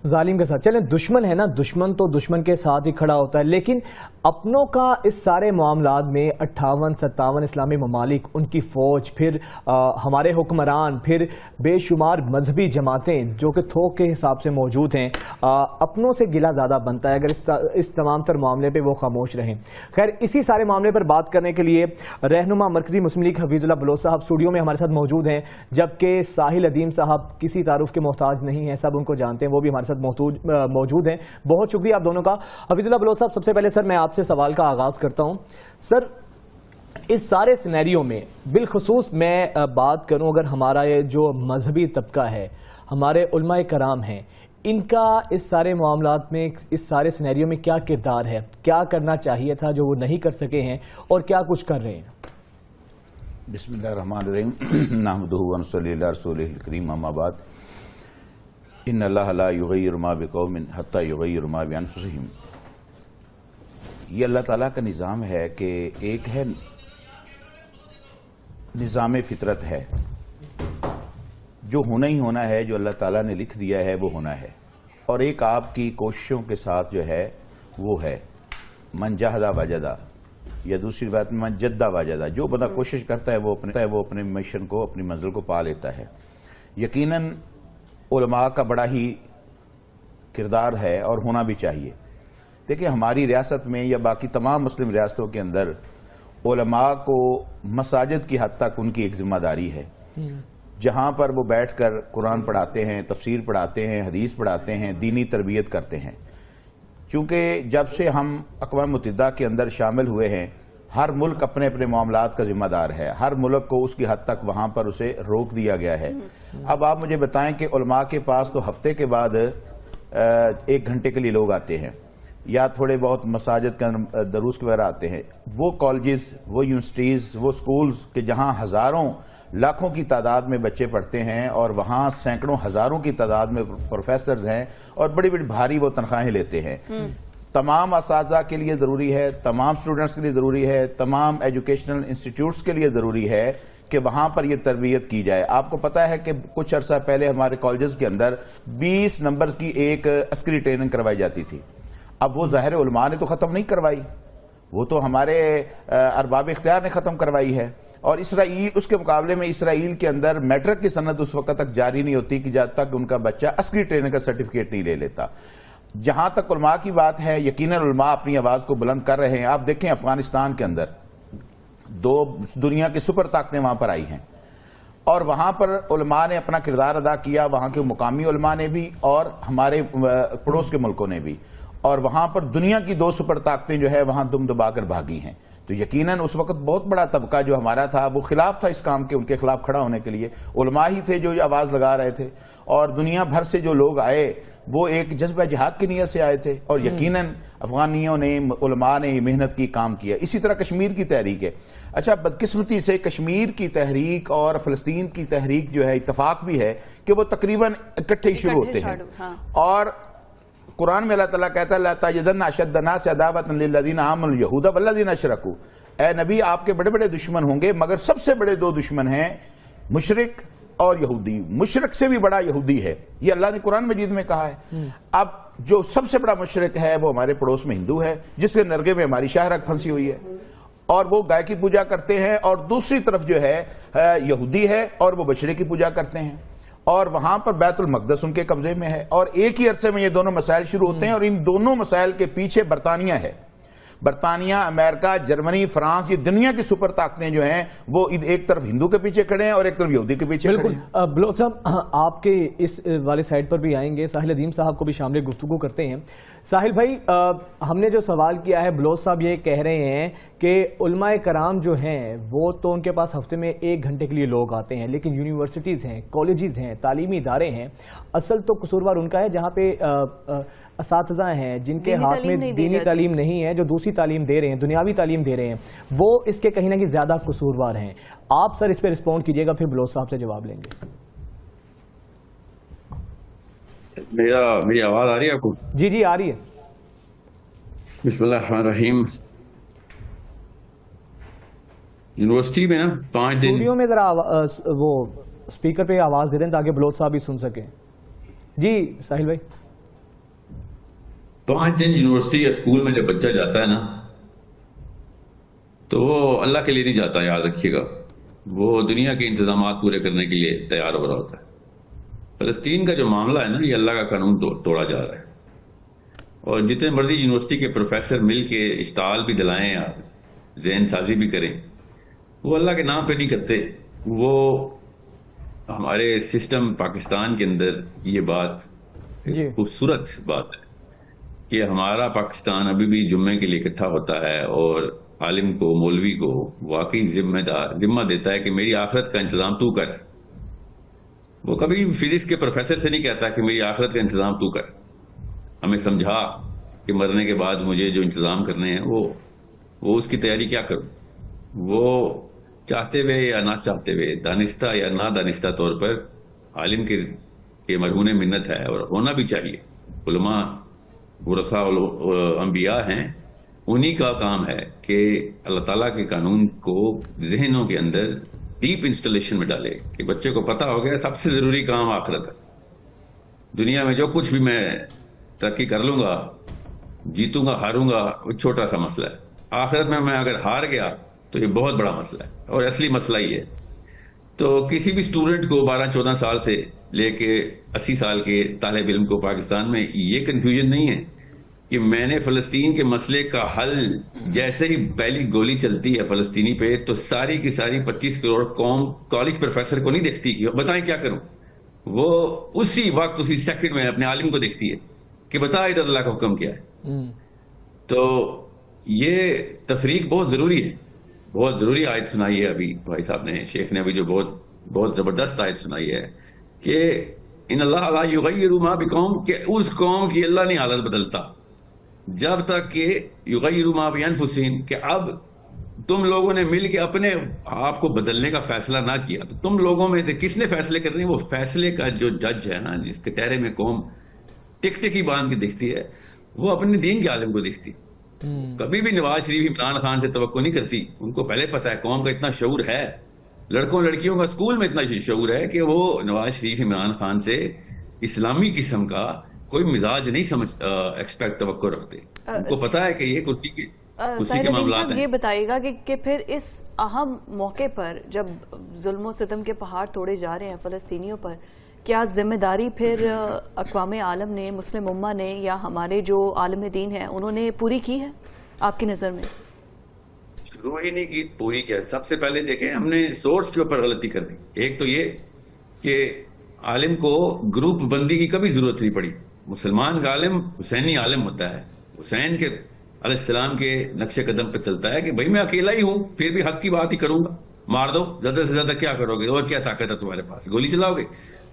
ظالم کے ساتھ چلیں، دشمن ہے نا، دشمن تو دشمن کے ساتھ ہی کھڑا ہوتا ہے، لیکن اپنوں کا اس سارے معاملات میں 58-57 اسلامی ممالک، ان کی فوج، پھر ہمارے حکمران، پھر بے شمار مذہبی جماعتیں جو کہ تھوک کے حساب سے موجود ہیں، اپنوں سے گلہ زیادہ بنتا ہے اگر اس تمام تر معاملے پہ وہ خاموش رہیں۔ خیر، اسی سارے معاملے پر بات کرنے کے لیے رہنما مرکزی مسلم لیگ حفیظ اللہ بلوچ صاحب اسٹوڈیو میں ہمارے ساتھ موجود ہیں، جبکہ ساحل ادیم صاحب کسی تعارف کے محتاج نہیں ہیں، سب ان کو جانتے ہیں، وہ بھی ہمارے ساتھ موجود ہیں۔ بہت شکریہ آپ دونوں کا۔ حفیظ اللہ بلوچ صاحب، سب سے پہلے سر میں آپ سے سوال کا آغاز کرتا ہوں۔ سر، اس سارے سینیریو میں بالخصوص میں بات کروں، اگر ہمارا یہ جو مذہبی طبقہ ہے، ہمارے علماء کرام ہیں، ان کا اس سارے معاملات میں، اس سارے سینیریو میں کیا کردار ہے؟ کیا کرنا چاہیے تھا جو وہ نہیں کر سکے ہیں، اور کیا کچھ کر رہے ہیں؟ بسم اللہ الرحمن الرحیم، نحمدہ ونصلی علی رسولہ الکریم، اما بعد، ان اللہ لا یغیر ما بقوم حتی یغیر ما بانفسہم۔ یہ اللہ تعالیٰ کا نظام ہے کہ ایک ہے نظام فطرت ہے، جو ہونا ہی ہونا ہے، جو اللہ تعالیٰ نے لکھ دیا ہے وہ ہونا ہے، اور ایک آپ کی کوششوں کے ساتھ جو ہے وہ ہے من جہدہ وجدہ، یا دوسری بات من جدہ وجدہ، جو بندہ کوشش کرتا ہے وہ اپنے مشن کو، اپنی منزل کو پا لیتا ہے۔ یقیناً علماء کا بڑا ہی کردار ہے اور ہونا بھی چاہیے۔ دیکھیں، ہماری ریاست میں یا باقی تمام مسلم ریاستوں کے اندر علماء کو مساجد کی حد تک ان کی ایک ذمہ داری ہے، جہاں پر وہ بیٹھ کر قرآن پڑھاتے ہیں، تفسیر پڑھاتے ہیں، حدیث پڑھاتے ہیں، دینی تربیت کرتے ہیں۔ چونکہ جب سے ہم اقوام متحدہ کے اندر شامل ہوئے ہیں، ہر ملک اپنے اپنے معاملات کا ذمہ دار ہے، ہر ملک کو اس کی حد تک وہاں پر اسے روک دیا گیا ہے۔ اب آپ مجھے بتائیں کہ علماء کے پاس تو ہفتے کے بعد 1 گھنٹے کے لیے لوگ آتے ہیں، یا تھوڑے بہت مساجد کے دروس وغیرہ آتے ہیں۔ وہ کالجز، وہ یونیورسٹیز، وہ سکولز کہ جہاں ہزاروں لاکھوں کی تعداد میں بچے پڑھتے ہیں، اور وہاں سینکڑوں ہزاروں کی تعداد میں پروفیسرز ہیں، اور بڑی بڑی بھاری وہ تنخواہیں لیتے ہیں۔ تمام اساتذہ کے لیے ضروری ہے، تمام اسٹوڈنٹس کے لیے ضروری ہے، تمام ایجوکیشنل انسٹیٹیوٹس کے لیے ضروری ہے کہ وہاں پر یہ تربیت کی جائے۔ آپ کو پتا ہے کہ کچھ عرصہ پہلے ہمارے کالجز کے اندر 20 نمبرز کی ایک عسکری ٹریننگ کروائی جاتی تھی۔ اب وہ ظاہر علماء نے تو ختم نہیں کروائی، وہ تو ہمارے ارباب اختیار نے ختم کروائی ہے۔ اور اسرائیل، اس کے مقابلے میں اسرائیل کے اندر میٹرک کی سند اس وقت تک جاری نہیں ہوتی کہ جب تک ان کا بچہ عسکری ٹریننگ کا سرٹیفکیٹ نہیں لے لیتا۔ جہاں تک علماء کی بات ہے، یقیناً علماء اپنی آواز کو بلند کر رہے ہیں۔ آپ دیکھیں، افغانستان کے اندر 2 دنیا کی سپر طاقتیں وہاں پر آئی ہیں، اور وہاں پر علماء نے اپنا کردار ادا کیا، وہاں کے مقامی علماء نے بھی اور ہمارے پڑوس کے ملکوں نے بھی، اور وہاں پر دنیا کی 2 سپر طاقتیں جو ہے وہاں دم دبا کر بھاگی ہیں۔ تو یقیناً اس وقت بہت بڑا طبقہ جو ہمارا تھا وہ خلاف تھا اس کام کے، ان کے خلاف کھڑا ہونے کے لیے علماء ہی تھے جو آواز لگا رہے تھے، اور دنیا بھر سے جو لوگ آئے وہ ایک جذبہ جہاد کی نیت سے آئے تھے، اور یقیناً افغانیوں نے، علماء نے محنت کی، کام کیا۔ اسی طرح کشمیر کی تحریک ہے۔ اچھا، بدقسمتی سے کشمیر کی تحریک اور فلسطین کی تحریک جو ہے اتفاق بھی ہے کہ وہ تقریباً اکٹھے ہی شروع ہوتے ہیں، اور قرآن میں اللہ تعالیٰ کہتا ہے لَا تَجِدَنَّ أَشَدَّ النَّاسِ عَدَاوَةً لِلَّذِينَ آمَنُوا الْيَهُودَ وَالَّذِينَ أَشْرَكُوا۔ اے نبی، آپ کے بڑے بڑے دشمن ہوں گے، مگر سب سے بڑے 2 دشمن ہیں مشرک اور یہودی۔ مشرک سے بھی بڑا یہودی ہے، یہ اللہ نے قرآن مجید میں کہا ہے۔ اب جو سب سے بڑا مشرک ہے وہ ہمارے پڑوس میں ہندو ہے، جس کے نرگے میں ہماری شاہ رگ پھنسی ہوئی ہے، اور وہ گائے کی پوجا کرتے ہیں، اور دوسری طرف جو ہے یہودی ہے اور وہ بچڑے کی پوجا کرتے ہیں، اور وہاں پر بیت المقدس ان کے قبضے میں ہے، اور ایک ہی عرصے میں یہ دونوں مسائل شروع ہوتے ہیں، اور ان دونوں مسائل کے پیچھے برطانیہ ہے۔ برطانیہ، امریکہ، جرمنی، فرانس، یہ دنیا کی سپر طاقتیں جو ہیں وہ ایک طرف ہندو کے پیچھے کھڑے ہیں اور ایک طرف یہودی کے پیچھے کھڑے ہیں۔ بلوچ صاحب، آپ کے اس والے سائٹ پر بھی آئیں گے، ساحل ادیم صاحب کو بھی شامل گفتگو کرتے ہیں۔ ساحل بھائی، ہم نے جو سوال کیا ہے، بلوچ صاحب یہ کہہ رہے ہیں کہ علماء کرام جو ہیں وہ تو ان کے پاس ہفتے میں 1 گھنٹے کے لیے لوگ آتے ہیں، لیکن یونیورسٹیز ہیں، کالجز ہیں، تعلیمی ادارے ہیں، اصل تو قصوروار ان کا ہے جہاں پہ اساتذہ ہیں جن کے ہاتھ میں دینی تعلیم نہیں ہے، جو دوسری تعلیم دے رہے ہیں، دنیاوی تعلیم دے رہے ہیں، وہ اس کے کہیں نہ کہیں زیادہ قصوروار ہیں۔ آپ سر اس پہ رسپونڈ کیجئے گا، پھر بلوچ صاحب سے جواب لیں گے۔ میری آواز آ رہی ہے آپ کو؟ جی جی آ رہی ہے۔ بسم اللہ الرحمن الرحیم۔ یونیورسٹی میں نا 5 دن اسٹوڈیو میں ذرا وہ اسپیکر پہ آواز دے دیں تاکہ بلوچ صاحب بھی سن سکیں۔ جی ساحل بھائی. 5 دن یونیورسٹی یا اسکول میں جب بچہ جاتا ہے نا تو وہ اللہ کے لیے نہیں جاتا, یاد رکھیے گا, وہ دنیا کے انتظامات پورے کرنے کے لیے تیار ہو رہا ہوتا ہے. فلسطین کا جو معاملہ ہے نا, یہ اللہ کا قانون توڑا جا رہا ہے, اور جتنے مرضی یونیورسٹی کے پروفیسر مل کے اشتعال بھی دلائیں یا ذہن سازی بھی کریں, وہ اللہ کے نام پہ نہیں کرتے. وہ ہمارے سسٹم پاکستان کے اندر یہ بات خوبصورت بات ہے کہ ہمارا پاکستان ابھی بھی جمعے کے لیے اکٹھا ہوتا ہے اور عالم کو, مولوی کو واقعی ذمہ دیتا ہے کہ میری آخرت کا انتظام تو کر. وہ کبھی فزکس کے پروفیسر سے نہیں کہتا کہ میری آخرت کا انتظام تو کر, ہمیں سمجھا کہ مرنے کے بعد مجھے جو انتظام کرنے ہیں وہ اس کی تیاری کیا کروں. وہ چاہتے ہوئے یا نہ چاہتے ہوئے, دانستہ یا نہ دانستہ طور پر عالم کے مرہون منت ہے, اور ہونا بھی چاہیے. علماء ورثاء انبیاء ہیں, انہی کا کام ہے کہ اللہ تعالیٰ کے قانون کو ذہنوں کے اندر ڈیپ انسٹالیشن میں ڈالے کہ بچے کو پتا ہو گیا سب سے ضروری کام آخرت ہے. دنیا میں جو کچھ بھی میں ترقی کر لوں گا, جیتوں گا, ہاروں گا, وہ چھوٹا سا مسئلہ ہے. آخرت میں اگر ہار گیا تو یہ بہت بڑا مسئلہ ہے, اور اصلی مسئلہ ہی ہے. تو کسی بھی اسٹوڈنٹ کو 12-14 سال سے لے کے 80 سال کے طالب علم کو پاکستان میں یہ کنفیوژن نہیں ہے کہ میں نے فلسطین کے مسئلے کا حل, جیسے ہی پہلی گولی چلتی ہے فلسطینی پہ تو ساری کی ساری 25 کروڑ قوم کالج پروفیسر کو نہیں دیکھتی کہ بتائیں کیا کروں. وہ اسی وقت اسی سیکنڈ میں اپنے عالم کو دیکھتی ہے کہ بتا ادھر اللہ کا حکم کیا ہے. تو یہ تفریق بہت ضروری ہے, بہت ضروری آیت سنائی ہے ابھی بھائی صاحب نے, شیخ نے ابھی جو بہت زبردست آیت سنائی ہے کہ ان اللہ لا یغیر ما بقوم, کہ اس قوم کی اللہ نہیں حالت بدلتا جب تک کہ یغیر ما بانفسہم, کہ اب تم لوگوں نے مل کے اپنے آپ کو بدلنے کا فیصلہ نہ کیا. تو تم لوگوں میں سے کس نے فیصلے کرنے, وہ فیصلے کا جو جج ہے نا, جس کے ٹہرے میں قوم ٹک ٹکی باندھ کے دیکھتی ہے, وہ اپنے دین کے عالم کو دیکھتی. کبھی بھی نواز شریف عمران خان سے توقع نہیں کرتی. ان کو پہلے پتا ہے قوم کا اتنا شعور ہے, لڑکوں لڑکیوں کا اسکول میں اتنا شعور ہے کہ وہ نواز شریف عمران خان سے اسلامی قسم کا کوئی مزاج نہیں سمجھ ایکسپیکٹ توقع رکھتے. ان کو پتا ہے کہ یہ کرسی کے معاملات ہیں. یہ بتائیے گا کہ پھر اس اہم موقع پر جب ظلم و ستم کے پہاڑ توڑے جا رہے ہیں فلسطینیوں پر, کیا ذمہ داری پھر اقوام عالم نے, مسلم امہ نے, یا ہمارے جو عالم دین ہیں انہوں نے پوری کی ہے آپ کی نظر میں؟ شروع ہی نہیں کی, پوری کیا. سب سے پہلے دیکھیں ہم نے سورس کے اوپر غلطی کر دی. ایک تو یہ کہ عالم کو گروپ بندی کی کبھی ضرورت نہیں پڑی. مسلمان کا عالم حسینی عالم ہوتا ہے, حسین کے علیہ السلام کے نقش قدم پہ چلتا ہے کہ بھائی میں اکیلا ہی ہوں, پھر بھی حق کی بات ہی کروں گا. مار دو, زیادہ سے زیادہ کیا کرو گے, اور کیا طاقت ہے تمہارے پاس, گولی چلاؤ گے,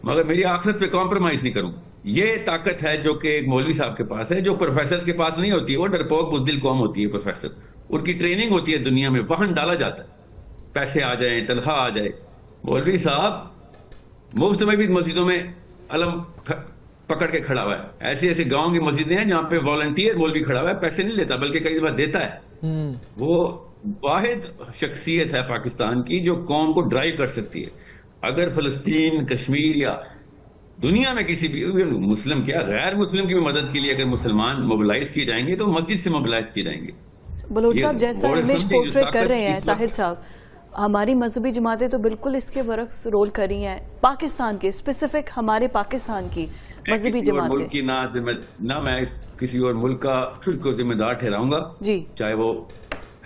مگر میری آخرت پہ کمپرومائز نہیں کروں. یہ طاقت ہے جو کہ ایک مولوی صاحب کے پاس ہے, جو پروفیسر کے پاس نہیں ہوتی. وہ ڈرپوک بزدل قوم ہوتی ہے پروفیسر, ان کی ٹریننگ ہوتی ہے دنیا میں, وہاں ڈالا جاتا ہے, پیسے آ جائیں, تنخواہ آ جائے. مولوی صاحب مفت میں بھی مسجدوں میں علم پکڑ کے کھڑا ہوا ہے. ایسی ایسی گاؤں کی مسجدیں ہیں جہاں پہ والنٹیئر مولوی کھڑا ہوا ہے, پیسے نہیں لیتا بلکہ کئی دفعہ دیتا ہے. وہ واحد شخصیت ہے پاکستان کی جو قوم کو ڈرائیو کر سکتی ہے. اگر فلسطین, کشمیر یا دنیا میں کسی بھی مسلم کیا غیر مسلم کی بھی مدد کے لیے اگر مسلمان موبلائز کیے جائیں گے تو مسجد سے موبلائز کیے جائیں گے. بلوچ صاحب جیسا امیج پورٹریٹ کر رہے ہیں ساحل صاحب, ہماری مذہبی جماعتیں تو بالکل اس کے برعکس رول کر رہی ہیں. پاکستان کے اسپیسیفک, ہمارے پاکستان کی مذہبی جماعتیں, نہ میں کسی اور ملک کا کو ذمہ دار ٹھہراؤں گا, جی چاہے وہ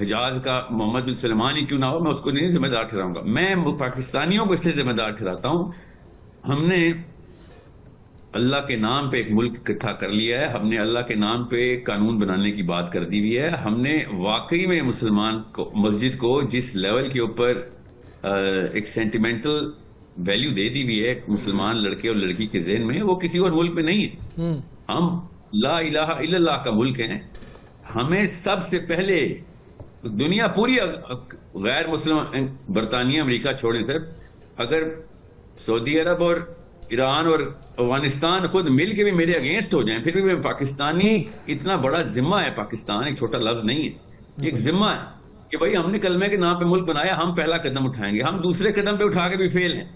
حجاز کا محمد بن سلمان ہی کیوں نہ ہو, میں اس کو نہیں ذمہ دار ٹھہراؤں گا. میں پاکستانیوں کو اس سے ذمہ دار ٹھہراتا ہوں. ہم نے اللہ کے نام پہ ایک ملک اکٹھا کر لیا ہے, ہم نے اللہ کے نام پہ قانون بنانے کی بات کر دی ہوئی ہے. ہم نے واقعی میں مسلمان کو, مسجد کو جس لیول کے اوپر ایک سینٹیمنٹل ویلیو دے دی ہوئی ہے مسلمان لڑکے اور لڑکی کے ذہن میں, وہ کسی اور ملک میں نہیں ہے. ہم لا الہ الا اللہ کا ملک ہیں. ہمیں سب سے پہلے دنیا پوری غیر مسلم, برطانیہ امریکہ چھوڑیں صرف, اگر سعودی عرب اور ایران اور افغانستان خود مل کے بھی میرے اگینسٹ ہو جائیں, پھر بھی میں پاکستانی, اتنا بڑا ذمہ ہے پاکستان, ایک چھوٹا لفظ نہیں ہے, ایک ذمہ ہے کہ بھائی ہم نے کلمے کے نام پہ ملک بنایا, ہم پہلا قدم اٹھائیں گے. ہم دوسرے قدم پہ اٹھا کے بھی فیل ہیں.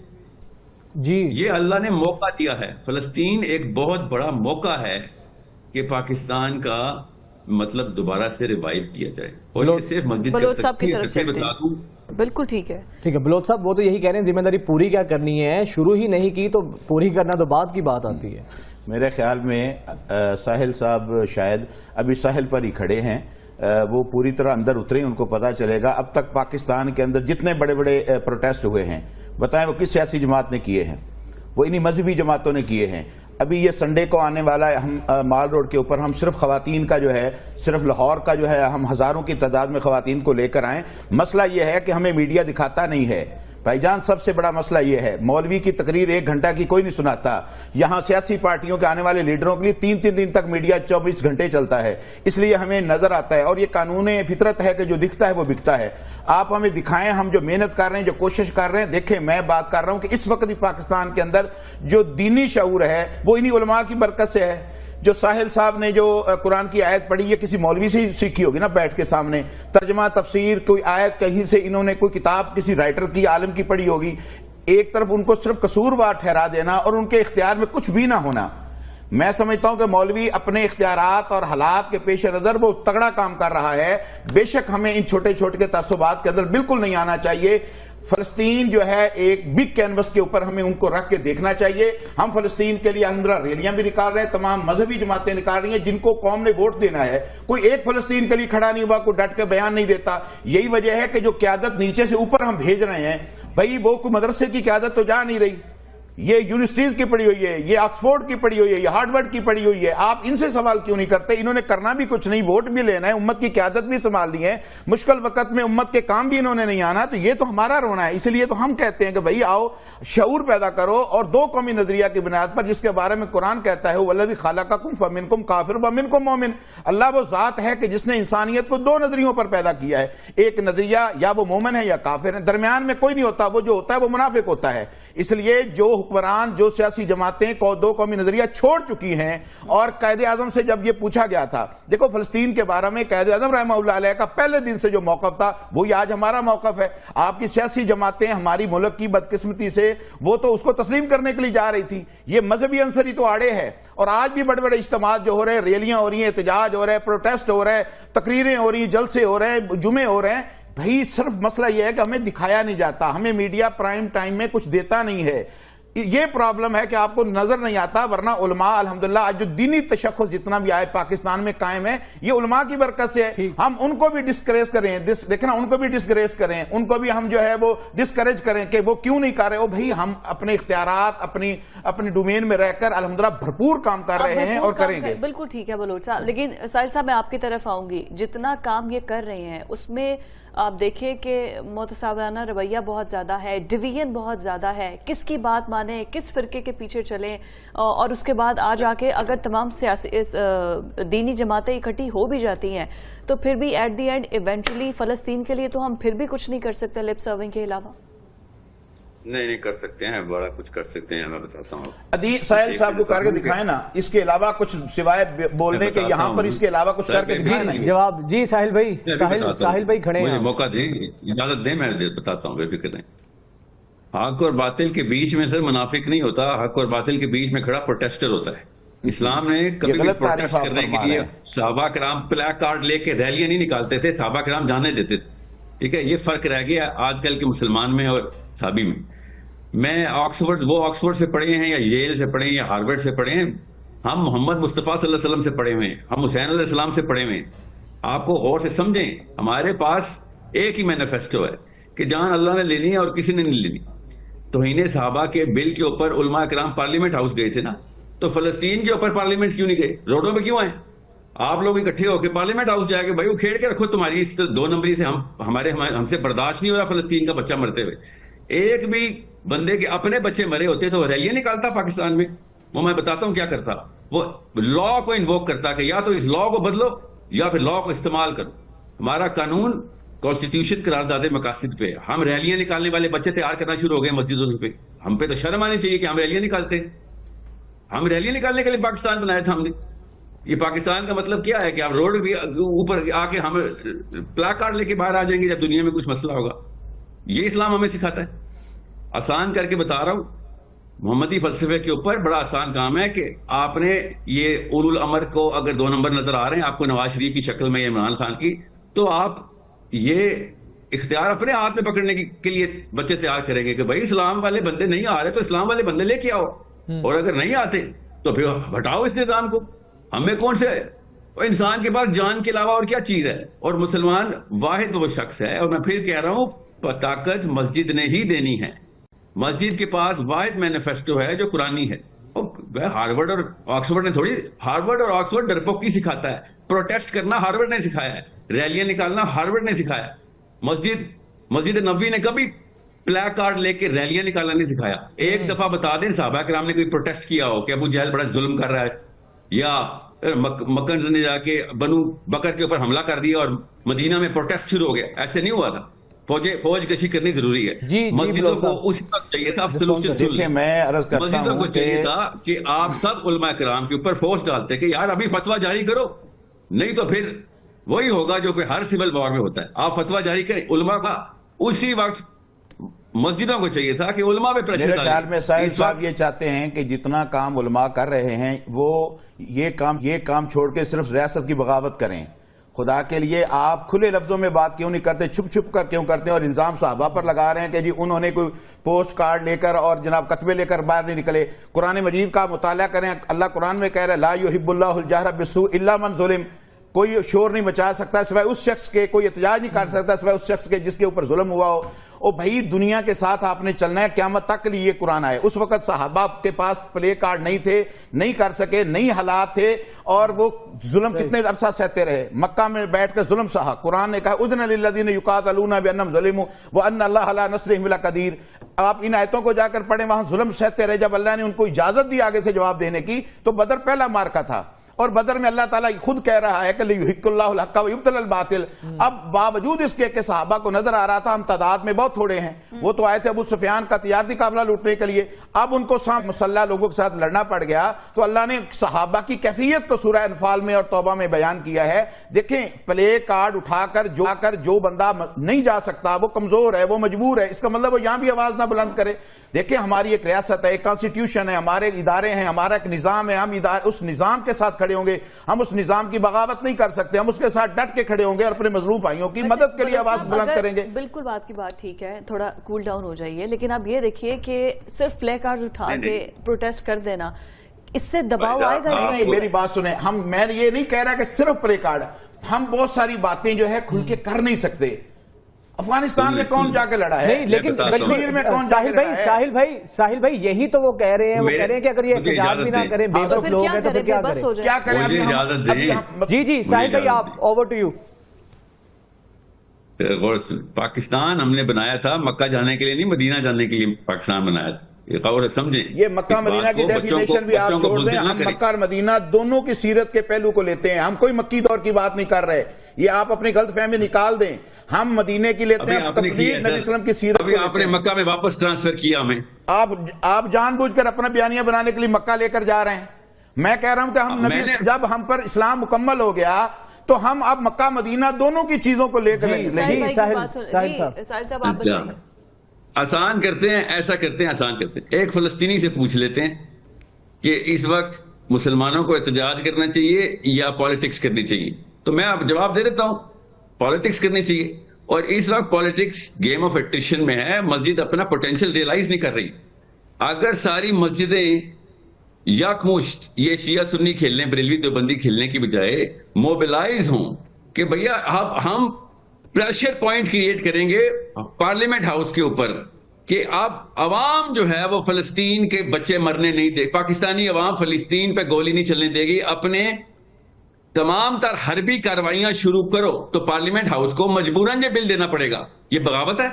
جی یہ اللہ نے موقع دیا ہے. فلسطین ایک بہت بڑا موقع ہے کہ پاکستان کا مطلب دوبارہ سے ریوائیو کیا جائے, اور یہ صرف مسجد کر بلوچ صاحب کی سکتی ہے. طرف پھر چلتے بتا دوں, ہیں. بالکل ٹھیک ہے, ٹھیک ہے بلوچ صاحب, وہ تو یہی کہہ رہے ہیں ذمہ داری پوری کیا کرنی ہے, شروع ہی نہیں کی تو پوری کرنا تو بعد کی بات آتی ہے. میرے خیال میں ساحل صاحب شاید ابھی ساحل پر ہی کھڑے ہیں, وہ پوری طرح اندر اترے, ان کو پتا چلے گا. اب تک پاکستان کے اندر جتنے بڑے بڑے پروٹیسٹ ہوئے ہیں, بتائیں وہ کس سیاسی جماعت نے کیے ہیں؟ وہ انہی مذہبی جماعتوں نے کیے ہیں. ابھی یہ سنڈے کو آنے والا ہے, ہم مال روڈ کے اوپر ہم صرف خواتین کا جو ہے, صرف لاہور کا جو ہے, ہم ہزاروں کی تعداد میں خواتین کو لے کر آئیں. مسئلہ یہ ہے کہ ہمیں میڈیا دکھاتا نہیں ہے بھائی جان. سب سے بڑا مسئلہ یہ ہے, مولوی کی تقریر 1 گھنٹہ کی کوئی نہیں سناتا. یہاں سیاسی پارٹیوں کے آنے والے لیڈروں کے لیے 3 دن تک میڈیا 24 گھنٹے چلتا ہے, اس لیے ہمیں نظر آتا ہے. اور یہ قانون فطرت ہے کہ جو دکھتا ہے وہ بکتا ہے. آپ ہمیں دکھائیں, ہم جو محنت کر رہے ہیں, جو کوشش کر رہے ہیں. دیکھیں, میں بات کر رہا ہوں کہ اس وقت بھی پاکستان کے اندر جو دینی شعور ہے وہ انہی علماء کی برکت سے ہے. جو ساحل صاحب نے جو قرآن کی آیت پڑھی, یہ کسی مولوی سے ہی سیکھی ہوگی نا, بیٹھ کے سامنے ترجمہ تفسیر کوئی آیت کہیں سے انہوں نے کوئی کتاب کسی رائٹر کی, عالم کی پڑھی ہوگی. ایک طرف ان کو صرف قصوروار ٹھہرا دینا اور ان کے اختیار میں کچھ بھی نہ ہونا. میں سمجھتا ہوں کہ مولوی اپنے اختیارات اور حالات کے پیش نظر وہ تگڑا کام کر رہا ہے. بے شک ہمیں ان چھوٹے چھوٹے کے تعصبات کے اندر بالکل نہیں آنا چاہیے. فلسطین جو ہے ایک بگ کینوس کے اوپر ہمیں ان کو رکھ کے دیکھنا چاہیے. ہم فلسطین کے لیے الحمدللہ ریلیاں بھی نکال رہے ہیں, تمام مذہبی جماعتیں نکال رہی ہیں جن کو قوم نے ووٹ دینا ہے. کوئی ایک فلسطین کے لیے کھڑا نہیں ہوا, کوئی ڈٹ کے بیان نہیں دیتا. یہی وجہ ہے کہ جو قیادت نیچے سے اوپر ہم بھیج رہے ہیں, بھائی وہ کوئی مدرسے کی قیادت تو جا نہیں رہی. یہ یونیورسٹیز کی پڑھی ہوئی ہے, یہ آکسفورڈ کی پڑھی ہوئی ہے, یہ ہارڈورڈ کی پڑھی ہوئی ہے. آپ ان سے سوال کیوں نہیں کرتے؟ انہوں نے کرنا بھی کچھ نہیں, ووٹ بھی لینا ہے, امت کی قیادت بھی سنبھالنی ہے, مشکل وقت میں امت کے کام بھی انہوں نے نہیں آنا. تو یہ تو ہمارا رونا ہے. اس لیے تو ہم کہتے ہیں کہ بھائی آؤ شعور پیدا کرو, اور 2 قومی نظریہ کی بنیاد پر, جس کے بارے میں قرآن کہتا ہے والذی خلقکم فمنکم کافر ومنکم مومن. اللہ وہ ذات ہے کہ جس نے انسانیت کو 2 نظریوں پر پیدا کیا ہے. ایک نظریہ یا وہ مومن ہے یا کافر ہے, درمیان میں کوئی نہیں ہوتا. وہ جو ہوتا ہے وہ منافق ہوتا ہے. اس لیے جو حکمران, جو سیاسی جماعتیں 2 قومی نظریہ چھوڑ چکی ہیں. اور قائد اعظم سے جب یہ پوچھا گیا تھا, دیکھو فلسطین کے بارے میں قائد اعظم رحمہ اللہ علیہ کا پہلے دن سے جو موقف تھا وہی آج ہمارا موقف ہے. آپ کی سیاسی جماعتیں ہماری ملک کی بدقسمتی سے وہ تو اس کو تسلیم کرنے کے لیے جا رہی تھی. یہ مذہبی عنصر ہی تو آڑے ہے. اور آج بھی بڑے بڑے اجتماعات جو ہو رہے ہیں, ریلیاں ہو رہی ہیں, احتجاج ہو رہا ہے, پروٹیسٹ ہو رہا ہے, تقریریں ہو رہی ہیں, جلسے ہو رہے ہیں, جمعے ہو رہے ہیں. بھائی صرف مسئلہ یہ ہے کہ ہمیں دکھایا نہیں جاتا, ہمیں میڈیا پرائم ٹائم میں کچھ دیتا نہیں ہے. یہ پرابلم ہے کہ آپ کو نظر نہیں آتا. ورنہ علماء الحمدللہ آج جو دینی تشخص جتنا بھی آئے پاکستان میں قائم ہے, یہ علماء کی برکت سے ہے. ہم ان کو بھی ڈسکریج کریں, دیکھنا ان کو بھی ڈسکریج کریں, ان کو بھی ہم جو ہے وہ ڈسکریج کریں کہ وہ کیوں نہیں کر رہے. وہ بھائی ہم اپنے اختیارات اپنی ڈومین میں رہ کر الحمدللہ بھرپور کام کر رہے ہیں اور کریں گے. بالکل ٹھیک ہے بلوچ صاحب, لیکن ساحل صاحب میں آپ کی طرف آؤں گی. جتنا کام یہ کر رہے ہیں اس میں آپ دیکھیں کہ متصابرانہ رویہ بہت زیادہ ہے, ڈویژن بہت زیادہ ہے. کس کی بات مانیں, کس فرقے کے پیچھے چلیں, اور اس کے بعد آ جا کے اگر تمام سیاسی دینی جماعتیں اکٹھی ہو بھی جاتی ہیں تو پھر بھی ایٹ دی اینڈ ایونچولی فلسطین کے لیے تو ہم پھر بھی کچھ نہیں کر سکتے لپ سرونگ کے علاوہ. نہیں کر سکتے ہیں, بڑا کچھ کر سکتے ہیں. میں بتاتا ہوں, ادیم ساحل صاحب کو کر کے دکھائیں نا, اس کے علاوہ کچھ سوائے بولنے کے یہاں پر اس کے علاوہ کچھ کر کے دکھائیں نا. جواب جی ساحل بھائی, ساحل بھائی کھڑے ہیں, مجھے موقع دیں, اجازت دیں, میں بتاتا ہوں, بے فکر نہیں. حق اور باطل کے بیچ میں سر منافق نہیں ہوتا, حق اور باطل کے بیچ میں کھڑا پروٹیسٹر ہوتا ہے. اسلام نے کبھی بھی پروٹیسٹ کرنے کے لیے صحابہ کرام پلیک کارڈ لے کے ریلیاں نہیں نکالتے تھے, صحابہ کرام جانے دیتے تھے. ٹھیک ہے, یہ فرق رہ گیا آج کل کے مسلمان میں اور صحابی میں. میں آکسفورڈ سے پڑھے ہیں یا ییل سے پڑھے ہیں یا ہارورڈ سے پڑھے ہیں, ہم محمد مصطفیٰ صلی اللہ علیہ وسلم سے پڑھے ہوئے ہیں, ہم حسین علیہ السلام سے پڑھے ہوئے ہیں. آپ کو غور سے سمجھیں, ہمارے پاس ایک ہی مینیفیسٹو ہے کہ جان اللہ نے لینی ہے اور کسی نے نہیں لینی. توہین صحابہ کے بل کے اوپر علماء کرام پارلیمنٹ ہاؤس گئے تھے نا, تو فلسطین کے اوپر پارلیمنٹ کیوں نہیں گئے, روڈوں پہ کیوں آئے؟ آپ لوگ اکٹھے ہو کے پارلیمنٹ ہاؤس جا کے بھائی وہ کھیڑ کے رکھو تمہاری اس 2 نمبری سے, ہم سے برداشت نہیں ہو رہا فلسطین کا بچہ مرتے ہوئے. ایک بھی بندے کے اپنے بچے مرے ہوتے تو وہ ریلیاں نکالتا پاکستان میں. وہ میں بتاتا ہوں کیا کرتا, وہ لا کو انووک کرتا کہ یا تو اس لا کو بدلو یا پھر لا کو استعمال کرو. ہمارا قانون کانسٹیٹیوشن قرارداد مقاصد پہ, ہم ریلیاں نکالنے والے بچے تیار کرنا شروع ہو گئے مسجدوں پہ. ہم پہ تو شرم آنی چاہیے کہ ہم ریلیاں نکالتے ہیں. ہم ریلیاں نکالنے کے لیے پاکستان بنایا تھا ہم نے. یہ پاکستان کا مطلب کیا ہے کہ آپ روڈ بھی اوپر آ کے ہم پلیک کارڈ لے کے باہر آ جائیں گے جب دنیا میں کچھ مسئلہ ہوگا. یہ اسلام ہمیں سکھاتا ہے. آسان کر کے بتا رہا ہوں, محمدی فلسفے کے اوپر بڑا آسان کام ہے کہ آپ نے یہ اولو الامر کو اگر 2 نمبر نظر آ رہے ہیں آپ کو نواز شریف کی شکل میں یا عمران خان کی، تو آپ یہ اختیار اپنے ہاتھ میں پکڑنے کے لیے بچے تیار کریں گے کہ بھائی اسلام والے بندے نہیں آ رہے تو اسلام والے بندے لے کے آؤ، اور اگر نہیں آتے تو پھر ہٹاؤ اس نظام کو. ہمیں کون سے انسان کے پاس جان کے علاوہ اور کیا چیز ہے؟ اور مسلمان واحد وہ شخص ہے، اور میں پھر کہہ رہا ہوں طاقت مسجد نے ہی دینی ہے. مسجد کے پاس واحد مینیفیسٹو ہے جو قرآنی ہے. ہارورڈ اور آکسفورڈ نے تھوڑی، ہارورڈ اور آکسفورڈ ڈرپوکی سکھاتا ہے. پروٹیسٹ کرنا ہارورڈ نے سکھایا ہے، ریلیاں نکالنا ہارورڈ نے سکھایا ہے. مسجد نبوی نے کبھی پلیک کارڈ لے کے ریلیاں نکالنا نہیں سکھایا. ایک دفعہ بتا دیں صحابہ کرام نے کوئی پروٹیسٹ کیا ہو کہ ابو جہل بڑا ظلم کر رہا ہے، یا مکنز نے جا کے بنو بکر کے اوپر حملہ کر دیا اور مدینہ میں پروٹیسٹ شروع ہو گیا. ایسے نہیں ہوا تھا. فوج کشی کرنی ضروری ہے. مسجدوں کو اسی وقت چاہیے تھا میں عرض کرتا مسجدوں ہوں کو چاہیے تھا کہ آپ سب علماء کرام کے اوپر فورس ڈالتے کہ یار ابھی فتویٰ جاری کرو، نہیں تو پھر وہی ہوگا جو کہ ہر سول وار میں ہوتا ہے. آپ فتویٰ جاری کریں. علماء کا اسی وقت مسجدوں کو چاہیے تھا کہ علماء پہ پریشر میرے خیال میں ساحل صاحب یہ چاہتے ہیں کہ جتنا کام علماء کر رہے ہیں وہ یہ کام چھوڑ کے صرف ریاست کی بغاوت کریں. خدا کے لیے آپ کھلے لفظوں میں بات کیوں نہیں کرتے، چھپ چھپ کر کیوں کرتے ہیں اور الزام صحابہ پر لگا رہے ہیں کہ جی انہوں نے کوئی پوسٹ کارڈ لے کر اور جناب کتبے لے کر باہر نہیں نکلے. قرآن مجید کا مطالعہ کریں. اللہ قرآن میں کہہ رہا ہے لا یحب اللہ الجہر بالسوء الا من ظلم. کوئی شور نہیں مچا سکتا سوائے اس شخص کے، کوئی احتجاج نہیں کر سکتا سوائے اس شخص کے جس کے اوپر ظلم ہوا ہو. او بھائی دنیا کے ساتھ آپ نے چلنا ہے، قیامت تک کے لیے یہ قرآن آئے. اس وقت صحابہ کے پاس پلے کارڈ نہیں تھے، نہیں کر سکے، نہیں حالات تھے، اور وہ ظلم کتنے عرصہ سہتے رہے. مکہ میں بیٹھ کر ظلم سہا. قرآن نے کہا اذن للذین یقاتلون بانہم ظلموا وان اللہ علی نصرہم لقدیر. آپ ان آیتوں کو جا کر پڑھیں، وہاں ظلم سہتے رہے. جب اللہ نے ان کو اجازت دی آگے سے جواب دینے کی تو بدر پہلا مارکا تھا، اور بدر میں اللہ تعالیٰ خود کہہ رہا ہے کہ لِيُحِقُّ اللَّهُ الْحَقَّ وَيُبْطِلَ الْبَاطِلَ. اب باوجود اس کے کہ صحابہ کو نظر آ رہا تھا ہم تعداد میں بہت تھوڑے ہیں، وہ تو آئے تھے ابو سفیان کا تجارتی قافلہ لوٹنے کے لیے، اب ان کو مسلح لوگوں کے ساتھ لڑنا پڑ گیا. تو اللہ نے صحابہ کی کیفیت کو سورہ انفال میں اور توبہ میں بیان کیا ہے. دیکھیں پلے کارڈ اٹھا کر جو بندہ نہیں جا سکتا، وہ کمزور ہے، وہ مجبور ہے، اس کا مطلب وہ یہاں بھی آواز نہ بلند کرے. دیکھیں ہماری ایک ریاست ہے، ایک کانسٹیٹیوشن ہے، ہمارے ادارے ہیں، ہمارا ایک نظام ہے. ہم اس نظام کے ساتھ کھڑے ہوں گے. ہم اس نظام کی بغاوت نہیں کر سکتے، ہم اس کے ساتھ ڈٹ کے کھڑے ہوں گے اور اپنے مظلوم بھائیوں کی مدد کے لیے آواز بلند کریں گے. بالکل آپ کی بات ٹھیک ہے، تھوڑا کول ڈاؤن ہو جائیے، لیکن آپ یہ دیکھیے کہ صرف پلے کارڈز اٹھا کے پروٹیسٹ کر دینا، اس سے دباؤ آئے گا. میری بات سنیں، میں یہ نہیں کہہ رہا کہ صرف پلے کارڈ، ہم بہت ساری باتیں جو ہے کھل کے کر نہیں سکتے. افغانستان میں کون جا کے لڑا ہے؟ نہیں لیکن کشمیر میں کون جا کے لڑا ہے؟ ساحل بھائی یہی تو وہ کہہ رہے ہیں، وہ کہہ رہے ہیں کہ اگر یہ احتجاج بھی نہ کریں، بے بس لوگ ہیں تو پھر کیا کریں؟ کیا کریں؟ جی ساحل بھائی آپ اوور ٹو یو. پاکستان ہم نے بنایا تھا مکہ جانے کے لیے نہیں، مدینہ جانے کے لیے پاکستان بنایا تھا. سمجھیں یہ مکہ مدینہ کی ڈیفینیشن بھی آپ چھوڑ دیں. ہم مکہ اور مدینہ دونوں کی سیرت کے پہلو کو لیتے ہیں، ہم کوئی مکی دور کی بات نہیں کر رہے. یہ آپ اپنی غلط فہمی نکال دیں. ہم مدینے کی لیتے ہیں، تقریر نبی اسلام کی سیرت کو. آپ نے مکہ میں واپس ٹرانسفر کیا ہمیں. آپ جان بوجھ کر اپنا بیانیہ بنانے کے لیے مکہ لے کر جا رہے ہیں. میں کہہ رہا ہوں کہ ہم نبی جب ہم پر اسلام مکمل ہو گیا تو ہم اب مکہ مدینہ دونوں کی چیزوں کو لے کر آسان کرتے ہیں، ایسا کرتے ہیں، آسان کرتے ہیں. ایک فلسطینی سے پوچھ لیتے ہیں کہ اس وقت مسلمانوں کو احتجاج کرنا چاہیے یا پالیٹکس کرنی چاہیے. تو میں آپ جواب دے دیتا ہوں، پالیٹکس کرنی چاہیے. اور اس وقت پالیٹکس گیم آف ایٹریشن میں ہے. مسجد اپنا پوٹینشیل ریئلائز نہیں کر رہی. اگر ساری مسجدیں یکمشت یہ شیعہ سنی کھیلنے، بریلوی دیوبندی کھیلنے کی بجائے موبلائز ہوں کہ بھیا ہم پریشر پوائنٹ کریٹ کریں گے پارلیمنٹ ہاؤس کے اوپر کہ اب عوام جو ہے وہ فلسطین کے بچے مرنے نہیں دے، پاکستانی عوام فلسطین پہ گولی نہیں چلنے دے گی، اپنے تمام تر حربی کارروائیاں شروع کرو، تو پارلیمنٹ ہاؤس کو مجبوراً یہ بل دینا پڑے گا. یہ بغاوت ہے؟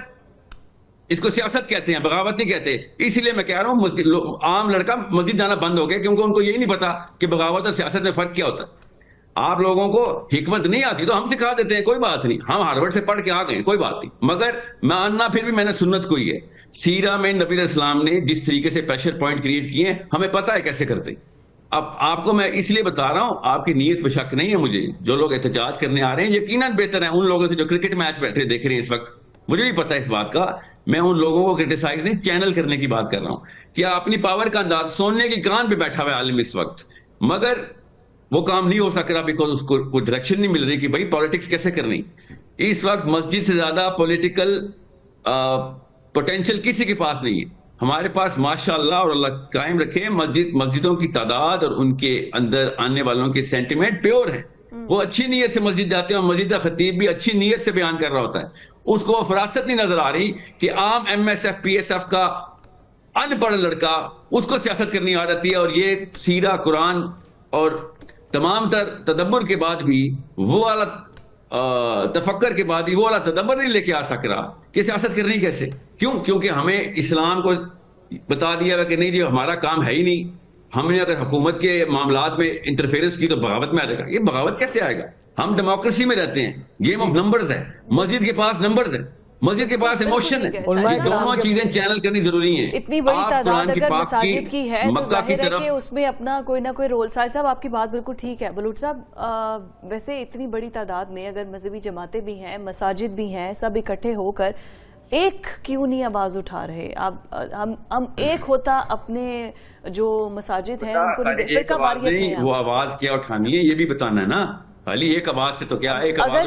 اس کو سیاست کہتے ہیں، بغاوت نہیں کہتے. اسی لیے میں کہہ رہا ہوں عام لڑکا مسجد جانا بند ہو گیا کیونکہ ان کو یہی نہیں پتا کہ بغاوت اور سیاست میں فرق کیا ہوتا ہے. آپ لوگوں کو حکمت نہیں آتی تو ہم سکھا دیتے ہیں، کوئی بات نہیں. ہم ہارورڈ سے پڑھ کے آ گئے، کوئی بات نہیں. مگر ماننا پھر بھی میں نے سنت کو ہی ہے. سیرہ میں نبی علیہ السلام نے جس طریقے سے پریشر پوائنٹ کریٹ کیے ہیں ہمیں پتا ہے کیسے کرتے ہیں. اب آپ کو میں اس لیے بتا رہا ہوں، آپ کی نیت پہ شک نہیں ہے مجھے. جو لوگ احتجاج کرنے آ رہے ہیں یقیناً بہتر ہیں ان لوگوں سے جو کرکٹ میچ بیٹھے دیکھ رہے ہیں اس وقت. مجھے بھی پتا ہے اس بات کا. میں ان لوگوں کو کرٹیسائز نہیں, چینل کرنے کی بات کر رہا ہوں. کیا اپنی پاور کا انداز, سونے کی کان پہ بیٹھا ہوا ہے عالم اس وقت, مگر وہ کام نہیں ہو سک رہا بیکاز اس کو کوئی ڈائریکشن نہیں مل رہی کہ بھائی پالیٹکس کیسے کرنی. اس وقت مسجد سے زیادہ پولیٹیکل پوٹینشیل کسی کے پاس نہیں ہے. ہمارے پاس ماشاء اللہ, اور اللہ قائم رکھے, مسجدوں کی تعداد اور ان کے اندر آنے والوں کے سینٹیمنٹ پیور ہیں. وہ اچھی نیت سے مسجد جاتے ہیں, اور مسجد کا خطیب بھی اچھی نیت سے بیان کر رہا ہوتا ہے. اس کو وہ فراست نہیں نظر آ رہی کہ عام M S F P S F کا ان پڑھ لڑکا اس کو سیاست کرنی آ جاتی ہے, اور یہ سیرہ قرآن اور تمام تر تدبر کے بعد بھی وہ والا تفکر کے بعد بھی وہ والا تدبر نہیں لے کے آ سک رہا کہ سیاست کرنی کیسے. کیوں؟ کیونکہ ہمیں اسلام کو بتا دیا ہوا کہ نہیں جی ہمارا کام ہے ہی نہیں, ہم نے اگر حکومت کے معاملات میں انٹرفیئرنس کی تو بغاوت میں آ جائے گا. یہ بغاوت کیسے آئے گا؟ ہم ڈیموکریسی میں رہتے ہیں, گیم آف نمبرز ہے. مسجد کے پاس نمبرز ہے, مسجد کے پاس ایموشن ہے. یہ دونوں چیزیں چینل کرنی ضروری ہیں. اتنی بڑی تعداد اگر مساجد کی ہے تو ظاہر ہے کہ اس میں اپنا کوئی نہ کوئی رول. ساحل صاحب آپ کی بات بالکل ٹھیک ہے. بلوچ صاحب ویسے اتنی بڑی تعداد میں اگر مذہبی جماعتیں بھی ہیں, مساجد بھی ہیں, سب اکٹھے ہو کر ایک کیوں نہیں آواز اٹھا رہے؟ ہم ایک ہوتا اپنے جو مساجد ہیں ان کو فرقہ واریت نہیں, وہ آواز کیا اٹھانی ہے یہ بھی بتانا ہے نا. خالی ایک آواز سے تو کیا, ایک آواز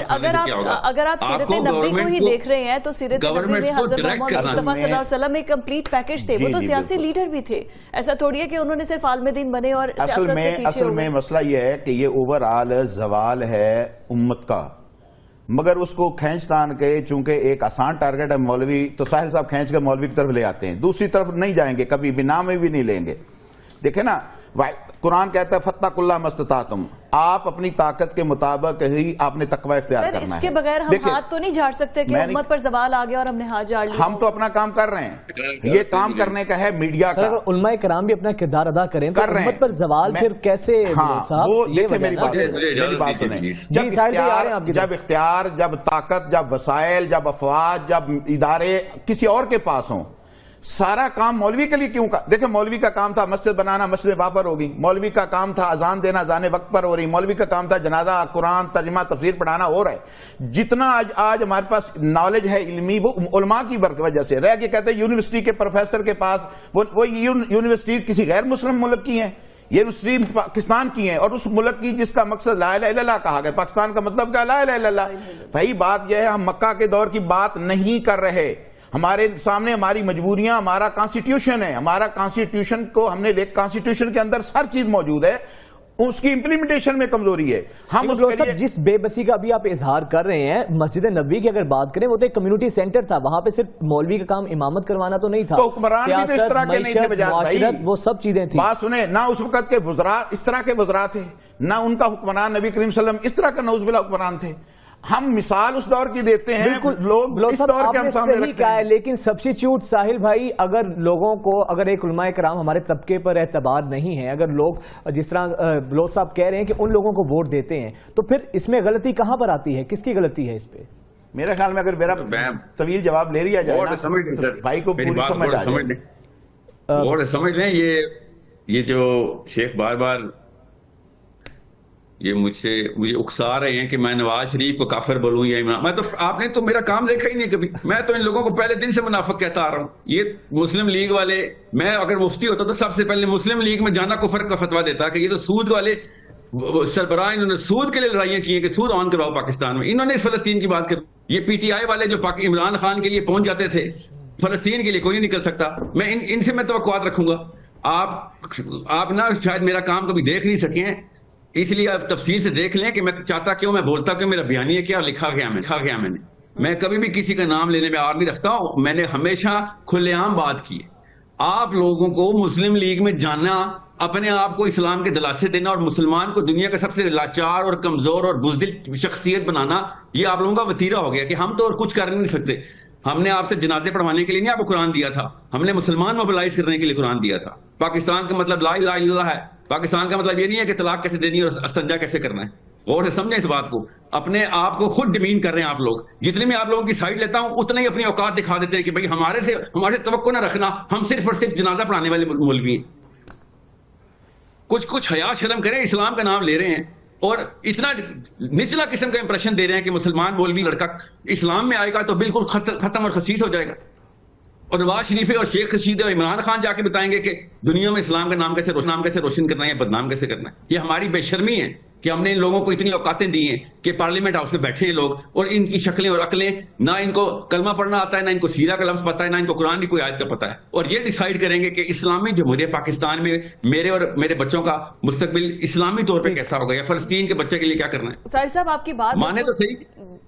اگر آپ سیرت نبوی کو ہی دیکھ رہے ہیں تو سیرت نبوی میں حضرت محمد مصطفیٰ صلی اللہ علیہ وسلم ایک کمپلیٹ پیکج تھے. وہ تو سیاسی لیڈر بھی تھے, ایسا تھوڑی ہے کہ انہوں نے صرف عالم دین بنے اور سیاست سے پیچھے ہو گئے. اصل میں مسئلہ یہ ہے کہ یہ اوور آل زوال ہے امت کا, مگر اس کو کھینچ تان کے, چونکہ ایک آسان ٹارگٹ ہے مولوی, تو ساحل صاحب کھینچ کے مولوی کی طرف لے آتے ہیں, دوسری طرف نہیں جائیں گے کبھی بھی, نام میں بھی نہیں لیں گے. دیکھیں نا, قرآن کہتا ہے فَاتَّقُوا اللَّهَ مَا اسْتَطَعْتُمْ, آپ اپنی طاقت کے مطابق ہی آپ نے تقوی اختیار کرنا ہے. اس کے بغیر ہم ہاتھ تو نہیں جھاڑ سکتے کہ امت پر زوال آ گیا اور ہم نے ہاتھ جھاڑ لیا. ہم تو اپنا کام کر رہے ہیں, یہ کام کرنے کا ہے میڈیا کا. علماء کرام بھی اپنا کردار ادا کریں تو امت پر زوال پھر کیسے؟ وہ دیکھیں میری بات سنیں, جب اختیار, جب طاقت, جب وسائل, جب افواج, جب ادارے کسی اور کے پاس ہوں, سارا کام مولوی کے لیے کیوں کا؟ دیکھیں مولوی کا کام تھا مسجد بنانا, مسجد وافر ہو گئی. مولوی کا کام تھا اذان دینا, اذان وقت پر ہو رہی. مولوی کا کام تھا جنازہ, قرآن, ترجمہ, تفسیر پڑھانا ہو رہا ہے. جتنا آج ہمارے پاس نالج ہے علمی, وہ علماء کی وجہ سے رہ کے. کہتے ہیں یونیورسٹی کے پروفیسر کے پاس, وہ یونیورسٹی کسی غیر مسلم ملک کی ہیں, یونیورسٹی پاکستان کی ہیں, اور اس ملک کی جس کا مقصد لا الہ الا اللہ کہا گیا. پاکستان کا مطلب کیا؟ لا الہ الا اللہ. بھائی بات یہ ہے, ہم مکہ کے دور کی بات نہیں کر رہے. ہمارے سامنے ہماری مجبوریاں, ہمارا کانسٹیٹیوشن ہے. ہمارا کانسٹیٹیوشن کو ہم نے کانسٹیٹیوشن کے اندر ہر چیز موجود ہے, اس کی امپلیمنٹیشن میں کمزوری ہے. ہم اس کے لیے جس بے بسی کا بھی آپ اظہار کر رہے ہیں, مسجد نبوی کی اگر بات کریں, وہ تو ایک کمیونٹی سینٹر تھا, وہاں پہ صرف مولوی کا کام امامت کروانا تو نہیں تھا. تو حکمران بھی تو اس طرح کے نہیں تھے بجائے, وہ سب چیزیں تھیں. بات سنیں, نہ اس وقت کے وزراء اس طرح کے وزراء تھے, نہ ان کا حکمران نبی کریم صلی اللہ علیہ وسلم اس طرح کا نعوذ باللہ حکمران تھے. ہم مثال اس دور کی دیتے ہیں, لوگ اس دور کے ہم سامنے رکھتے ہیں. لیکن سبسٹیچیوٹ ساحل بھائی, اگر لوگوں کو, اگر ایک علماء کرام ہمارے طبقے پر اعتبار نہیں ہے, اگر لوگ جس طرح بلوچ صاحب کہہ رہے ہیں کہ ان لوگوں کو ووٹ دیتے ہیں, تو پھر اس میں غلطی کہاں پر آتی ہے؟ کس کی غلطی ہے اس پہ؟ میرے خیال میں اگر میرا طویل جواب لے لیا جائے نا, بھائی کو پوری سمجھ لیں. یہ جو شیخ بار بار یہ مجھے اکسا رہے ہیں کہ میں نواز شریف کو کافر بولوں یا عمران, میں تو, آپ نے تو میرا کام دیکھا ہی نہیں کبھی. میں تو ان لوگوں کو پہلے دن سے منافق کہتا آ رہا ہوں. یہ مسلم لیگ والے, میں اگر مفتی ہوتا تو سب سے پہلے مسلم لیگ میں جانا کفر کا فتویٰ دیتا کہ یہ تو سود والے سربراہ, انہوں نے سود کے لیے لڑائیاں کی ہیں کہ سود آن کرواؤ پاکستان میں. انہوں نے اس فلسطین کی بات کر, یہ پی ٹی آئی والے جو عمران خان کے لیے پہنچ جاتے تھے, فلسطین کے لیے کوئی نہیں نکل سکتا. میں ان سے میں توقعات رکھوں گا. آپ نہ شاید میرا کام کبھی دیکھ نہیں سکے ہیں, اس لیے آپ تفصیل سے دیکھ لیں کہ میں چاہتا کیوں, میں بولتا کیوں, میرا بیانیہ کیا, لکھا گیا میں نے. میں کبھی بھی کسی کا نام لینے میں آر نہیں رکھتا ہوں. میں نے ہمیشہ کھلے عام بات کی ہے. آپ لوگوں کو مسلم لیگ میں جانا, اپنے آپ کو اسلام کے دلاسے دینا اور مسلمان کو دنیا کا سب سے لاچار اور کمزور اور بزدل شخصیت بنانا, یہ آپ لوگوں کا وتیرہ ہو گیا کہ ہم تو اور کچھ کر نہیں سکتے. ہم نے آپ سے جنازے پڑھوانے کے لیے نہیں آپ کو قرآن دیا تھا, ہم نے مسلمان موبلائز کرنے کے لیے قرآن دیا تھا. پاکستان کا مطلب لا الہ الا اللہ ہے. پاکستان کا مطلب یہ نہیں ہے کہ طلاق کیسے دینی اور استنجا کیسے کرنا ہے. غور سے سمجھیں اس بات کو. اپنے آپ کو خود ڈیمین کر رہے ہیں آپ لوگ. جتنے میں آپ لوگوں کی سائڈ لیتا ہوں اتنے ہی اپنی اوقات دکھا دیتے ہیں کہ بھائی ہمارے توقع نہ رکھنا, ہم صرف اور صرف جنازہ پڑھانے والے مولوی ہیں. کچھ حیا شرم کریں, اسلام کا نام لے رہے ہیں. اور اتنا نچلا قسم کا امپریشن دے رہے ہیں کہ مسلمان مولوی لڑکا اسلام میں آئے گا تو بالکل ختم اور خسیس ہو جائے گا. اور نواز شریف اور شیخ رشید اور عمران خان جا کے بتائیں گے کہ دنیا میں اسلام کا نام کیسے روشن کرنا ہے یا بدنام کیسے کرنا ہے. یہ ہماری بے شرمی ہے کہ ہم نے ان لوگوں کو اتنی اوقاتیں دی ہیں کہ پارلیمنٹ ہاؤس میں بیٹھے ہیں لوگ, اور ان کی شکلیں اور عقلیں, نہ ان کو کلمہ پڑھنا آتا ہے, نہ ان کو سیرہ کا لفظ پتہ ہے, نہ ان کو قرآن کی کوئی آیت کا پتہ ہے, اور یہ ڈیسائیڈ کریں گے کہ اسلامی جمہوریہ پاکستان میں میرے اور میرے بچوں کا مستقبل اسلامی طور پہ کیسا ہوگا, یا فلسطین کے بچے کے لیے کیا کرنا ہے. ساحل صاحب آپ کی بات مانے تو صحیح,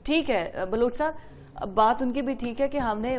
ٹھیک ہے بلوچ صاحب, بات ان کی بھی ٹھیک ہے کہ ہم نے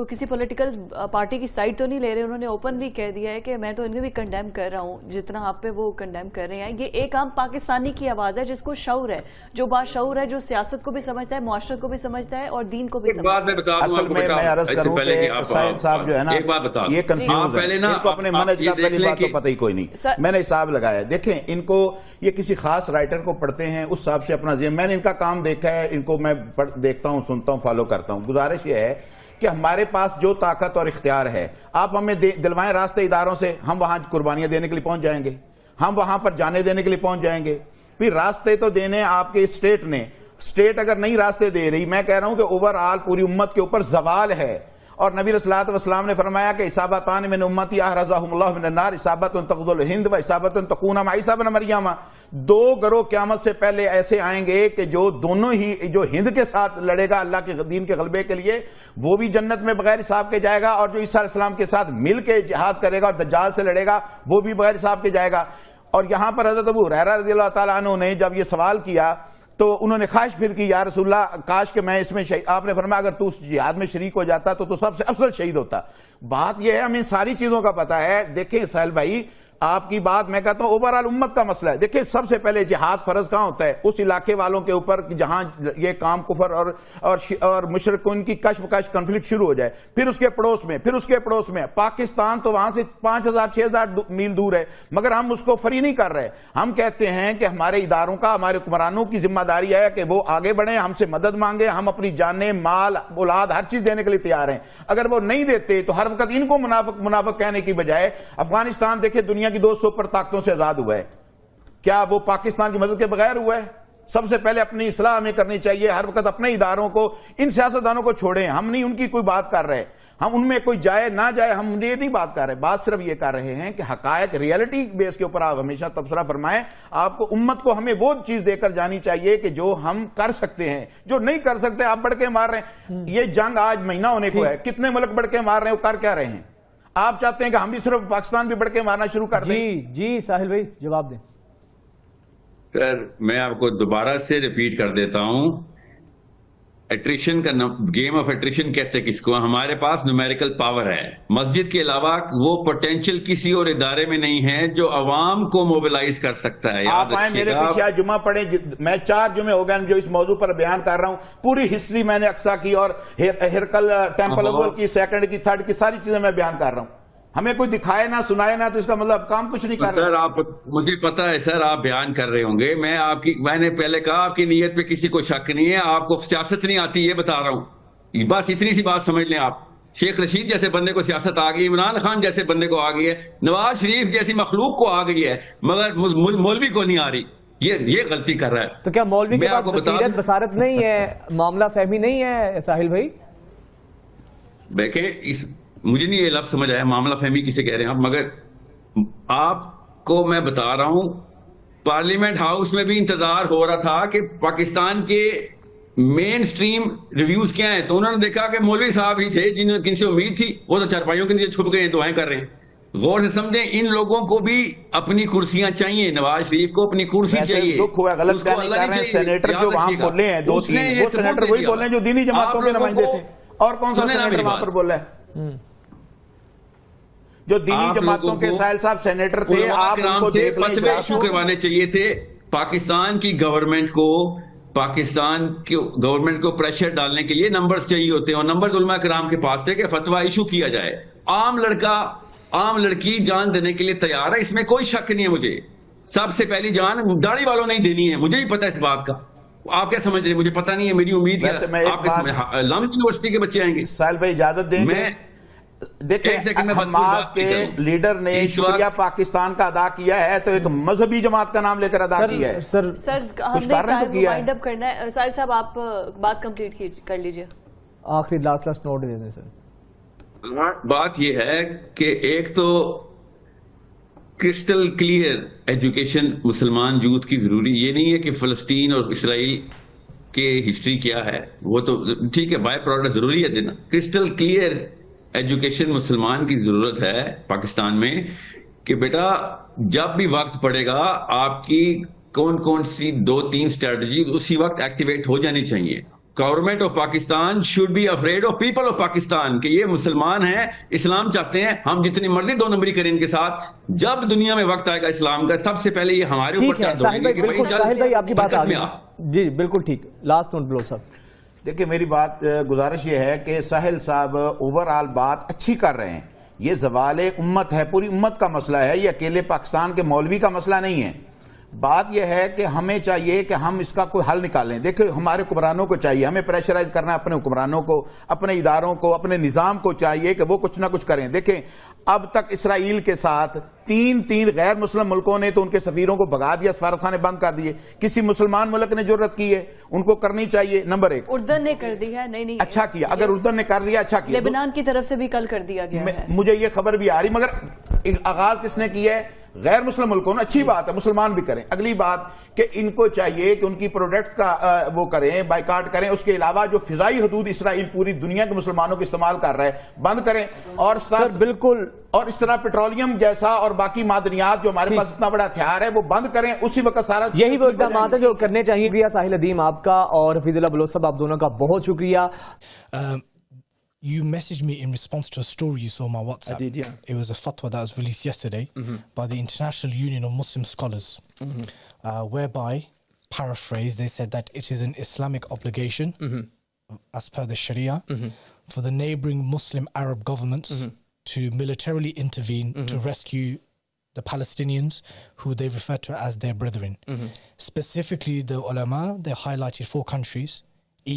کسی پولیٹیکل پارٹی کی سائڈ تو نہیں لے رہے, انہوں نے اوپنلی کہہ دیا ہے کہ میں تو ان کو بھی کنڈیم کر رہا ہوں جتنا آپ پہ وہ کنڈیم کر رہے ہیں. یہ ایک عام پاکستانی کی آواز ہے جس کو شعور ہے, جو باشعور ہے, جو سیاست کو بھی سمجھتا ہے, معاشرت کو بھی سمجھتا ہے اور دین کو بھی سمجھتا ہے. ایک بات میں بتا دوں آپ کو, اس سے پہلے کہ آپ صاحب جو ہے نا, ایک بات بتا دوں, یہ کنفیوز ہے, ان کو اپنے منہج کا پہلی بات تو پتہ ہی کوئی نہیں. میں نے حساب لگایا, دیکھیں ان کو یہ کسی خاص رائٹر کو پڑھتے ہیں اس حساب سے اپنا ذہن, میں نے ان کا کام دیکھا ہے, ان کو میں دیکھتا ہوں, سنتا ہوں, فالو کرتا ہوں. گزارش یہ ہے کہ ہمارے پاس جو طاقت اور اختیار ہے آپ ہمیں دلوائیں راستے اداروں سے, ہم وہاں قربانیاں دینے کے لیے پہنچ جائیں گے, ہم وہاں پر جانے دینے کے لیے پہنچ جائیں گے. پھر راستے تو دینے آپ کے اسٹیٹ نے, اسٹیٹ اگر نہیں راستے دے رہی, میں کہہ رہا ہوں کہ اوورآل پوری امت کے اوپر زوال ہے. اور نبی صلی اللہ علیہ وسلم نے فرمایا کہ اصابتان من امتی احرزهم اللہ من النار, اصابت تغزو الہند و اصابت تکون مع عیسی ابن مریم. دو گروہ قیامت سے پہلے ایسے آئیں گے کہ جو دونوں ہی, جو ہند کے ساتھ لڑے گا اللہ کے دین کے غلبے کے لیے وہ بھی جنت میں بغیر حساب کے جائے گا, اور جو عیسیٰ علیہ السلام کے ساتھ مل کے جہاد کرے گا اور دجال سے لڑے گا وہ بھی بغیر حساب کے جائے گا. اور یہاں پر حضرت ابو ہریرہ رضی اللہ تعالیٰ عنہ نے جب یہ سوال کیا تو انہوں نے خواہش پھر کی, یا رسول اللہ کاش کہ میں اس میں آپ نے فرمایا اگر تو اس جہاد میں شریک ہو جاتا تو سب سے افضل شہید ہوتا. بات یہ ہے ہمیں ساری چیزوں کا پتہ ہے. دیکھیں سہیل بھائی, آپ کی بات میں کہتا ہوں اوورآل امت کا مسئلہ ہے. دیکھیں سب سے پہلے جہاد فرض کہاں ہوتا ہے, اس علاقے والوں کے اوپر جہاں یہ کام کفر اور مشرکین کی کشمکش کنفلکٹ شروع ہو جائے, پھر اس کے پڑوس میں, پھر اس کے پڑوس میں. پاکستان تو وہاں سے 5000-6000 میل دور ہے, مگر ہم اس کو فری نہیں کر رہے. ہم کہتے ہیں کہ ہمارے اداروں کا, ہمارے حکمرانوں کی ذمہ داری ہے کہ وہ آگے بڑھیں, ہم سے مدد مانگیں, ہم اپنی جانیں, مال, اولاد, ہر چیز دینے کے لیے تیار ہیں. اگر وہ نہیں دیتے تو ہر وقت ان کو منافق کہنے کی بجائے, افغانستان دیکھیں دنیا کی 200 سپر طاقتوں سے آزاد ہوا ہے, کیا وہ پاکستان کی مدد کے بغیر ہوا ہے؟ سب سے پہلے اپنی اصلاح ہمیں کرنی چاہیے. ہر وقت اپنے اداروں کو, ان سیاستدانوں کو چھوڑیں, ہم نہیں ان کی کوئی بات کر رہے, ہم ان میں کوئی جائے نہ جائے ہم یہ نہیں بات کر رہے. بات صرف یہ کر رہے ہیں کہ حقائق, ریئلٹی بیس کے اوپر آپ ہمیشہ تبصرہ فرمائیں. آپ کو امت کو ہمیں وہ چیز دے کر جانی چاہیے کہ جو ہم کر سکتے ہیں, جو نہیں کر سکتے آپ بڑھ کے مار رہے ہیں. یہ جنگ آج مہینہ ہونے کو ہے, کتنے ملک بڑھ کے مار رہے ہیں, وہ کر کیا رہے ہیں؟ آپ چاہتے ہیں کہ ہم بھی صرف پاکستان بھی بڑھ کے مارنا شروع کر دیں؟ جی ساحل بھائی جواب دیں. سر میں آپ کو دوبارہ سے ریپیٹ کر دیتا ہوں, ایٹریشن کا گیم آف ایٹریشن کہتے کس کو, ہمارے پاس نومیریکل پاور ہے. مسجد کے علاوہ وہ پوٹینشیل کسی اور ادارے میں نہیں ہے جو عوام کو موبلائز کر سکتا ہے. آپ آئیں میرے پیچھے آج جمعہ پڑھیں, میں 4 جمعے ہو گئے جو اس موضوع پر بیان کر رہا ہوں. پوری ہسٹری میں نے اقصا کی اور ہرکل ٹیمپل اول کی, سیکنڈ کی, تھرڈ کی, ساری چیزیں میں بیان کر رہا ہوں. ہمیں کوئی دکھائے نہ سنائے نہ تو اس کا مطلب کام کچھ نہیں کر رہا. سر آپ, مجھے پتا ہے سر آپ بیان کر رہے ہوں گے, میں نے پہلے کہا آپ کی نیت پہ کسی کو شک نہیں ہے, آپ کو سیاست نہیں آتی یہ بتا رہا ہوں. بس اتنی سی بات سمجھ لیں آپ. شیخ رشید جیسے بندے کو سیاست آ گئی, عمران خان جیسے بندے کو آ گئی ہے, نواز شریف جیسی مخلوق کو آ گئی ہے, مگر مولوی کو نہیں آ رہی. یہ غلطی کر رہا ہے. تو کیا مولوی کے پاس بصیرت بصارت نہیں ہے, معاملہ فہمی نہیں ہے ساحل بھائی؟ دیکھیں مجھے نہیں یہ لفظ سمجھ آیا معاملہ فہمی کسے کہہ رہے ہیں آپ, مگر آپ کو میں بتا رہا ہوں پارلیمنٹ ہاؤس میں بھی انتظار ہو رہا تھا کہ پاکستان کے مین سٹریم ریویوز کیا ہیں, تو انہوں نے دیکھا کہ مولوی صاحب ہی تھے جن سے امید تھی, وہ تو چارپائیوں کے نیچے چھپ گئے ہیں, دعائیں کر رہے ہیں. غور سے سمجھیں, ان لوگوں کو بھی اپنی کرسیاں چاہیے, نواز شریف کو اپنی کرسی چاہیے. دکھ ہوا, غلط کہہ نہیں کر رہے ہیں. سینیٹر جو وہاں بولے ہیں 2-3, وہ سینیٹر وہی بولے ہیں جو دینی جماعتوں کے نمائندے تھے. اور کون سا سینیٹر وہاں پر بول رہا ہے جو دینی جماعتوں کے؟ ساحل صاحب سینیٹر تھے, آپ ان کو دیکھ لیں. فتوے ایشو کروانے چاہیے تھے پاکستان کی گورنمنٹ کو, پاکستان کی گورنمنٹ کو پریشر ڈالنے کے لیے نمبرز چاہیے ہوتے ہیں, اور نمبرز علماء کرام کے پاس تھے کہ فتویٰ ایشو کیا جائے. عام لڑکی جان دینے کے لیے تیار ہے, اس میں کوئی شک نہیں ہے. مجھے سب سے پہلی جان داڑھی والوں نہیں دینی ہے, مجھے بھی پتا ہے اس بات کا. آپ کیا سمجھ رہے ہیں مجھے پتا نہیں ہے, میری امید ہے آپ کے لام یونیورسٹی کے بچے آئیں گے. ساحل بھائی اجازت دیں گے, देखिए, एक सेकंड में हमास बात के करूं। लीडर ने इस शुक्रिया वक्त- पाकिस्तान का अदा किया है, तो एक मजहबी जमात का नाम लेकर अदा किया है। सर हमने कारण तो किया है। वाइंड अप करना है। साहिल साहब, आप बात कंप्लीट कर लीजिए। आखिरी लास्ट नोट दे दें सर। बात यह है कि एक तो क्रिस्टल क्लियर एजुकेशन मुसलमान यूथ की जरूरी, ये नहीं है कि फलस्तीन और इसराइल के हिस्ट्री क्या है, वो तो ठीक है, बाय प्रोडक्ट जरूरी है देना। क्रिस्टल क्लियर एजुकेशन मुसलमान की जरूरत है पाकिस्तान में कि बेटा जब भी वक्त पड़ेगा आपकी कौन कौन सी 2-3 स्ट्रेटजी उसी वक्त एक्टिवेट हो जानी चाहिए। Government of Pakistan should be afraid of people of Pakistan कि ये मुसलमान हैं, इस्लाम चाहते हैं, हम जितनी मर्जी 2 नंबरी करें इनके साथ। जब दुनिया में वक्त आएगा इस्लाम का, सबसे पहले ये हमारे ठीक ऊपर है चार्ज साहिल होंगे भाई, कि बिल्कुल भाई साहिल भाई आपकी बात आ बरकत में गई जी, बिल्कुल ठीक। लास्ट नोट ब्लो साहब। देखिए, मेरी बात गुजारिश ये है कि साहिल साहब ओवरऑल बात अच्छी कर रहे हैं। ये ज़वाले उम्मत है, पूरी उम्मत का मसला है, ये अकेले पाकिस्तान के मौलवी का मसला नहीं है। बात यह है कि हमें चाहिए कि हम इसका कोई हल निकालें। देखिए, हमारे हुक्मरानों को चाहिए, हमें प्रेशराइज करना है अपने हुक्मरानों को, अपने इदारों को, अपने निज़ाम को चाहिए कि वो कुछ ना कुछ करें। देखें, अब तक इसराइल के साथ 3 गैर मुस्लिम मुल्कों ने तो उनके सफीरों को भगा दिया, सफारतखाने बंद कर दिए। किसी मुसलमान मुल्क ने जरूरत की है, उनको करनी चाहिए। नंबर 1, उर्दन ने कर दी है। नहीं, अच्छा किया, अगर उर्दन ने कर दिया अच्छा किया। लेबनान की तरफ से भी कल कर दिया गया है। मुझे ये खबर भी आ रही, मगर आगाज किसने किया है? गैर मुस्लिम मुल्कों ने। अच्छी बात है, मुसलमान भी करें। अगली बात कि इनको चाहिए कि उनकी प्रोडक्ट का वो करें, बाइकाट करें। उसके अलावा जो फिजाई हदूद इसराइल पूरी दुनिया के मुसलमानों को इस्तेमाल कर रहा है, बंद करें। और बिल्कुल, और इस तरह पेट्रोलियम जैसा और बाकी मादनियात जो हमारे पास इतना बड़ा हथियार है वो बंद करें। उसी वक्त सारा यही वो इकदाम है जो करने चाहिए। शुक्रिया साहिल अदीम आपका और हफीजुल्लाह बलोच साहब, आप दोनों का बहुत शुक्रिया। You messaged me in response to a story you saw on my WhatsApp. I did, yeah. It was a fatwa that was released yesterday by the International Union of Muslim Scholars, whereby, paraphrase, they said that it is an Islamic obligation, as per the Sharia, for the neighboring Muslim Arab governments to militarily intervene to rescue the Palestinians, who they refer to as their brethren. Specifically, the ulama, they highlighted 4 countries: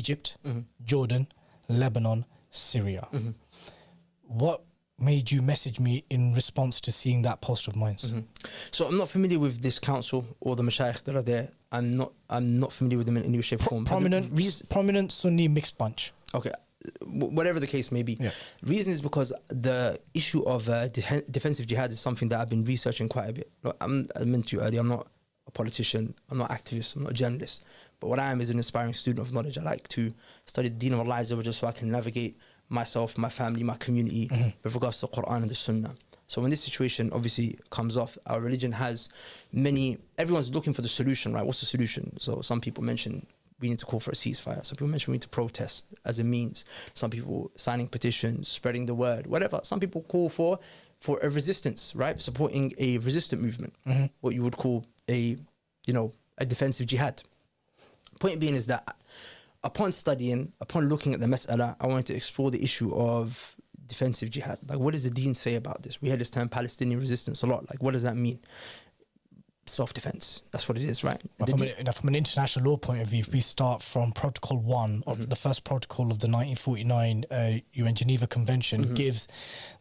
Egypt, Jordan, Lebanon, Syria. What made you message me in response to seeing that post of mine? So I'm not familiar with this council or the mashayikh that are there. I'm not familiar with them in any way, shape, or form. Prominent Sunni mixed bunch. Okay, whatever the case may be. Yeah. Reason is because the issue of defensive jihad is something that I've been researching quite a bit. Look, I mentioned to you earlier, I'm not a politician, I'm not an activist, I'm not a journalist. But what I am is an aspiring student of knowledge. I like to study the deen of Allah just so I can navigate myself, my family, my community with regards to the Quran and the Sunnah. So when this situation obviously comes off, our religion has everyone's looking for the solution, right? What's the solution? So some people mention we need to call for a ceasefire. Some people mention we need to protest as a means. Some people signing petitions, spreading the word, whatever. Some people call for a resistance, right? Supporting a resistant movement, what you would call a defensive jihad. Point being is that upon studying, upon looking at the mas'ala, I wanted to explore the issue of defensive jihad. Like, what does the deen say about this? We hear this term Palestinian resistance a lot. Like, what does that mean? Self-defense. That's what it is, right? From an international law point of view, if we start from Protocol 1 of the first protocol of the 1949 UN Geneva Convention, gives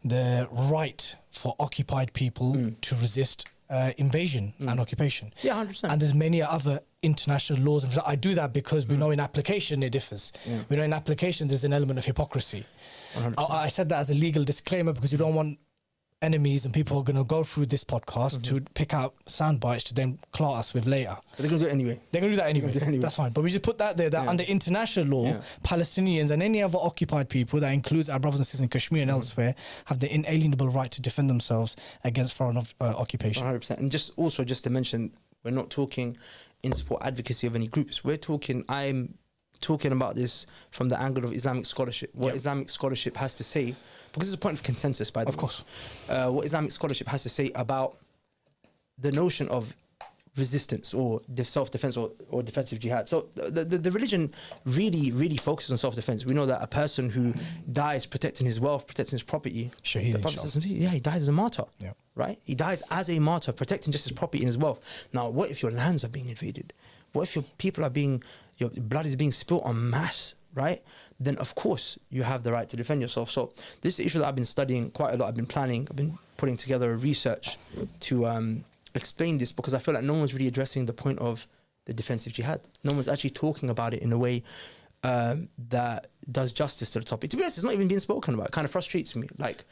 the right for occupied people to resist invasion and occupation. Yeah, 100%. And there's many other international laws. I do that because we know in application it differs. We know in application there's an element of hypocrisy. I said that as a legal disclaimer because you don't want enemies and people are going to go through this podcast to pick out sound bites to then clout us with later. But they're going to do it anyway. They're going to do that anyway. That's fine. But we just put that there, that under international law, Palestinians and any other occupied people, that includes our brothers and sisters in Kashmir and elsewhere, have the inalienable right to defend themselves against foreign occupation. 100%. And just to mention, we're not talking in support advocacy of any groups. I'm talking about this from the angle of Islamic scholarship. What Islamic scholarship has to say, because it's a point of consensus, by the way. Of course. What Islamic scholarship has to say about the notion of resistance or self-defense or defensive jihad. So the religion really focuses on self-defense. We know that a person who dies protecting his wealth, protecting his property, Shaheed, the Prophet says, he dies as a martyr. Yeah. Right? He dies as a martyr, protecting just his property and his wealth. Now, what if your lands are being invaded? What if your people are your blood is being spilt en masse right? Then of course you have the right to defend yourself. So this is the issue that I've been studying quite a lot. I've been planning, I've been putting together a research to explain this, because I feel like no one's really addressing the point of the defensive jihad. No one's actually talking about it in a way that does justice to the topic. To be honest, it's not even being spoken about. It kind of frustrates me. Like,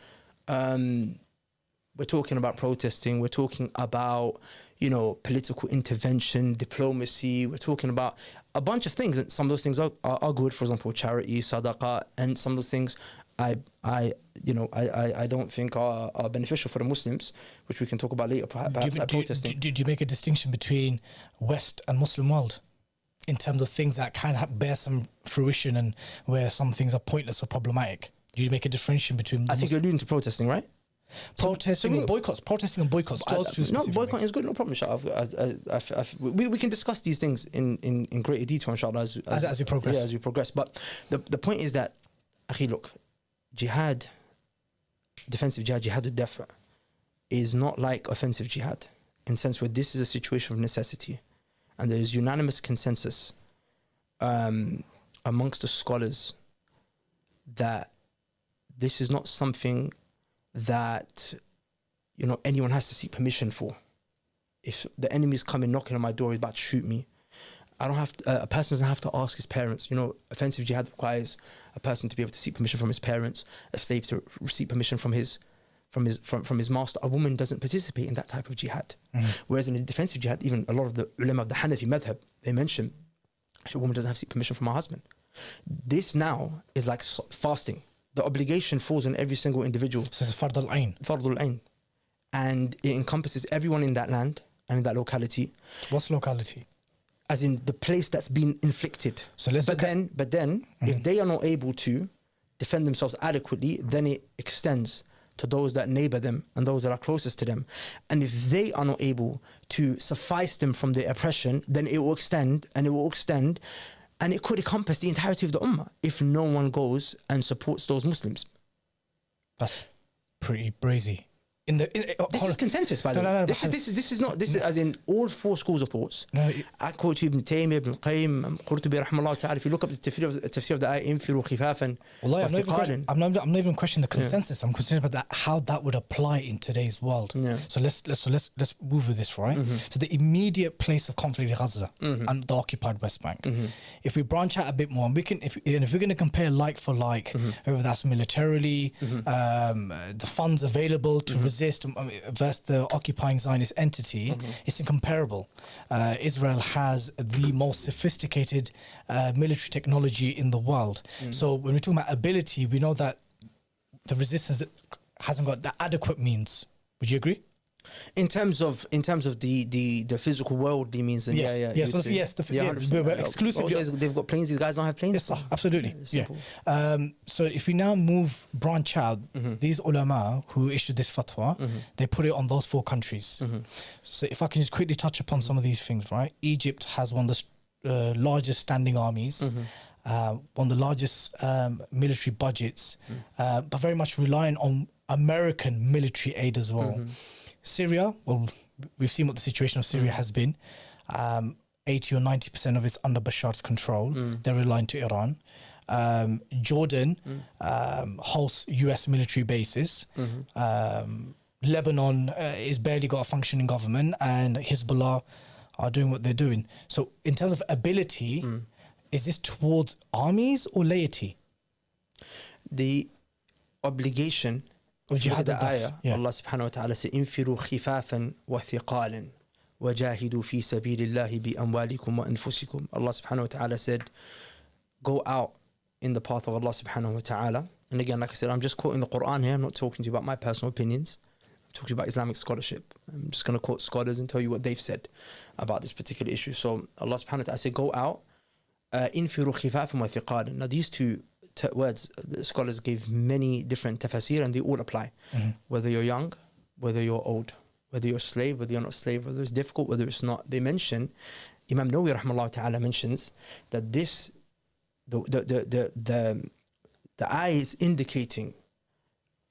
we're talking about protesting, we're talking about, you know, political intervention, diplomacy, we're talking about a bunch of things, and some of those things are good, for example, charity, sadaqah, and some of those things I don't think are beneficial for the Muslims, which we can talk about later, perhaps like protesting. Do you make a distinction between West and Muslim world in terms of things that can bear some fruition and where some things are pointless or problematic? Do you make a differentiation between I think you're alluding to protesting, right? Protesting and boycotts. No, boycotting is good, no problem, inshallah. We can discuss these things in greater detail, inshallah, as we progress. Yeah, as we progress. But the point is that, akhi, look, jihad, defensive jihad, jihad al-dafa, is not like offensive jihad, in the sense where this is a situation of necessity, and there is unanimous consensus amongst the scholars that this is not something that, you know, anyone has to seek permission for. If the enemy is coming knocking on my door, he's about to shoot me, I don't have to, a person doesn't have to ask his parents. You know, offensive jihad requires a person to be able to seek permission from his parents, a slave to receive permission from his master. A woman doesn't participate in that type of jihad. Whereas in the defensive jihad, even a lot of the ulama of the Hanafi madhab, they mention a woman doesn't have to seek permission from her husband. This now is like fasting. The obligation falls on every single individual. So it's fard al-ain. Fard al-ain. And it encompasses everyone in that land and in that locality. What's locality? As in the place that's been inflicted. So let's but then if they are not able to defend themselves adequately, then it extends to those that neighbor them and those that are closest to them. And if they are not able to suffice them from their oppression, then it will extend and it will extend, and it could encompass the entirety of the ummah if no one goes and supports those Muslims. That's pretty brazy. This is consensus, by the way. This is as in all four schools of thoughts. I quote Ibn Taymiyyah, Ibn Qayyim, Qurtubi, rahimahullah ta'ala. If you look up the tafsir of the ayah, infiru khifafan. I'm not even questioning the consensus. I'm concerned about how that would apply in today's world. Yeah. So let's move with this, right? So the immediate place of conflict is Gaza and the occupied West Bank. If we branch out a bit more, and if we're going to compare like for like, whether that's militarily, the funds available to resist versus the occupying Zionist entity, it's incomparable. Israel has the most sophisticated military technology in the world. So when we're talking about ability, we know that the resistance hasn't got the adequate means. Would you agree? In terms of the physical worldly means, then exclusively. They've got planes. These guys don't have planes. Yes, absolutely. So if we now branch out, these ulama who issued this fatwa, they put it on those four countries. So if I can just quickly touch upon some of these things, right? Egypt has one of the largest standing armies. One of the largest military budgets, but very much relying on American military aid as well. Syria, well, we've seen what the situation of Syria has been. 80 or 90% of it's under Bashar's control. They're relying to Iran. Jordan hosts US military bases. Lebanon is barely got a functioning government, and Hezbollah are doing what they're doing. So in terms of ability, is this towards armies or laity? The obligation of the ayah, Allah subhanahu wa ta'ala said, انفروا خفافا وثقالا وجاهدوا في سبيل الله بأموالكم وأنفسكم. Allah subhanahu wa ta'ala said, go out in the path of Allah subhanahu wa ta'ala. And again, like I said, I'm just quoting the Quran here. I'm not talking to you about my personal opinions. I'm talking about Islamic scholarship. I'm just going to quote scholars and tell you what they've said about this particular issue. So Allah subhanahu wa ta'ala said, go out, انفروا خفافا وثقالا. Now these two words, the scholars gave many different tafasir, and they all apply. Whether you're young, whether you're old, whether you're a slave, whether you're not a slave, whether it's difficult, whether it's not. They mention, Imam Nawawi rahimahullah ta'ala mentions that this, the ayah is indicating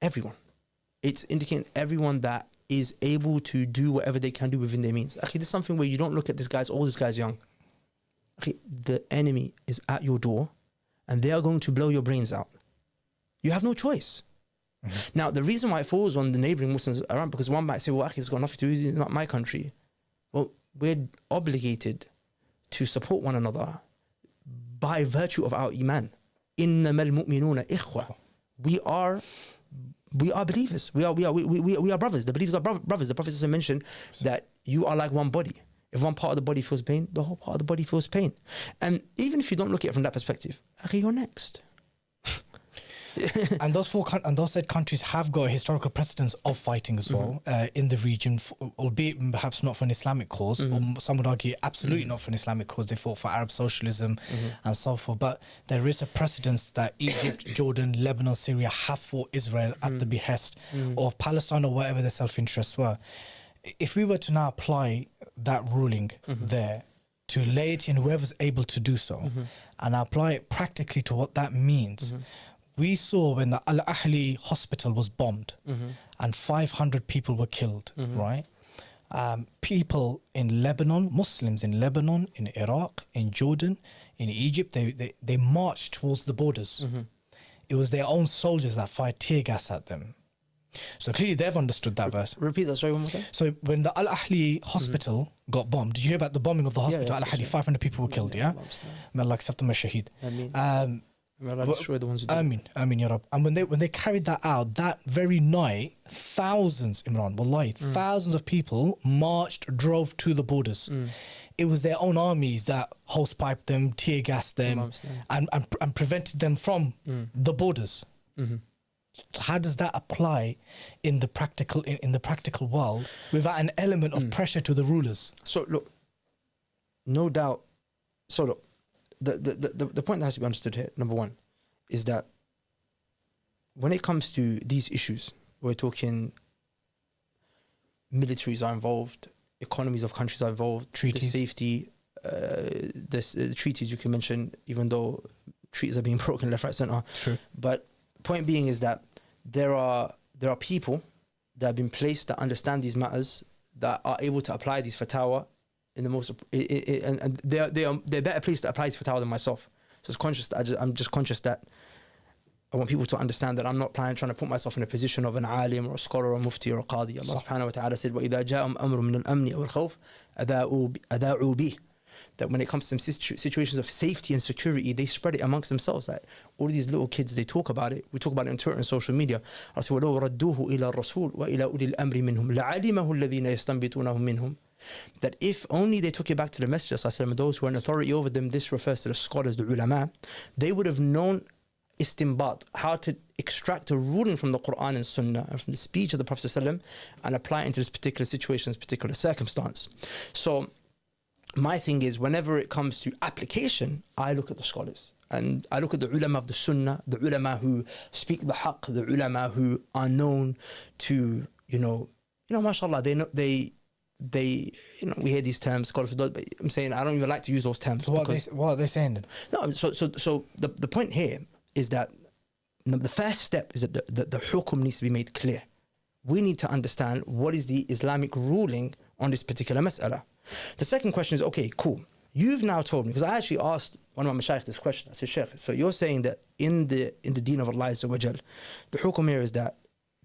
everyone. It's indicating everyone that is able to do whatever they can do within their means. This is something where you don't look at this guy's old, this guy's young. The enemy is at your door, and they are going to blow your brains out. You have no choice. Now, the reason why it falls on the neighboring Muslims around, because one might say, well, it's got nothing to do with not my country. Well, we're obligated to support one another by virtue of our iman. إِنَّمَا الْمُؤْمِنُونَ إِخْوَةٌ. We are believers. We are brothers. The believers are brothers. The Prophet mentioned that you are like one body. If one part of the body feels pain, the whole part of the body feels pain. And even if you don't look at it from that perspective, okay, you're next. And those said countries have got a historical precedence of fighting as well in the region, albeit perhaps not for an Islamic cause, or some would argue absolutely not for an Islamic cause. They fought for Arab socialism and so forth. But there is a precedence that Egypt, Jordan, Lebanon, Syria have fought Israel at the behest of Palestine or whatever their self-interests were. If we were to now apply that ruling there to laity and whoever's able to do so, and apply it practically to what that means, we saw when the Al-Ahli hospital was bombed and 500 people were killed, right? People in Lebanon, Muslims in Lebanon, in Iraq, in Jordan, in Egypt, they marched towards the borders. It was their own soldiers that fired tear gas at them. So clearly they've understood that verse. Repeat that story one more time. So when the Al-Ahli hospital got bombed, did you hear about the bombing of the hospital? yeah, Al-Ahli, 500 people were killed, yeah? May Allah accept them as shaheed. Destroy the ones who Ameen, Ya Rab. And when they carried that out, that very night, thousands, Imran, wallahi, thousands of people marched, drove to the borders. It was their own armies that hosepiped them, tear gassed them, and prevented them from the borders. How does that apply in the practical world without an element of pressure to the rulers? So look, no doubt. So look, the point that has to be understood here, number one, is that when it comes to these issues, we're talking militaries are involved, economies of countries are involved, treaties, the safety, the treaties you can mention, even though treaties are being broken left, right, center. True. But point being is that there are people that have been placed that understand these matters, that are able to apply these fatwa in the most, and they're better placed to apply these fatwa than myself. So it's conscious that I'm just conscious that I want people to understand that I'm not trying to put myself in a position of an alim or a scholar or a mufti or a qadi. Allah subhanahu wa ta'ala said, وَإِذَا جَاءَهُمْ أَمْرٌ مِّنَ الْأَمْنِ أَوْ الْخَوْفِ أَذَاعُوا بِهِ. That when it comes to some situations of safety and security, they spread it amongst themselves. Like all these little kids, they talk about it. We talk about it on Twitter and social media. I say, وَلَوْ رَدُّوهُ إِلَى الرَّسُولِ وَإِلَى أُولِي الْأَمْرِ مِنْهُمْ لَعَلِمَهُ الَّذِينَ يَسْتَنْبِطُونَهُ مِنْهُمْ. That if only they took it back to the Messenger and those who are in authority over them, this refers to the scholars, the ulama, they would have known istinbat, how to extract a ruling from the Quran and Sunnah and from the speech of the Prophet ﷺ and apply it into this particular situation, this particular circumstance. So my thing is, whenever it comes to application, I look at the scholars and I look at the ulama of the Sunnah, the ulama who speak the haqq, the ulama who are known to, mashallah, they we hear these terms, scholars, but I'm saying I don't even like to use those terms. So what are they saying then? No, so the point here is that the first step is that the hukum needs to be made clear. We need to understand what is the Islamic ruling on this particular mas'ala. The second question is, okay, cool. You've now told me, because I actually asked one of my mashayikh this question. I said, Sheikh, so you're saying that in the deen of Allah Azza wa Jal, the hukum here is that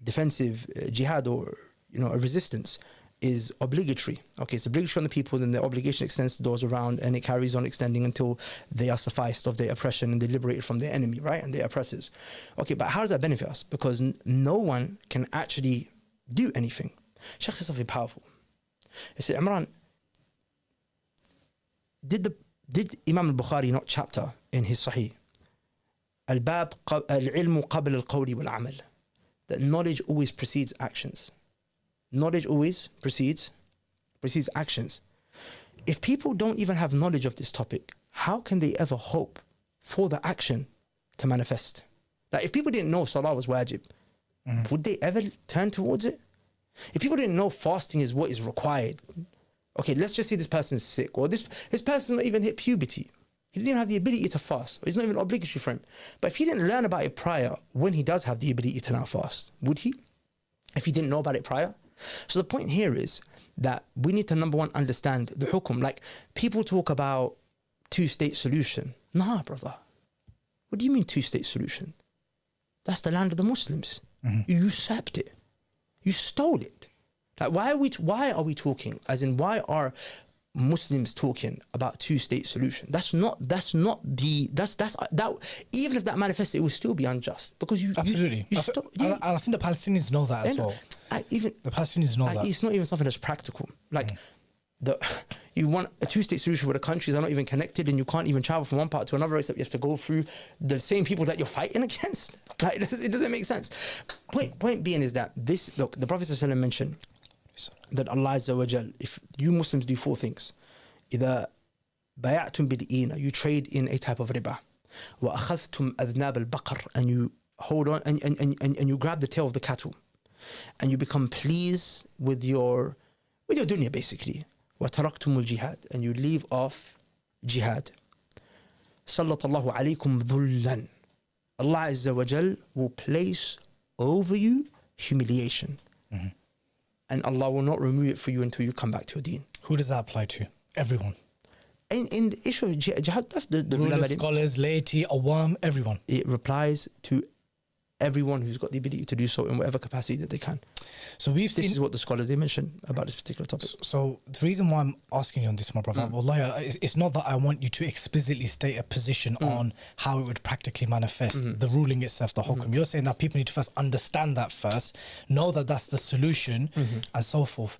defensive jihad or a resistance is obligatory. Okay, it's obligatory on the people, then the obligation extends to those around, and it carries on extending until they are sufficed of their oppression and they're liberated from their enemy, right, and their oppressors. Okay, but how does that benefit us? Because no one can actually do anything. Shaykh says something powerful. He said, Imran, did Imam al-Bukhari not chapter in his Sahih, al-bab al-ilmu qabla al-qawli wal-amal, that knowledge always precedes actions. Knowledge always precedes actions. If people don't even have knowledge of this topic, how can they ever hope for the action to manifest? Like if people didn't know Salah was wajib, would they ever turn towards it? If people didn't know fasting is what is required, okay, let's just say this person's sick, or this person's not even hit puberty. He doesn't even have the ability to fast, or it's not even obligatory for him. But if he didn't learn about it prior, when he does have the ability to now fast, would he? If he didn't know about it prior? So the point here is that we need to, number one, understand the hukum. Like people talk about two-state solution. Nah, brother. What do you mean two-state solution? That's the land of the Muslims. You usurped it. You stole it. Like, why are we talking? As in, why are Muslims talking about two-state solution? Even if that manifested, it would still be unjust because Absolutely. And I think the Palestinians know that as well. The Palestinians know that. It's not even something that's practical. Like, you want a two-state solution where the countries are not even connected and you can't even travel from one part to another, except you have to go through the same people that you're fighting against. Like, it doesn't make sense. Point being is that look, the Prophet ﷺ mentioned that Allah Azza wa Jal, if you Muslims do 4 things, إذا بايعتم بالإينة, you trade in a type of riba, وأخذتم أذناب البقر, and you hold on and you grab the tail of the cattle, and you become pleased with your dunya basically, وتركتم الجهاد, and you leave off jihad, سلط الله عليكم ذلا, Allah Azza wa Jal will place over you humiliation. And Allah will not remove it for you until you come back to your deen. Who does that apply to? Everyone. In the issue of jihad, the rulers, scholars, laity, awam, everyone. It applies to everyone who's got the ability to do so in whatever capacity that they can. So this is what the scholars, they mention about this particular topic. So the reason why I'm asking you on this, my brother, wallahi, it's not that I want you to explicitly state a position on how it would practically manifest, the ruling itself, the hukum. You're saying that people need to first understand that first, know that that's the solution, and so forth.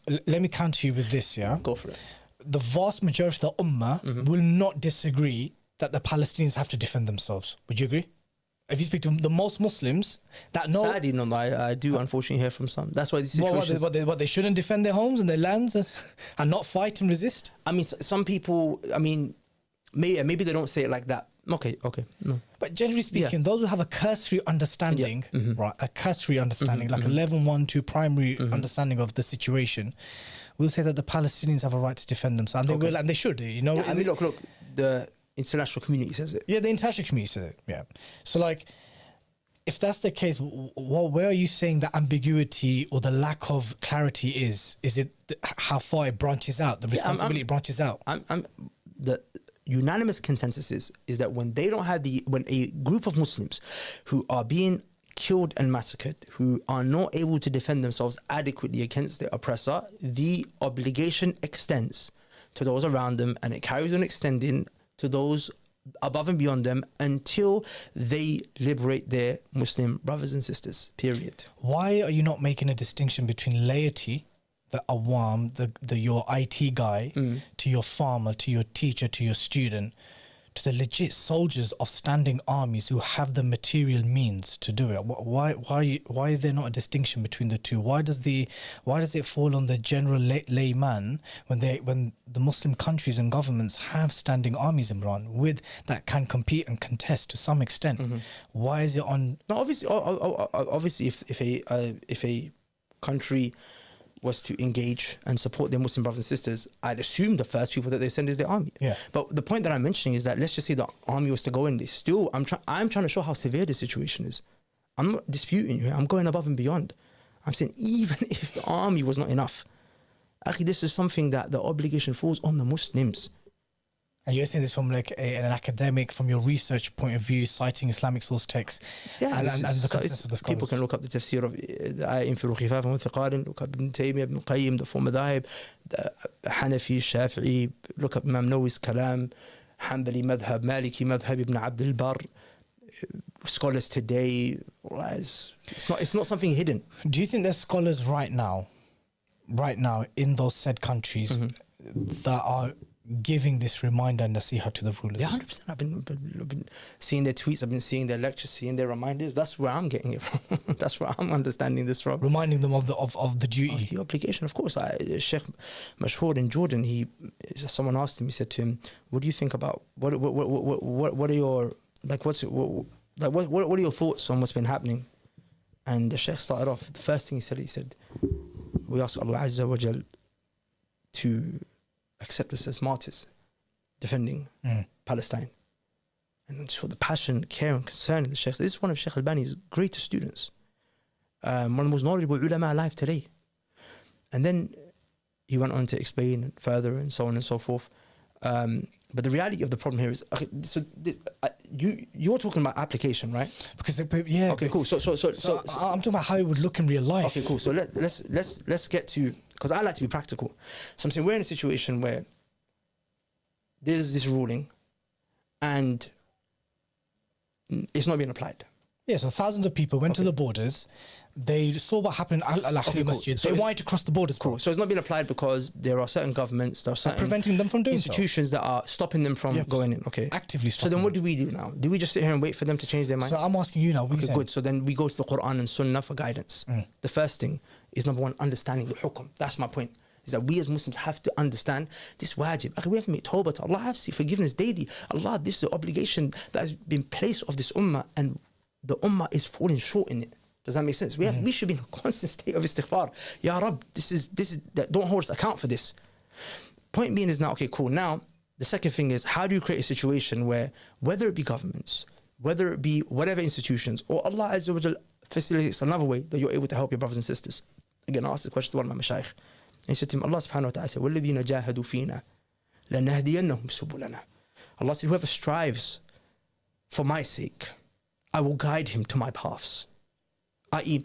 Let me counter you with this, yeah? Go for it. The vast majority of the ummah will not disagree that the Palestinians have to defend themselves. Would you agree? If you speak to the most Muslims that know... Sadly, no, I do unfortunately hear from some. That's why these situations... What, they shouldn't defend their homes and their lands and not fight and resist? I mean, some people, I mean, maybe they don't say it like that. Okay, no. But generally speaking, those who have a cursory understanding, right, a cursory understanding, like a level 1, 2 primary understanding of the situation, will say that the Palestinians have a right to defend themselves. And they will, and they should, you know. Yeah, I mean, look, the international community says it. Yeah, the international community says it, yeah. So, like, if that's the case, where are you saying the ambiguity or the lack of clarity is? Is it how far it branches out, the responsibility branches out? The unanimous consensus is that when they don't have when a group of Muslims who are being killed and massacred, who are not able to defend themselves adequately against the oppressor, the obligation extends to those around them, and it carries on extending to those above and beyond them until they liberate their Muslim brothers and sisters, period. Why are you not making a distinction between laity, the awam, your IT guy, to your farmer, to your teacher, to your student, to the legit soldiers of standing armies who have the material means to do it? Why is there not a distinction between the two? Why does it fall on the general layman when the Muslim countries and governments have standing armies, Imran, that can compete and contest to some extent? Why is it on? No, obviously, if a country was to engage and support their Muslim brothers and sisters, I'd assume the first people that they send is their army. Yeah. But the point that I'm mentioning is that, let's just say the army was to go in, I'm trying to show how severe the situation is. I'm not disputing you here. I'm going above and beyond. I'm saying even if the army was not enough, actually, this is something that the obligation falls on the Muslims. And you're saying this from like an academic, from your research point of view, citing Islamic source texts, and the consensus of the scholars. People can look up the tafsir of the ayah infiru khifafan wa thiqalan, look up Ibn Taymiyyah, Ibn Qayyim, the four madhahib, the Hanafi, Shafi'i, look up Imam Nawawi's kalam, Hanbali madhab, Maliki madhab, Ibn Abd al-Barr, scholars today. It's not something hidden. Do you think there's scholars right now in those said countries that are giving this reminder and nasiha to the rulers? Yeah, 100%. I've been seeing their tweets, I've been seeing their lectures, seeing their reminders. That's where I'm getting it from. That's where I'm understanding this from. Reminding them of the duty. Of the obligation, of course. Sheikh Mashhoor in Jordan, someone asked him, he said to him, what do you think about, what are your, like, what are your thoughts on what's been happening? And the Sheikh started off, the first thing he said, we ask Allah Azza wa Jal to accept us as martyrs defending Palestine. And so the passion, care and concern of the Sheikh. This is one of Sheikh Albani's greatest students, one of the most knowledgeable ulama alive today. And then he went on to explain further and so on and so forth. But the reality of the problem here is, okay, so you're talking about application, right? Because yeah. Okay, cool. So I'm talking about how it would look in real life. Okay, cool. So let's get to, because I like to be practical. So I'm saying we're in a situation where there's this ruling, and it's not being applied. Yeah, so thousands of people went to the borders. They saw what happened in Al-Ahli Masjid. So they wanted to cross the borders. Cool. So it's not being applied because there are certain governments, there are certain preventing them from doing institutions that are stopping them from going in. Okay. Actively So stopping then what do we do now? Do we just sit here and wait for them to change their mind? So I'm asking you now. Okay, good. So then we go to the Quran and Sunnah for guidance. The first thing is, number one, understanding the hukum. That's my point. Is that we as Muslims have to understand this wajib. We have to make tawbah to Allah, have to seek forgiveness daily. Allah, this is the obligation that has been placed of this ummah, and the ummah is falling short in it. Does that make sense? We should be in a constant state of istighfar. Ya Rab, this is don't hold us account for this. Point being is now, okay, cool. Now, the second thing is, how do you create a situation where, whether it be governments, whether it be whatever institutions, or Allah Azza wa Jal facilitates another way that you're able to help your brothers and sisters? Again, I asked the question to one of my mashaykh. And he said to him, Allah subhanahu wa ta'ala said, وَالَّذِينَ جَاهَدُوا فِينَا لَنَهْدِيَنَّهُمْ سُبُلَنَا. Allah said, whoever strives for my sake, I will guide him to my paths. I.e.,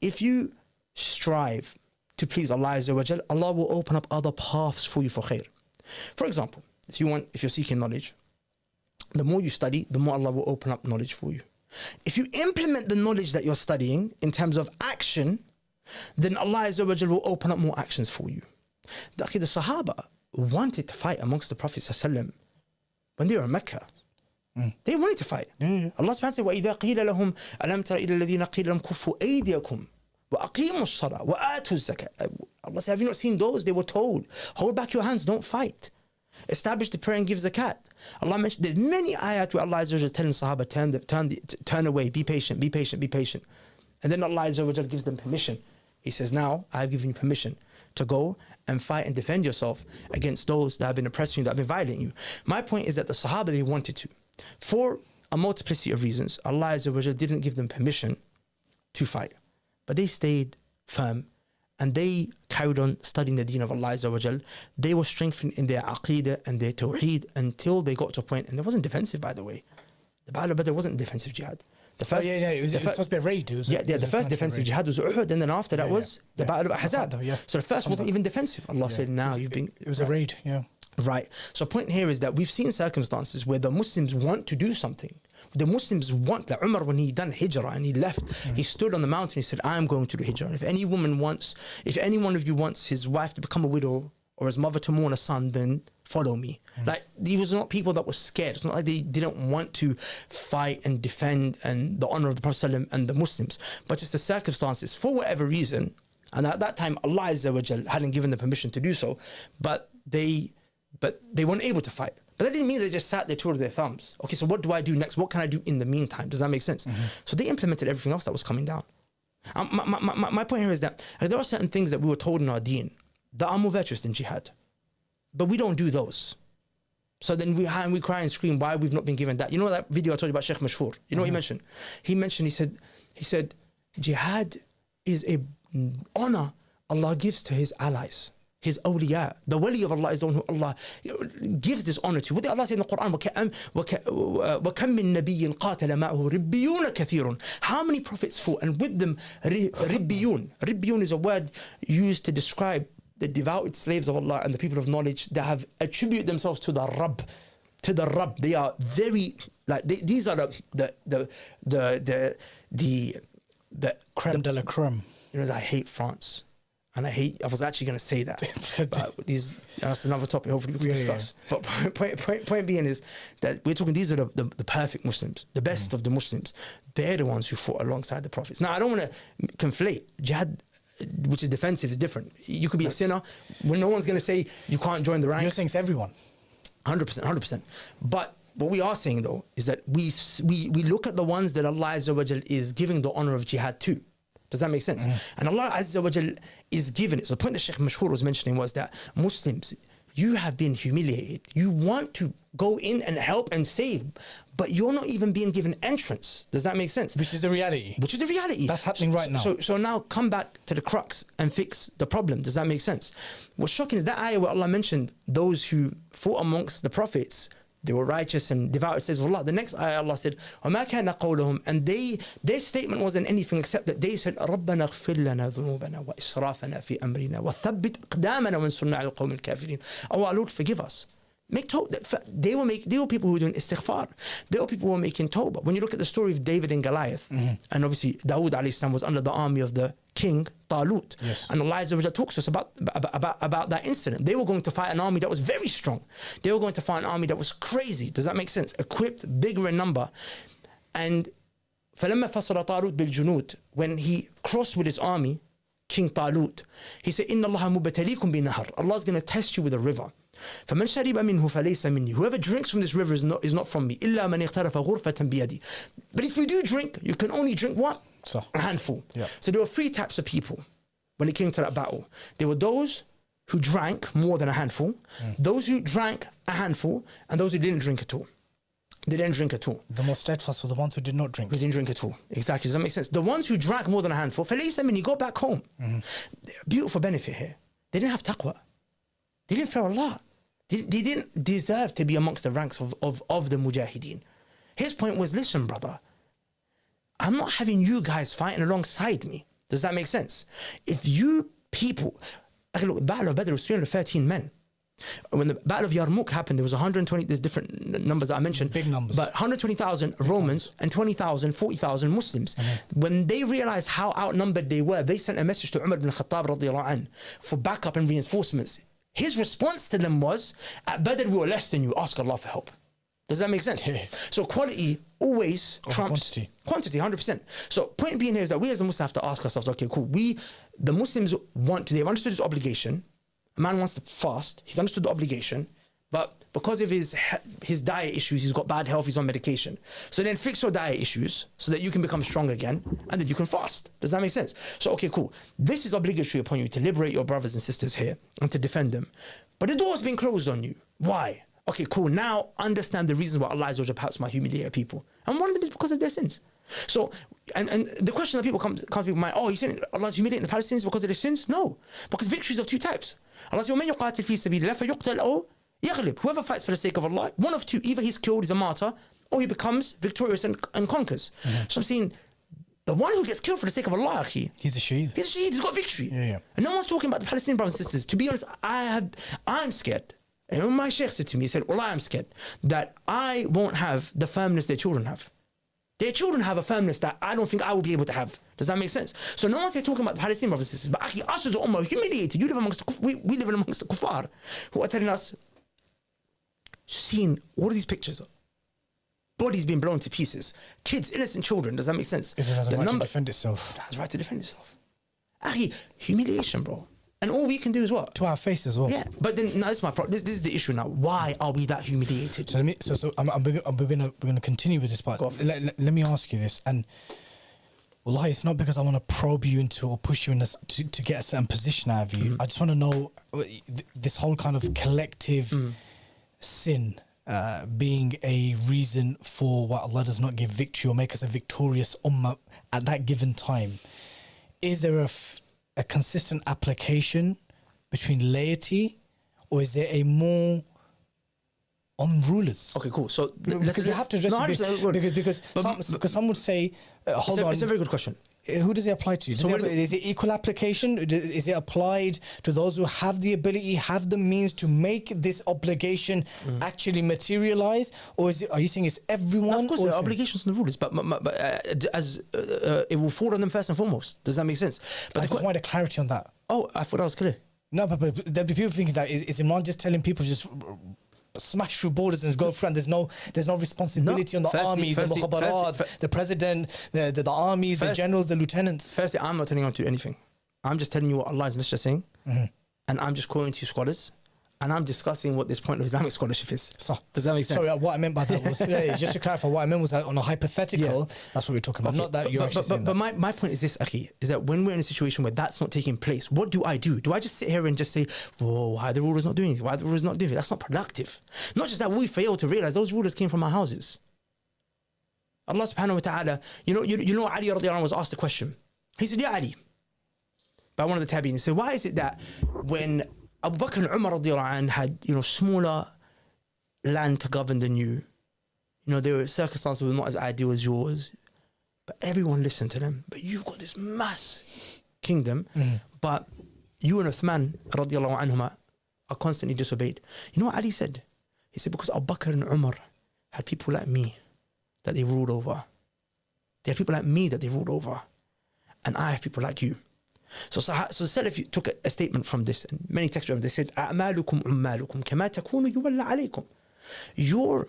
if you strive to please Allah Azza wa Jal, Allah will open up other paths for you for khair. For example, if you're seeking knowledge, the more you study, the more Allah will open up knowledge for you. If you implement the knowledge that you're studying in terms of action, then Allah Azza wa Jal will open up more actions for you. The Sahaba wanted to fight amongst the Prophet ﷺ when they were in Mecca. They wanted to fight. Allah subhanahu wa ta'ala said, وَإِذَا قِيلَ لَهُمْ أَلَمْ تَرَ إِلَى الَّذِينَ قِيلَ لَهُمْ كُفُّوا أَيْدِيَكُمْ وَأَقِيمُوا الصَّلَاةَ وَآتُوا الزَّكَاةَ. Allah said, have you not seen those? They were told, hold back your hands, don't fight. Establish the prayer and give zakat. Allah mentioned, there's many ayat where Allah Azza wa Jal is telling Sahaba, turn away, be patient, be patient, be patient. And then Allah Azza wa Jal gives them permission. He says, now I've given you permission to go and fight and defend yourself against those that have been oppressing you, that have been violating you. My point is that the Sahaba, they wanted to. For a multiplicity of reasons, Allah Azza wa Jal didn't give them permission to fight. But they stayed firm and they carried on studying the deen of Allah Azza wa Jal. They were strengthened in their aqeedah and their tawheed until they got to a point, and it wasn't defensive, by the way. The Battle of Badr wasn't defensive jihad. The first, it was supposed to be a raid. The first defensive jihad was Uhud, and then after that was the Battle of Ahzab. So the first wasn't even defensive. Allah said, now you've been... It was a raid, Right. So point here is that we've seen circumstances where the Muslims want to do something. The Muslims want, like Umar, when he done hijrah and he left, he stood on the mountain, he said, I am going to do hijrah. If any one of you wants his wife to become a widow or his mother to mourn a son, then follow me. Like, these was not people that were scared. It's not like they didn't want to fight and defend and the honor of the Prophet ﷺ and the Muslims, but just the circumstances, for whatever reason, and at that time, Allah Azza wa Jal hadn't given them permission to do so, but they weren't able to fight. But that didn't mean they just sat there twiddling their thumbs. Okay, so what do I do next? What can I do in the meantime? Does that make sense? So they implemented everything else that was coming down. My point here is that there are certain things that we were told in our deen that are more virtuous than jihad, but we don't do those. So then we cry and scream why we've not been given that. You know that video I told you about Sheikh Mashhoor? You know what he mentioned? He said, jihad is a honor Allah gives to his allies, his awliya. The wali of Allah is the one who Allah gives this honor to. What did Allah say in the Quran? وَكَمْ مِن نَبِيٍّ قَاتَلَ مَعْهُ رِبِّيُّونَ كَثِيرٌ. How many prophets fought and with them ribbiyun? Ribbiyun is a word used to describe the devoted slaves of Allah and the people of knowledge that have attributed themselves to the Rabb. To the Rabb. They are very, these are the creme de la creme. You know, I hate France. And I was actually going to say that, but that's another topic. Hopefully we can discuss. But point being is that we're talking. These are the perfect Muslims, the best of the Muslims. They're the ones who fought alongside the prophets. Now I don't want to conflate jihad, which is defensive, is different. You could be a sinner when no one's going to say you can't join the ranks. You're saying it's everyone. 100%. But what we are saying though is that we look at the ones that Allah Azza wa Jal is giving the honor of jihad to. Does that make sense? And Allah Azza wa Jal is giving it. So the point that Sheikh Mashhoor was mentioning was that Muslims, you have been humiliated. You want to go in and help and save, but you're not even being given entrance. Does that make sense? Which is the reality. Which is the reality. That's happening right now. So now come back to the crux and fix the problem. Does that make sense? What's shocking is that ayah where Allah mentioned those who fought amongst the prophets, they were righteous and devout. It says, Allah, the next ayah Allah said, وَمَا كَانَ قَوْلُهُم, and their statement wasn't anything except that they said, رَبَّنَا اغْفِرْ لَنَا ذُنُوبَنَا وَإِسْرَافَنَا فِي أَمْرِنَا وَثَبِّتْ أَقْدَامَنَا وَانْصُرْنَا عَلَى الْقَوْمِ الْكَافِرِينَ. Oh our Lord, forgive us. Make tawbah. They were people who were doing istighfar. They were people who were making tawbah. When you look at the story of David and Goliath, and obviously Dawood alayhi salam was under the army of the king Talut, and Allah Azza wa Jalla talks to us about that incident. They were going to fight an army that was very strong. They were going to fight an army that was crazy. Does that make sense? Equipped, bigger in number, and فلما فصل طالوت بالجنود, when he crossed with his army, King Talut, he said, إن الله مبتليكم بنهر. Allah is going to test you with a river. فمن شرب منه فليس مني. Whoever drinks from this river is not from me. إلا من اغترف غرفة بيدي. But if you do drink, you can only drink what? So, a handful. Yeah. So there were three types of people when it came to that battle. There were those who drank more than a handful, those who drank a handful, and those who didn't drink at all. They didn't drink at all. the most steadfast were the ones who did not drink. Who didn't drink at all. Exactly. Does that make sense? The ones who drank more than a handful, فليس مني, go back home. Beautiful benefit here. They didn't have taqwa. They didn't fear Allah. They didn't deserve to be amongst the ranks of the mujahideen. His point was, listen, brother, I'm not having you guys fighting alongside me. Does that make sense? If you people, look, the Battle of Badr was 313 men. When the Battle of Yarmouk happened, there was 120, there's different numbers that I mentioned. Big numbers. But 120,000 Romans and 20,000, 40,000 Muslims. When they realized how outnumbered they were, they sent a message to Umar ibn Khattab radiallahu anh for backup and reinforcements. His response to them was, at Badr we were less than you, ask Allah for help. Does that make sense? Yeah. So quality always trumps quantity. 100%. So point being here is that we as a Muslim have to ask ourselves, okay, cool, the Muslims they've understood this obligation. A man wants to fast, he's understood the obligation, but because of his diet issues, he's got bad health, he's on medication. So then fix your diet issues so that you can become strong again and that you can fast. Does that make sense? So, okay, cool. This is obligatory upon you to liberate your brothers and sisters here and to defend them. But the door's been closed on you. Why? Okay, cool. Now understand the reasons why Allah Azza wa Jalla perhaps might humiliate people. And one of them is because of their sins. So, and the question that people comes to people's mind, oh, you're saying Allah's humiliating the Palestinians because of their sins? No. Because victories of two types. Allah says, وَمَنْ يُقَاتِلْ فِي سَبِيلِ اللَّهِ فَيُقْتَلْ أَوْ يَغْلِبْ. Whoever fights for the sake of Allah, one of two, either he's killed, he's a martyr, or he becomes victorious and conquers. So I'm saying, the one who gets killed for the sake of Allah, akhi, He's a shaheed. he's a shaheed, he's got victory. Yeah. And no one's talking about the Palestinian brothers and sisters. To be honest, I'm scared. And when my sheikh said to me, he said, "Wallah, I'm scared that I won't have the firmness their children have. Their children have a firmness that I don't think I will be able to have." Does that make sense? So no one's here talking about the Palestinian brothers and sisters, but actually us as the ummah, humiliated. You live amongst we live amongst the kuffar who are telling us, seeing all of these pictures, bodies being blown to pieces, kids, innocent children. Does that make sense? Israel has a right to defend itself. It has a right to defend itself. Actually, humiliation, bro. And all we can do is what? To our face as well. Yeah, but then now this is my problem. This is the issue now. Why are we that humiliated? So we're gonna continue with this part. Let me ask you this, and wallahi, it's not because I want to probe you into or push you in to get a certain position out of you. I just want to know this whole kind of collective sin being a reason for why Allah does not give victory or make us a victorious ummah at that given time. Is there a consistent application between laity, or is there a more on rulers? Okay, cool. So because you have to address it because some would say, hold on. It's a very good question. Who does it apply to? Is it equal application? Is it applied to those who have the ability, have the means to make this obligation actually materialize, or are you saying it's everyone? Now, of course, there are obligations on the rulers, but it will fall on them first and foremost. Does that make sense? But I just wanted clarity on that. Oh, I thought that was clear. No, but there'll be people thinking that is Imran just telling people just smash through borders and go through, and there's no responsibility on the armies, the mukhabarat, the president, the armies, the generals, the lieutenants. Firstly, I'm not telling you to do anything. I'm just telling you what Allah's Messenger is saying, and I'm just quoting to you scholars. and I'm discussing what this point of Islamic scholarship is. So, does that make sense? Sorry, what I meant by that was, just to clarify, what I meant was that on a hypothetical, that's what we're talking about, not that you're actually saying but that. my point is this, Akhi, is that when we're in a situation where that's not taking place, what do I do? Do I just sit here and just say, whoa, why are the rulers not doing it? Why are the rulers not doing it? That's not productive. Not just that, we fail to realize those rulers came from our houses. Allah subhanahu wa ta'ala, you know Ali radiallahu anhu was asked a question. He said, Ya Ali, by one of the tabi'in, he said, why is it that when Abu Bakr and Umar radiallahu anhu had, smaller land to govern than you, their circumstances were not as ideal as yours, but everyone listened to them. But you've got this mass kingdom, but you and Uthman radiallahu anhuma are constantly disobeyed. You know what Ali said? He said, because Abu Bakr and Umar had people like me that they ruled over. They had people like me that they ruled over. And I have people like you. So Salaf took a statement from this, and many textures, they said, أَعْمَالُكُمْ عُمَّالُكُمْ كَمَا تَكُونُ يُوَلَّ عَلَيْكُمْ. Your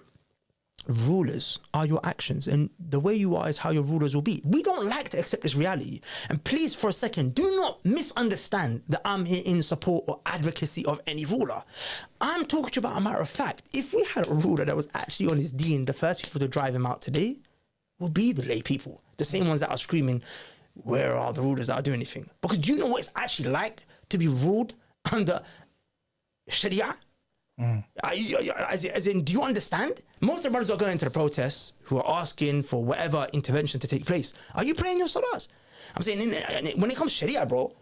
rulers are your actions, and the way you are is how your rulers will be. We don't like to accept this reality. And please, for a second, do not misunderstand that I'm here in support or advocacy of any ruler. I'm talking to you about a matter of fact. If we had a ruler that was actually on his deen, the first people to drive him out today will be the lay people, the same ones that are screaming, where are the rulers that are doing anything? Because do you know what it's actually like to be ruled under Sharia? As in, do you understand? Most of the brothers are going to the protests who are asking for whatever intervention to take place. Are you praying your salahs? I'm saying, when it comes to Sharia, bro,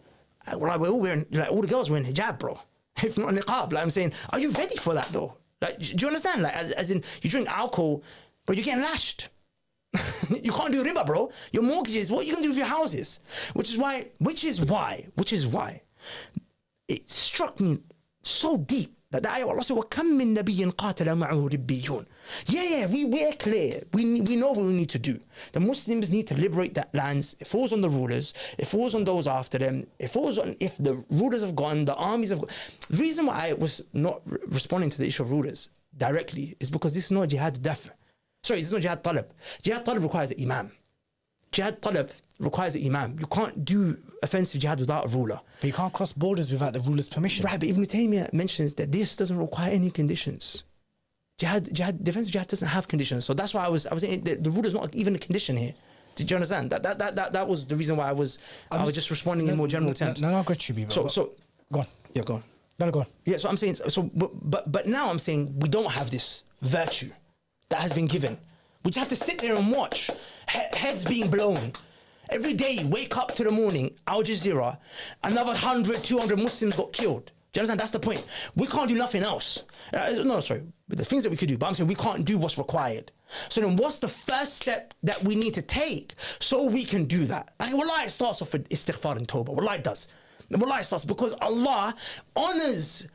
we're all wearing, all the girls wearing hijab, bro. If not niqab, I'm saying, are you ready for that though? Do you understand? As in, you drink alcohol, but you're getting lashed. You can't do riba, bro. Your mortgages, what are you going to do with your houses? Which is why it struck me so deep that the ayah Allah said, وَكَمْ مِن نَبِيٍّ قَاتَلَ مَعَهُ رِبِّيُّونَ. We're clear. We know what we need to do. The Muslims need to liberate that lands. It falls on the rulers. It falls on those after them. It falls on if the rulers have gone, the armies have gone. The reason why I was not responding to the issue of rulers directly is because this is not jihad daf'. Sorry, this is not jihad talab. Jihad talab requires an imam. Jihad talab requires an imam. You can't do offensive jihad without a ruler. But you can't cross borders without the ruler's permission. Right, but Ibn Taymiyyah mentions that this doesn't require any conditions. Defensive jihad doesn't have conditions. So that's why I was saying the ruler's not even a condition here. Did you understand? That was the reason why I was just responding in more general terms. No, I got you, So go on. Yeah, go on. No, go on. Yeah, so I'm saying, but now I'm saying we don't have this virtue that has been given. We just have to sit there and watch heads being blown. Every day, wake up to the morning, Al Jazeera, another 100, 200 Muslims got killed. Do you understand? That's the point. We can't do nothing else. No, sorry. But the things that we could do, but I'm saying we can't do what's required. So then what's the first step that we need to take so we can do that? Wallah, it starts off with istighfar and tawbah. Wallah, it does. Wallah, it starts because Allah honors.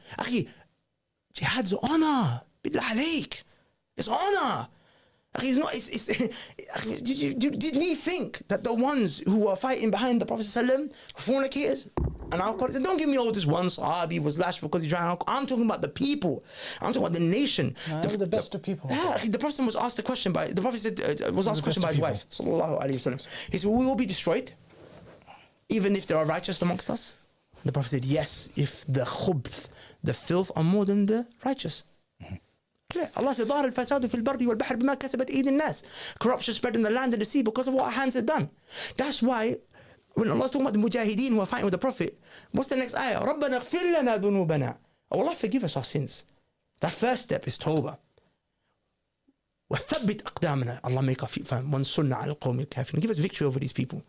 Jihad's honor. Billah alayk. It's honor. Did we think that the ones who were fighting behind the Prophet ﷺ were fornicators and alcoholics? Don't give me all this one Sahabi was lashed because he drank alcohol. I'm talking about the people. I'm talking about the nation. The best of people. Yeah, the Prophet was asked a question by the Prophet said was asked a question by his wife. Sallallahu alaihi wasallam. He said, "We will be destroyed, even if there are righteous amongst us." The Prophet said, "Yes, if the khubth, the filth, are more than the righteous." Allah said, ظهر الفساد في البر والبحر بما كسبت أيدي الناس. Corruption spread in the land and the sea because of what our hands had done. That's why when Allah's talking about the mujahideen who are fighting with the Prophet, what's the next ayah? رَبَّنَا اغْفِرْ لَنَا ذُنُوبَنَا. Oh, Allah forgive us our sins. That first step is tawbah. وَثَبِّتْ أَقْدَامنا. Allah make our feet firm. وَانْصُرْنَا عَلَى الْقَوْمِ الْكَافِرِينَ. Give us victory over these people.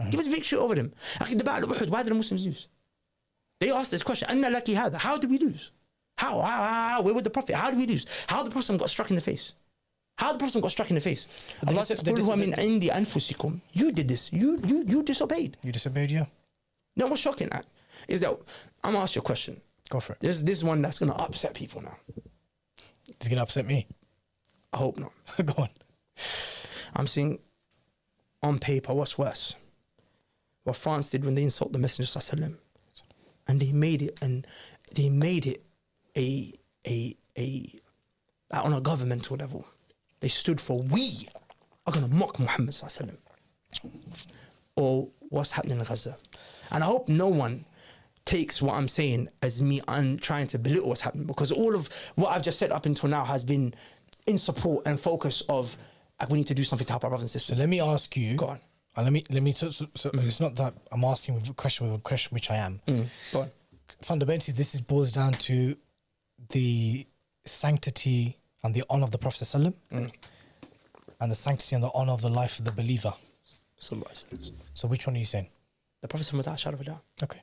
Give us victory over them. The Battle of Uhud, why did the Muslims lose? They asked this question, أَنَّ لَكِ هَذَا. How did we lose? How? Where was the Prophet? How did we lose? How the Prophet got struck in the face? Allah said, you did this. You disobeyed. You disobeyed, yeah. Now what's shocking is that I'm gonna ask you a question. Go for it. This is one that's gonna upset people now. It's gonna upset me. I hope not. Go on. I'm saying on paper, what's worse? What France did when they insult the Messenger ﷺ, and they made it on a governmental level. They stood for, we are going to mock Muhammad ﷺ. Or what's happening in Gaza. And I hope no one takes what I'm saying as me trying to belittle what's happening, because all of what I've just said up until now has been in support and focus of we need to do something to help our brothers and sisters. So let me ask you. Go on. And let me. So it's not that I'm asking with a question which I am. Go on. Fundamentally, this boils down to the sanctity and the honor of the Prophet ﷺ, and the sanctity and the honor of the life of the believer. So which one are you saying? The Prophet ﷺ without a shadow of a doubt. Okay.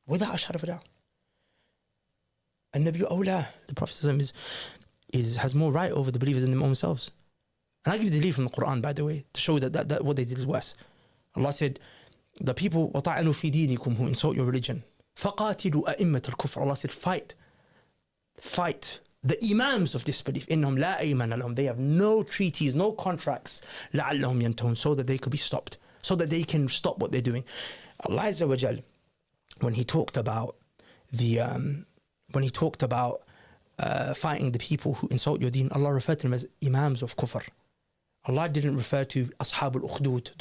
Without a shadow of a doubt. And Nabi Awla, the Prophet ﷺ has more right over the believers than themselves. And I give you the delil from the Quran, by the way, to show that what they did is worse. Allah said, the people وَطَعَنُوا فِي دِينِكُمْ who insult your religion, فَقَاتِلُوا أَئِمَّةَ الْكُفْرِ. Allah said, fight the imams of disbelief. إِنَّهُمْ لَا أَيْمَنَ لَهُمْ. They have no treaties, no contracts, لَعَلَّهُمْ يَنْتَهُونَ, so that they could be stopped, so that they can stop what they're doing. Allah Azza wa Jal, when He talked about fighting the people who insult your deen, Allah referred to them as imams of kufr. Allah didn't refer to Ashab al-Ukhdud,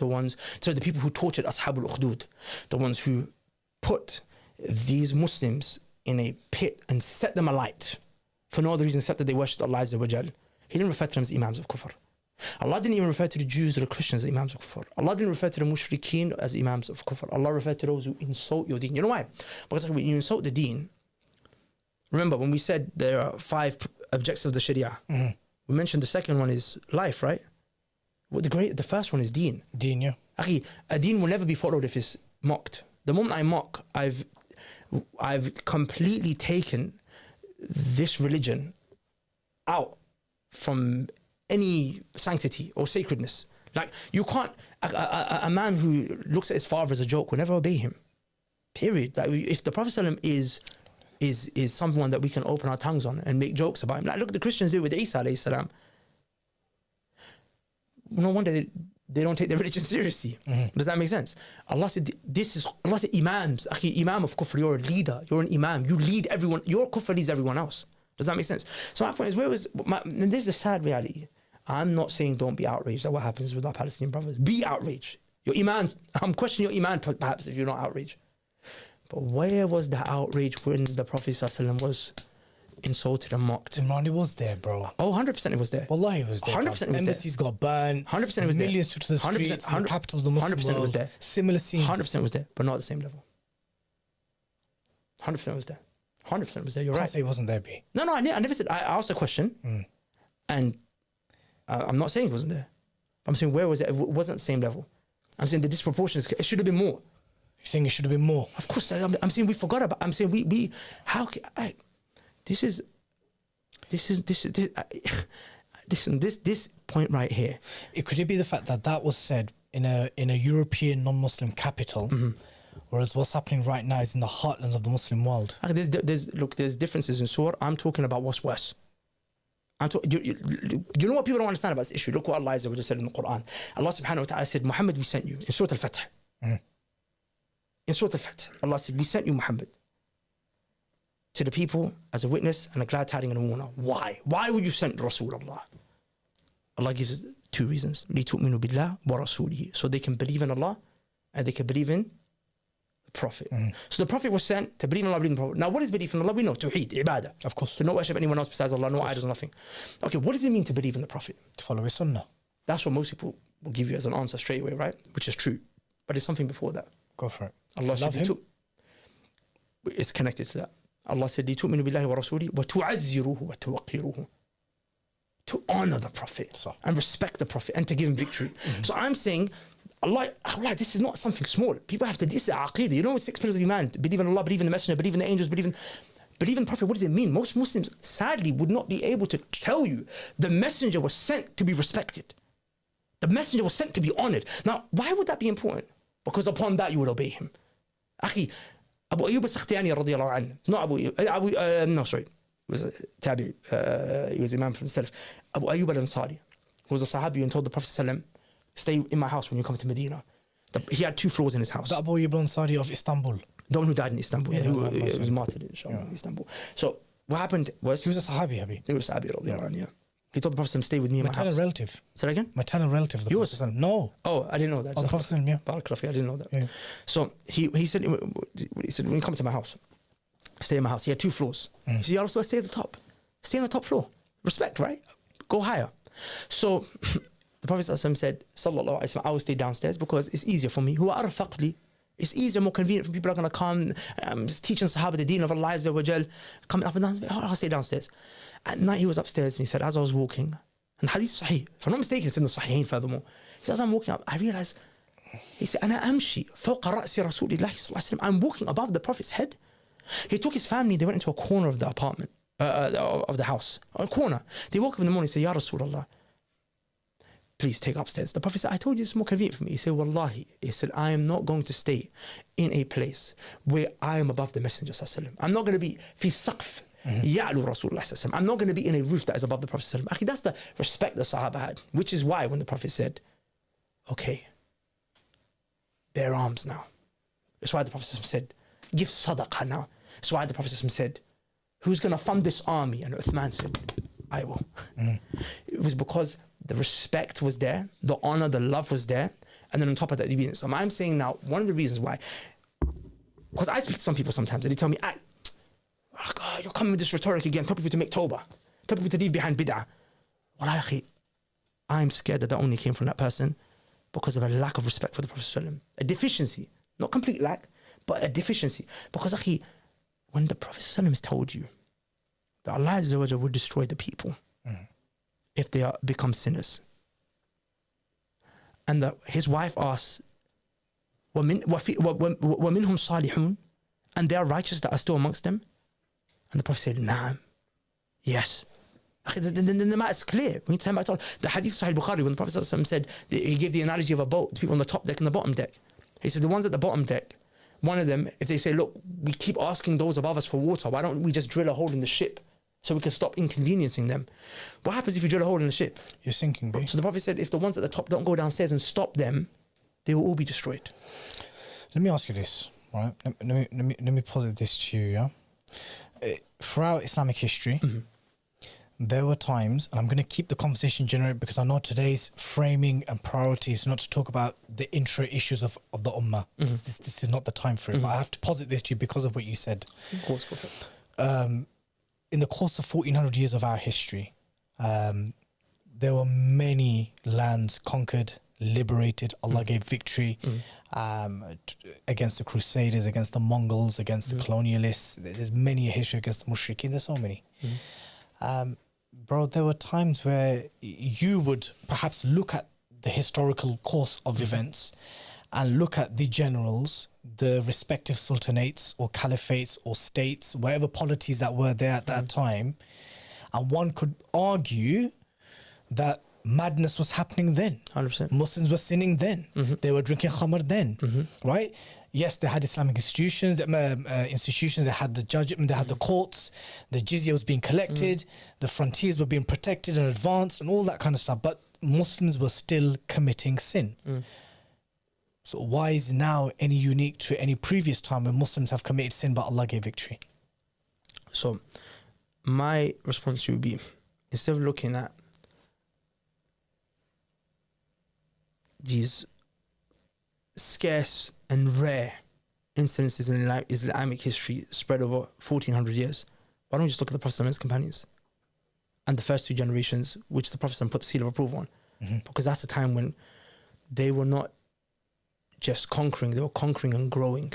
the people who tortured Ashab al-Ukhdud, the ones who put these Muslims in a pit and set them alight for no other reason except that they worshipped Allah Azza wa Jal. He didn't refer to them as imams of kufr. Allah didn't even refer to the Jews or the Christians as imams of kufr. Allah didn't refer to the mushrikeen as imams of kufr. Allah referred to those who insult your deen. You know why? Because when you insult the deen, remember when we said there are 5 objectives of the Sharia, we mentioned the second one is life, right? Well, the first one is deen. Deen, yeah. Akhi, a deen will never be followed if it's mocked. The moment I mock, I've completely taken this religion out from any sanctity or sacredness. Like, you can't, a man who looks at his father as a joke will never obey him. Period. Like, if the Prophet ﷺ is someone that we can open our tongues on and make jokes about him. Like, look, the Christians do with Isa alayhi salam. No wonder they don't take their religion seriously. Does that make sense? Allah said, Allah said, imams, akhi, imam of kufr, you're a leader, you're an imam, you lead everyone, your kufr leads everyone else. Does that make sense? So my point is, and this is the sad reality. I'm not saying don't be outraged at what happens with our Palestinian brothers. Be outraged. Your iman, I'm questioning your iman perhaps if you're not outraged. But where was the outrage when the Prophet ﷺ was insulted and mocked? Imran, it was there, bro. Oh, 100% it was there. Wallahi, it was there. 100% it was there. Embassies got burned. 100% it was there. Millions took to the streets. 100%, the capital of the Muslim 100% world. it was there. Similar scenes. 100% was there, but not at the same level. 100% was there. 100% was there. You're Can't right. say it wasn't there, B. No, I never said. I asked a question, and I'm not saying it wasn't there. I'm saying where was it? It wasn't at the same level. I'm saying the disproportion. It should have been more. You're saying it should have been more. Of course, I'm saying we forgot about. I'm saying we. How? This point right here. Could it be the fact that was said in a European non-Muslim capital, whereas what's happening right now is in the heartlands of the Muslim world? There's differences in surah. I'm talking about what's worse. You know what people don't understand about this issue? Look what Allah Azza wa Jalla said in the Quran. Allah subhanahu wa ta'ala said, Muhammad, we sent you. In Surah Al-Fath. In Surah Al-Fath, Allah said, we sent you, Muhammad, to the people as a witness and a glad tidings and a warner. Why? Why would you send Rasulullah? Allah gives 2 reasons. لِتُؤْمِنُوا بِاللَّهِ وَرَسُولِهِ. So they can believe in Allah and they can believe in the Prophet. So the Prophet was sent to believe in Allah, believe in the Prophet. Now what is belief in Allah? We know, Tawheed, Ibadah. Of course. To not worship anyone else besides Allah, no idols, nothing. Okay, what does it mean to believe in the Prophet? To follow his sunnah. That's what most people will give you as an answer straight away, right? Which is true. But there's something before that. Go for it. Allah Love him. It's connected to that. Allah said, لِتُؤْمِنُوا بِاللَّهِ وَرَسُولِهِ وَتُعَزِّرُوهُ وَتُوَقِّرُوهُ. To honor the Prophet and respect the Prophet and to give him victory. So I'm saying, Allah, this is not something small. People have to, this is aqeedah. You know what 6 pillars of Iman? Believe in Allah, believe in the Messenger, believe in the angels, believe in the Prophet. What does it mean? Most Muslims, sadly, would not be able to tell you the Messenger was sent to be respected. The Messenger was sent to be honored. Now, why would that be important? Because upon that you would obey him. Akhi, Abu Ayyub al-Sakhtiyani radiyallahu anhu. Not Abu Ayyub, no, sorry. He was a tabi, he was imam from the Salaf. Abu Ayyub al-Ansari, who was a sahabi and told the Prophet ﷺ, stay in my house when you come to Medina. He had 2 floors in his house. The Abu Ayyub al-Ansari of Istanbul. The one who died in Istanbul, Yeah, who Mansur. was martyred in Istanbul. So what happened was... He was a sahabi, Abi. He was a sahabi, radiyallahu anhu, yeah. He told the Prophet stay with me in my Maternal house. relative. Say that again? Maternal relative of the Yours? Prophet. No. Oh, I didn't know that. Oh, the Prophet, yeah. Barakallah, I didn't know that. Yeah. So he said when you come to my house, stay in my house. He had 2 floors. He said, Ya Rasulullah, stay at the top. Stay on the top floor. Respect, right? Go higher. So the Prophet said, Sallallahu Alaihi Wasallam, I will stay downstairs because it's easier for me. Huwa arfaq li. It's easier, more convenient for people are going to come, just teaching Sahaba the deen of Allah Azza wa Jal, coming up and down. I'll stay downstairs. At night he was upstairs and he said, as I was walking, and hadith sahih, if I'm not mistaken, it's in the Sahihain furthermore. He said, as I'm walking up, I realized, he said, Ana amshi fawqa ra'si Rasulillah sallallahu alaihi wasallam. I'm walking above the Prophet's head. He took his family, they went into a corner of the apartment, of the house, a corner. They woke up in the morning and said, Ya Rasulullah, please take upstairs. The Prophet said, I told you it's more convenient for me. He said, Wallahi, he said, I am not going to stay in a place where I am above the Messenger sallallahu alaihi wasallam. I'm not going to be fi saqf. Ya'lu Rasulullah sallallahu alaihi wasallam. I'm not going to be in a roof that is above the Prophet sallallahu alaihi wasallam. That's the respect the Sahaba had, which is why when the Prophet said, okay, bear arms now. That's why the Prophet said, give sadaqah now. That's why the Prophet said, who's going to fund this army? And Uthman said, I will. It was because the respect was there, the honor, the love was there, and then on top of that, the obedience. So I'm saying now, one of the reasons why, because I speak to some people sometimes, and they tell me, oh God, you're coming with this rhetoric again, tell people to make tawbah, tell people to leave behind bid'ah. Wallahi, I'm scared that only came from that person because of a lack of respect for the Prophet ﷺ. A deficiency, not complete lack, but a deficiency. Because akhi, when the Prophet ﷺ told you that Allah Azza wa Jalla would destroy the people if they become sinners, and that his wife asks, وَمِنْهُمْ صَالِحُونَ, and they are righteous that are still amongst them, and the Prophet said, Naam, yes. Then the matter is clear. We need to turn back to the hadith Sahih Bukhari when the Prophet said, he gave the analogy of a boat, the people on the top deck and the bottom deck. He said the ones at the bottom deck, one of them, if they say, look, we keep asking those above us for water, why don't we just drill a hole in the ship so we can stop inconveniencing them? What happens if you drill a hole in the ship? You're sinking, bro. So the Prophet said, if the ones at the top don't go downstairs and stop them, they will all be destroyed. Let me ask you this, right? Let me posit this to you, yeah? Throughout Islamic history, there were times, and I'm going to keep the conversation generic because I know today's framing and priority is not to talk about the intra issues of the ummah. This is not the time for it, but I have to posit this to you because of what you said. Of course, Prophet. In the course of 1400 years of our history, there were many lands conquered, liberated. Allah gave victory against the Crusaders, against the Mongols, against the colonialists. There's many a history against the Mushrikeen. There's so many. Bro, there were times where you would perhaps look at the historical course of events and look at the generals, the respective sultanates or caliphates or states, whatever polities that were there at that time, and one could argue that madness was happening then. 100%. Muslims were sinning then. They were drinking khamr then, right? Yes, they had Islamic institutions. They had the judgment, they had the courts. The jizya was being collected. The frontiers were being protected and advanced, and all that kind of stuff. But Muslims were still committing sin. So why is now any unique to any previous time when Muslims have committed sin, but Allah gave victory? So, my response would be, instead of looking at these scarce and rare instances in Islamic history spread over 1400 years, why don't we just look at the Prophet and his companions and the first 2 generations, which the Prophet put the seal of approval on? Because that's the time when they were not just conquering, they were conquering and growing.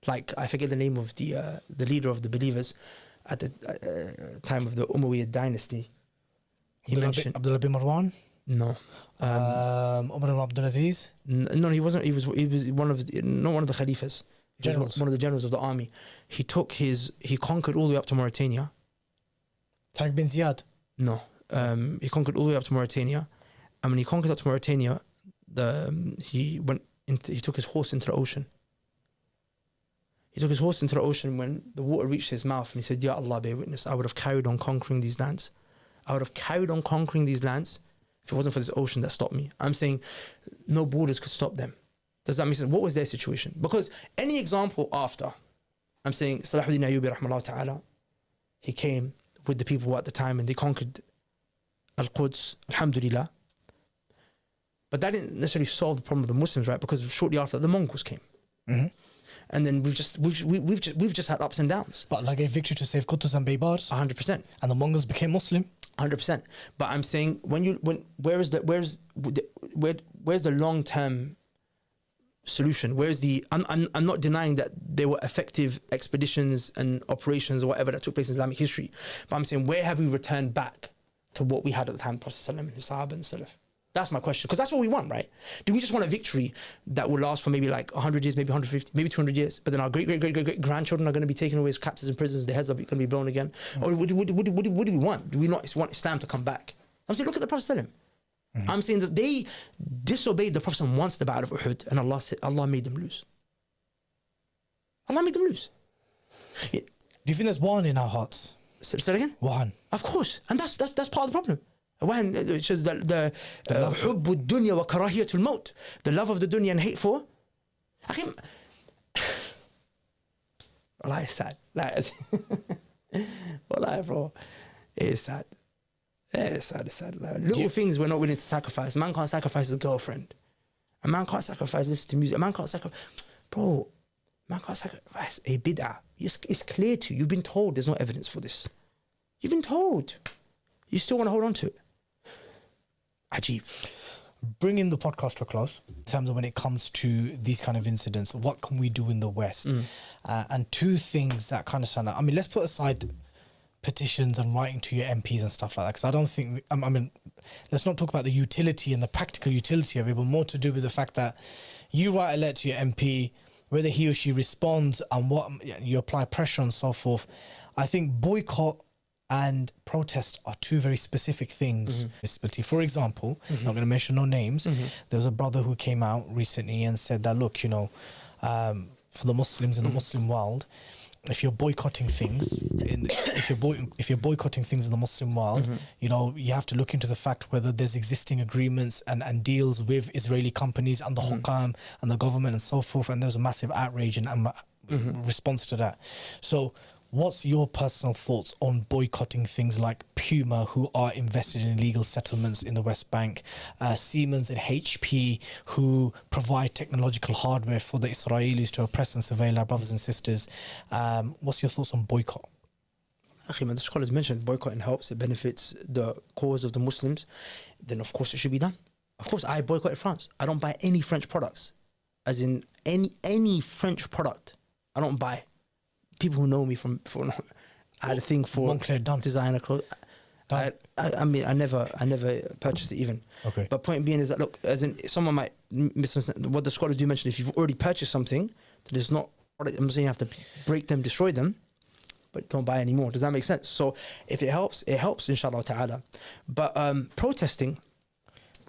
Like, I forget the name of the leader of the believers at the time of the Umayyad dynasty. Abdullah bin Marwan? No. Umar ibn Abdul Aziz? No, he wasn't. He was one of the, not one of the Khalifas. Generals. One of the generals of the army. He conquered all the way up to Mauritania. Tariq bin Ziyad? No. He conquered all the way up to Mauritania. And when he conquered up to Mauritania, he took his horse into the ocean. He took his horse into the ocean when the water reached his mouth, and he said, Ya Allah, bear witness, I would have carried on conquering these lands. I would have carried on conquering these lands if it wasn't for this ocean that stopped me. I'm saying no borders could stop them. Does that make sense? What was their situation? Because any example after, I'm saying Salahuddin Ayyubi rahmallahu ta'ala, he came with the people at the time and they conquered Al-Quds, alhamdulillah. But that didn't necessarily solve the problem of the Muslims, right? Because shortly after, the Mongols came. And then we've just had ups and downs. But Allah gave victory to save Qutuz and Baybars. 100%. And the Mongols became Muslim. 100%. But I'm saying where's the long-term solution? Where's the I'm not denying that there were effective expeditions and operations or whatever that took place in Islamic history. But I'm saying, where have we returned back to what we had at the time of Prophet ﷺ and his Sahaba and Salaf? That's my question, because that's what we want, right? Do we just want a victory that will last for maybe like 100 years, maybe 150, maybe 200 years, but then our great grandchildren are going to be taken away as captives in prisons, their heads are going to be blown again? Or what do we want? Do we not want Islam to come back? I'm saying, look at the Prophet ﷺ. I'm saying that they disobeyed the Prophet once, the Battle of Uhud, and Allah made them lose. Allah made them lose. Do you think there's one in our hearts? Say that again? One. Of course, and that's part of the problem. When it says the حب الدنيا وكراهية الموت, the love of the dunya and hate for, Wallahi, it's sad. Wallahi, bro, it's sad. It's sad. Like, little things we're not willing to sacrifice. A man can't sacrifice his girlfriend. A man can't sacrifice this to music. A man can't sacrifice, bro. Man can't sacrifice a bid'ah. It's clear to you. You've been told there's no evidence for this. You've been told. You still want to hold on to it. Ajib. Bringing the podcast to a close, in terms of when it comes to these kind of incidents, what can we do in the West? And two things that kind of stand out. I mean, let's put aside petitions and writing to your MPs and stuff like that, because I don't think, I mean, let's not talk about the utility and the practical utility of it, but more to do with the fact that you write a letter to your MP, whether he or she responds and what you apply pressure and so forth. I think boycott and protest are two very specific things. For example, I'm not going to mention no names, there was a brother who came out recently and said that, look, you know, for the Muslims in the Muslim world, if you're boycotting things, if you're boycotting things in the Muslim world, you know, you have to look into the fact whether there's existing agreements and deals with Israeli companies and the Hukam and the government and so forth. And there was a massive outrage and response to that. So what's your personal thoughts on boycotting things like Puma, who are invested in illegal settlements in the West Bank, Siemens and HP, who provide technological hardware for the Israelis to oppress and surveil our brothers and sisters? What's your thoughts on boycott? The scholars mentioned boycotting helps, it benefits the cause of the Muslims, then of course it should be done. Of course, I boycotted France. I don't buy any French products. As in any French product, I don't buy. People who know me from I had a thing for Moncler designer clothes. I mean, I never purchased it even. Okay. But point being is that, look, as in, someone might misunderstand what the scholars do mention. If you've already purchased something that is not, I'm saying you have to break them, destroy them, but don't buy any more. Does that make sense? So if it helps, inshallah ta'ala. But protesting,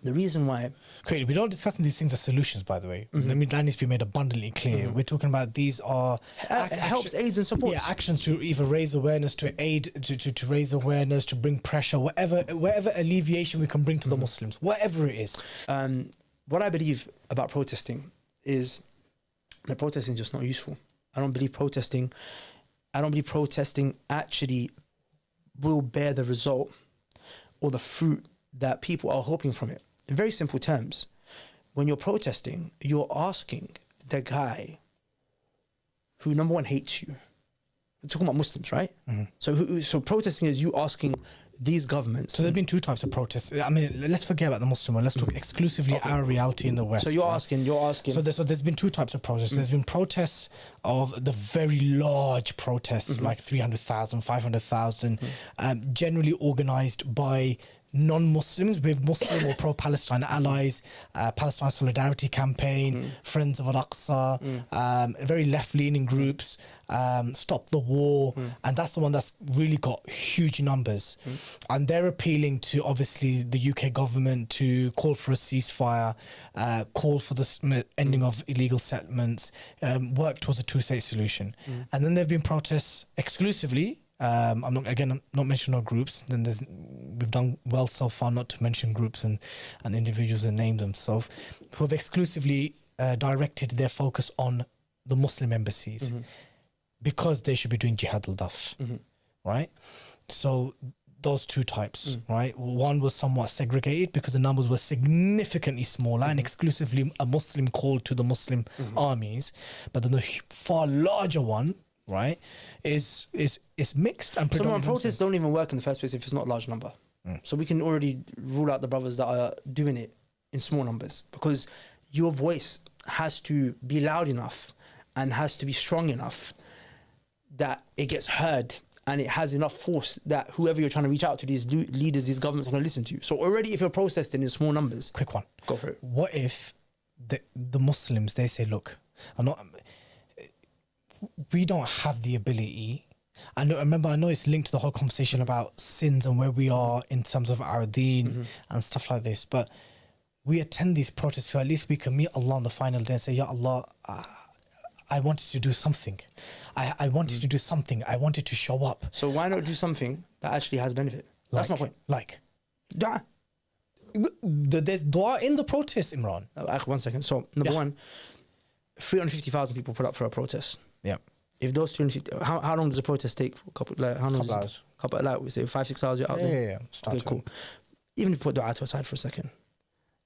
the reason why... Great, we're not discussing these things as solutions, by the way. I mean, that needs to be made abundantly clear. We're talking about these are... helps, aids and supports. Yeah, actions to either raise awareness, to aid, to raise awareness, to bring pressure, whatever alleviation we can bring to the Muslims, whatever it is. What I believe about protesting is that protesting is just not useful. I don't believe protesting actually will bear the result or the fruit that people are hoping from it. In very simple terms, when you're protesting, you're asking the guy who, number one, hates you. We're talking about Muslims, right? So protesting is you asking these governments. So there's been two types of protests. I mean, let's forget about the Muslim one. Let's talk exclusively our reality in the West. So you're asking. So there's been two types of protests. There's been protests of the very large protests, like 300,000, 500,000, generally organized by non-Muslims with Muslim or pro-Palestine allies, Palestine Solidarity Campaign, Friends of Al-Aqsa, very left-leaning groups, Stop the War, and that's the one that's really got huge numbers. And they're appealing to, obviously, the UK government to call for a ceasefire, call for the ending of illegal settlements, work towards a two-state solution. And then there have been protests exclusively. I'm not mentioning no groups. Then we've done well so far not to mention groups and individuals and names themselves, who have exclusively directed their focus on the Muslim embassies because they should be doing jihad al-daf, right? So those two types, right? One was somewhat segregated because the numbers were significantly smaller and exclusively a Muslim call to the Muslim armies. But then the far larger one, right, is mixed and Some predominantly protests don't even work in the first place if it's not a large number. So we can already rule out the brothers that are doing it in small numbers, because your voice has to be loud enough and has to be strong enough that it gets heard and it has enough force that whoever you're trying to reach out to, these leaders, these governments, are going to listen to you. So already if you're protesting in small numbers... Quick one. Go for it. What if the Muslims, they say, look, we don't have the ability... I know it's linked to the whole conversation about sins and where we are in terms of our deen and stuff like this, but we attend these protests so at least we can meet Allah on the final day and say, Ya Allah, I wanted to do something. I wanted to do something. I wanted to show up. So why not do something that actually has benefit? That's my point. Like? Dua. There's dua in the protest, Imran. 1 second. So, number one, 350,000 people put up for a protest. Yeah. If those 250, how long does a protest take? Couple hours. We say 5-6 hours. You're out there. Yeah. Okay, cool. Even if you put dua to aside for a second,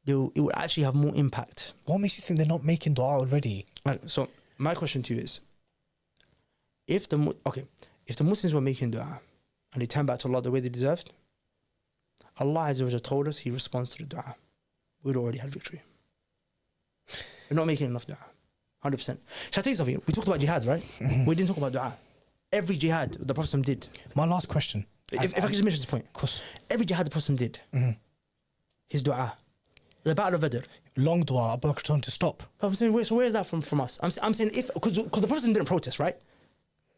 it would actually have more impact. What makes you think they're not making dua already? Right, so my question to you is, if the Muslims were making dua and they turn back to Allah the way they deserved, Allah Azza wa Jalla told us He responds to the dua. We'd already had victory. We're not making enough dua. 100%. Shall I tell you something? We talked about jihad, right? We didn't talk about dua. Every jihad the Prophet did. My last question. If I could just mention this point. Of course. Every jihad the Prophet did, his dua. The Battle of Badr. Long dua, Abu Bakr told him to stop. But I'm saying, so where is that from us? I'm saying because the Prophet didn't protest, right?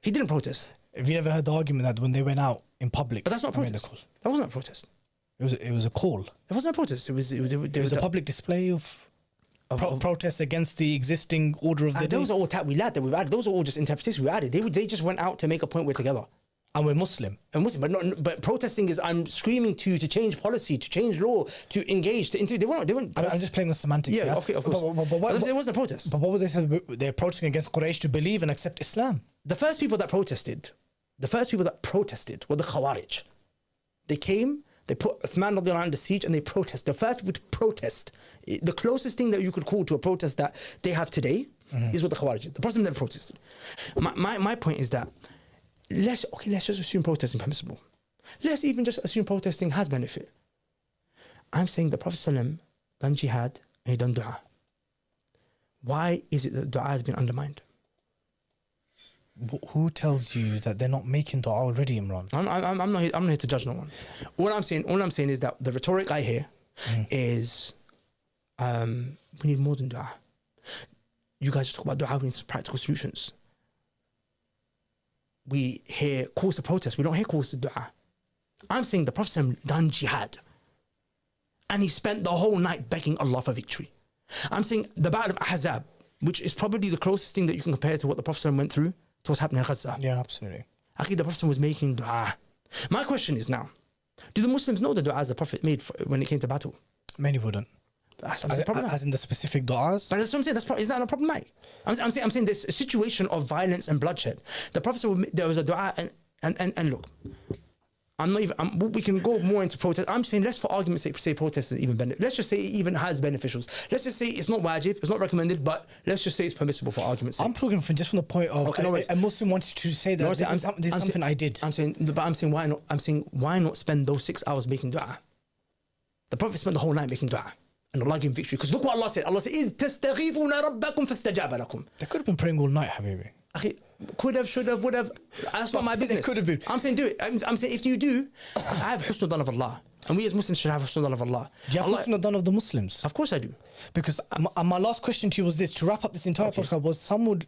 He didn't protest. Have you never heard the argument that when they went out in public? But that's not a protest. That wasn't a protest. It was a call. It wasn't a protest. It was a public display of protest against the existing order of the day. Those are all that we've added. Those are all just interpretations we added. They just went out to make a point we're together. And we're Muslim. But protesting is I'm screaming to change policy, to change law, to engage, they weren't. I'm just playing with semantics. Yeah, okay, of course. But it wasn't a protest. But what would they say? They're protesting against Quraysh to believe and accept Islam. The first people that protested were the Khawarij. They came, they put Uthman under siege and they protested. The first people to protest, the closest thing that you could call to a protest that they have today is what the Khawarij did. The Prophet never protested. My point is that let's just assume protesting is permissible. Let's even just assume protesting has benefit. I'm saying the Prophet ﷺ done jihad and he done dua. Why is it that dua has been undermined? Who tells you that they're not making dua already, Imran? I'm not here to judge no one. All I'm saying is that the rhetoric I hear is we need more than dua. You guys talk about dua, we need some practical solutions. We hear calls to protest, we don't hear calls to dua. I'm saying the Prophet done jihad and he spent the whole night begging Allah for victory. I'm saying the Battle of Ahzab, which is probably the closest thing that you can compare to what the Prophet went through, to what's happening in Gaza. Yeah, absolutely. Actually, the Prophet was making dua. My question is now, do the Muslims know the du'as the Prophet made when it came to battle? Many wouldn't. As in the specific du'as? But that's what I'm saying. Is that not problematic? I'm saying this situation of violence and bloodshed. The Prophet said there was a du'a and look, we can go more into protest. I'm saying let's for argument's sake say protest is even benefit. Let's just say it even has beneficials. Let's just say it's not wajib, it's not recommended, but let's just say it's permissible for argument's sake. I'm talking from the point of a Muslim wanted to say that this is something I did. I'm saying why not? I'm saying why not spend those 6 hours making dua? The Prophet spent the whole night making dua. And Allah gave him victory. Because look what Allah said. Allah said, إِذْ تَسْتَغِيثُونَ رَبَّكُمْ فَاسْتَجَابَ لَكُمْ. They could have been praying all night, Habibi. Could have, should have, would have. That's not my business. It could have been. I'm saying do it. I'm saying if you do, I have husnul dhan of Allah. And we as Muslims should have husnul dhan of Allah. Do you have husnul dhan of the Muslims? Of course I do. Because my last question to you was this, to wrap up this entire podcast, was some would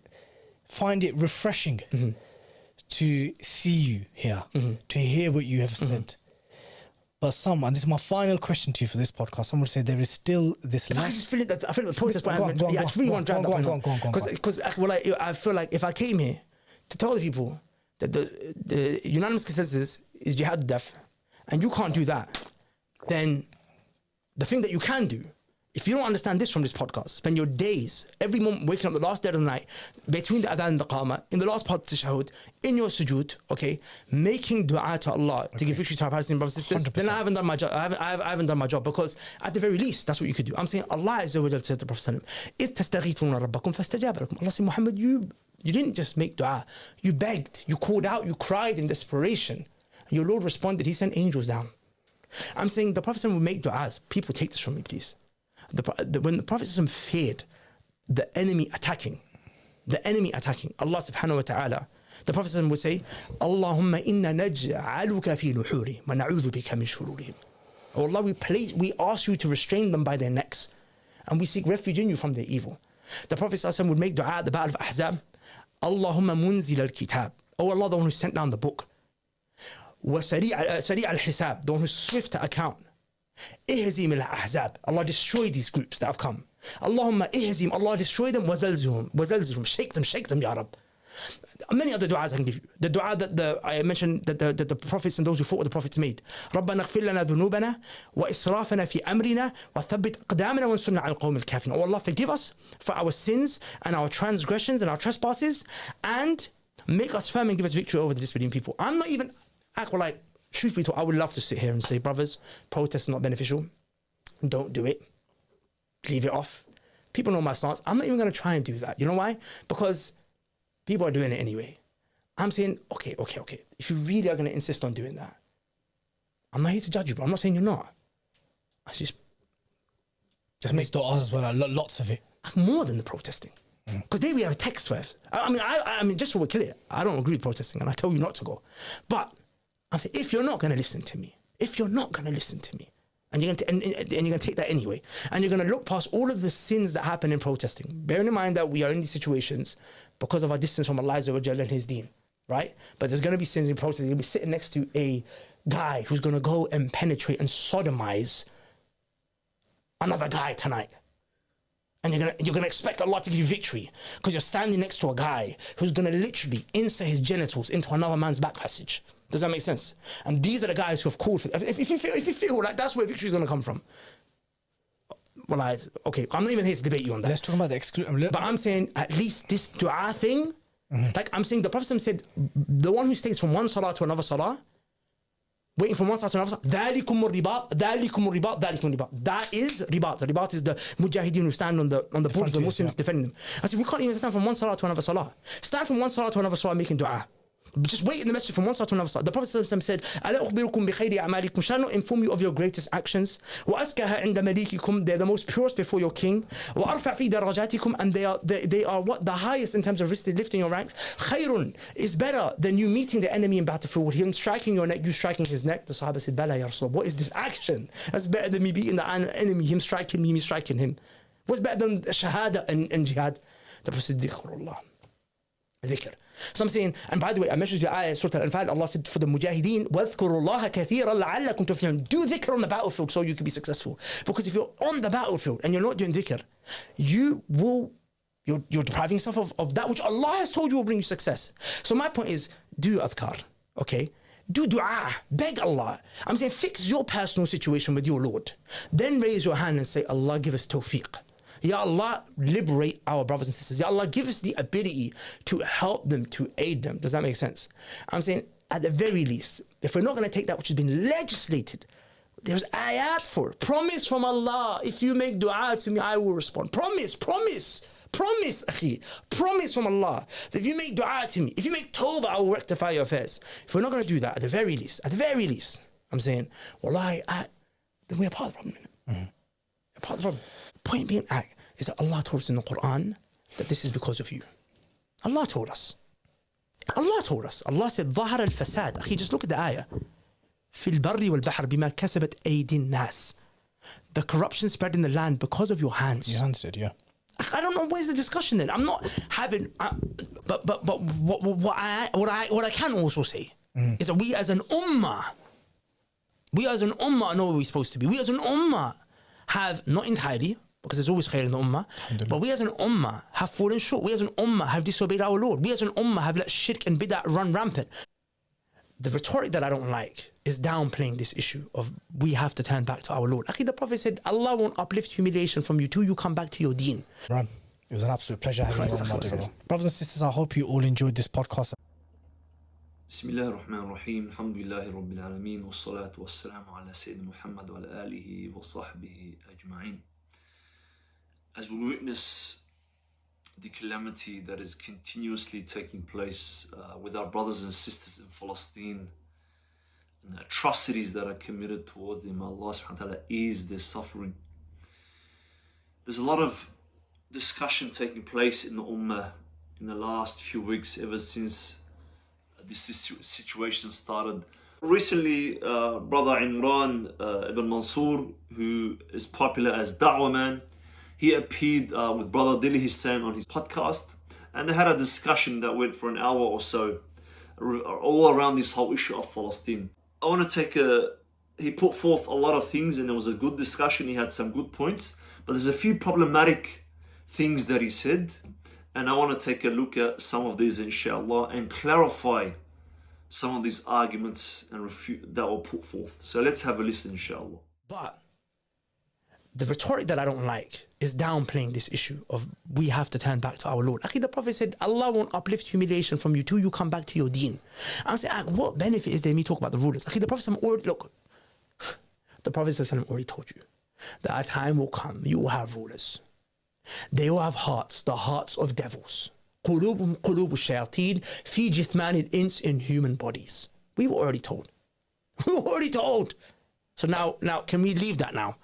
find it refreshing to see you here, to hear what you have said. But some, and this is my final question to you for this podcast, some would say there is still this I just feel that I feel the protest I really want to drag that point because I feel like if I came here to tell the people that the unanimous consensus is jihad death and you can't do that, then the thing that you can do if you don't understand this from this podcast, spend your days, every moment waking up the last dead of the night, between the adhan and the qama, in the last part of the tashahhud, in your sujood, okay, making dua to Allah to give victory to our Palestinian brothers and sisters, 100%. then I haven't done my job. I haven't done my job, because at the very least, that's what you could do. I'm saying Allah Azza wa Jalla said to the Prophet, إِذْ تَسْتَغِيثُونَ رَبَّكُمْ فَاسْتَجَابَ لَكُمْ. Allah said, Muhammad, you didn't just make dua, you begged, you called out, you cried in desperation. Your Lord responded, He sent angels down. I'm saying the Prophet would make du'as. People, take this from me, please. When the Prophet feared the enemy attacking, Allah subhanahu wa ta'ala, the Prophet would say, Allahumma inna naj'aluka fi nuhurihim wa na'udhu bika min shururihim. Oh Allah, we ask you to restrain them by their necks, and we seek refuge in you from their evil. The Prophet would make dua at the Battle of Ahzab, Allahumma munzil al-kitab. Oh Allah, the one who sent down the book. Wa sari' al-hisab, the one who's swift to account. Ihzim al-ahzab, Allah destroy these groups that have come. Allahumma ihzim, Allah destroy them, wazalzilhum, shake them, Ya Rab. Many other du'as I can give you. The dua that I mentioned that the prophets and those who fought with the prophets made. رَبَّنَا اغْفِرْ لَنَا ذُنُوبَنَا وَإِسْرَافَنَا فِي أَمْرِنَا وَثَبِّتْ أَقْدَامَنَا وَانْصُرْنَا عَلَى الْقَوْمِ الْكَافِرِينَ. Oh Allah, forgive us for our sins and our transgressions and our trespasses, and make us firm and give us victory over the disbelieving people. I'm not even acting like, truth be told, I would love to sit here and say, brothers, protest is not beneficial. Don't do it. Leave it off. People know my stance. I'm not even going to try and do that. You know why? Because people are doing it anyway. I'm saying, okay. If you really are going to insist on doing that, I'm not here to judge you, but I'm not saying you're not. I just make du'as as well, lots of it. More than the protesting. Because there we have a text first. I mean, just so we're clear, I don't agree with protesting, and I tell you not to go. But I'm saying, if you're not going to listen to me, and you're going to take that anyway, and you're going to look past all of the sins that happen in protesting, bearing in mind that we are in these situations because of our distance from Allah Azza wa Jalla and His deen, right? But there's going to be sins in protesting. You'll be sitting next to a guy who's going to go and penetrate and sodomize another guy tonight. And you're gonna expect Allah to give you victory because you're standing next to a guy who's gonna literally insert his genitals into another man's back passage. Does that make sense? And these are the guys who have called for. If you feel like that's where victory is gonna come from, well, okay, I'm not even here to debate you on that. Let's talk about the exclusion. But I'm saying at least this du'a thing, like I'm saying, the Prophet said, the one who stays from one salah to another salah, waiting from one salah to another salah, ذَلِكُمُ الرِّبَاطِ. That is ribat. The ribat is the mujahideen who stand on the borders of the Muslims defending them. I said, we can't even stand from one salah to another salah. Stand from one salah to another salah making dua. Just wait in the masjid from one salah to another salah. The Prophet said, أَلَا أُخْبِرُكُمْ بِخَيْرِ أَعْمَالِكُمْ. Shall I not inform you of your greatest actions? وَأَزْكَاهَا عِنْدَ مَلِيكِكُمْ. They're the most purest before your king. وَأَرْفَعْ فِي دَرَجَاتِكُمْ. And they are what? The highest in terms of lifting your ranks. خَيْرٌ is better than you meeting the enemy in battlefield, him striking your neck, you striking his neck. The Sahaba said, Bala ya Rasul, what is this action? That's better than me beating the enemy, him striking me striking him. What's better than shahada and jihad? The Prophet said, dhikrullah. Dhikr. So I'm saying, and by the way, I mentioned the ayah, Surah Al-Anfal, Allah said for the mujahideen, وَاذْكُرُوا اللَّهَ كَثِيرًا لَعَلَّكُمْ تُفْلِحُونَ. Do dhikr on the battlefield so you can be successful. Because if you're on the battlefield and you're not doing dhikr, you're depriving yourself of that which Allah has told you will bring you success. So my point is, do adhkar, okay? Do dua, beg Allah. I'm saying, fix your personal situation with your Lord. Then raise your hand and say, Allah, give us tawfiq. Ya Allah, liberate our brothers and sisters. Ya Allah, give us the ability to help them, to aid them. Does that make sense? I'm saying, at the very least, if we're not going to take that which has been legislated, there's ayat for it. Promise from Allah. If you make dua to me, I will respond. Promise, akhi. Promise from Allah that if you make dua to me, if you make tawbah, I will rectify your affairs. If we're not going to do that, at the very least, I'm saying, wallahi, then we're part of the problem. We're part of the problem. Point being is that Allah told us in the Quran that this is because of you. Allah told us. Allah said, ظهر الفساد. Akhi, just look at the ayah. في البر والبحر بما كسبت أيدي الناس. The corruption spread in the land because of your hands. Your hands did, yeah. I don't know, where's the discussion then? I'm not having, but what I can also say is that we as an ummah know where we're supposed to be. We as an ummah have, not entirely, because there's always khair in the ummah, but we as an ummah have fallen short. We as an ummah have disobeyed our Lord. We as an ummah have let shirk and bid'ah run rampant. the rhetoric that I don't like is downplaying this issue of we have to turn back to our Lord. Akhi, the Prophet said, Allah won't uplift humiliation from you till you come back to your deen. Imran, it was an absolute pleasure having you on Madigo. Brothers and sisters, I hope you all enjoyed this podcast. بسم الله الرحمن الرحيم الحمد لله رب العالمين والصلاة والسلام على سيدنا محمد وعلى آله وصحبه أجمعين. As we witness the calamity that is continuously taking place with our brothers and sisters in Palestine, and the atrocities that are committed towards them, Allah subhanahu wa ta'ala ease their suffering. There's a lot of discussion taking place in the Ummah in the last few weeks ever since this situation started. Recently, brother Imran ibn Mansur, who is popular as Da'wah Man, he appeared with brother Dili Hussain on his podcast, and they had a discussion that went for an hour or so, all around this whole issue of Palestine. I want to he put forth a lot of things, and it was a good discussion. He had some good points, but there's a few problematic things that he said, and I want to take a look at some of these, inshallah, and clarify some of these arguments and refute that were put forth. So let's have a listen, inshallah. But the rhetoric that I don't like is downplaying this issue of we have to turn back to our Lord. Akhi, the Prophet said, Allah won't uplift humiliation from you till you come back to your deen. I'm saying, what benefit is there in me talk about the rulers? Akhi, the Prophet the Prophet already told you that a time will come, you will have rulers. They will have hearts, the hearts of devils. قلوبهم قلوب الشياطين في جثمان الإنس, in human bodies. We were already told. We were already told. So now, can we leave that now?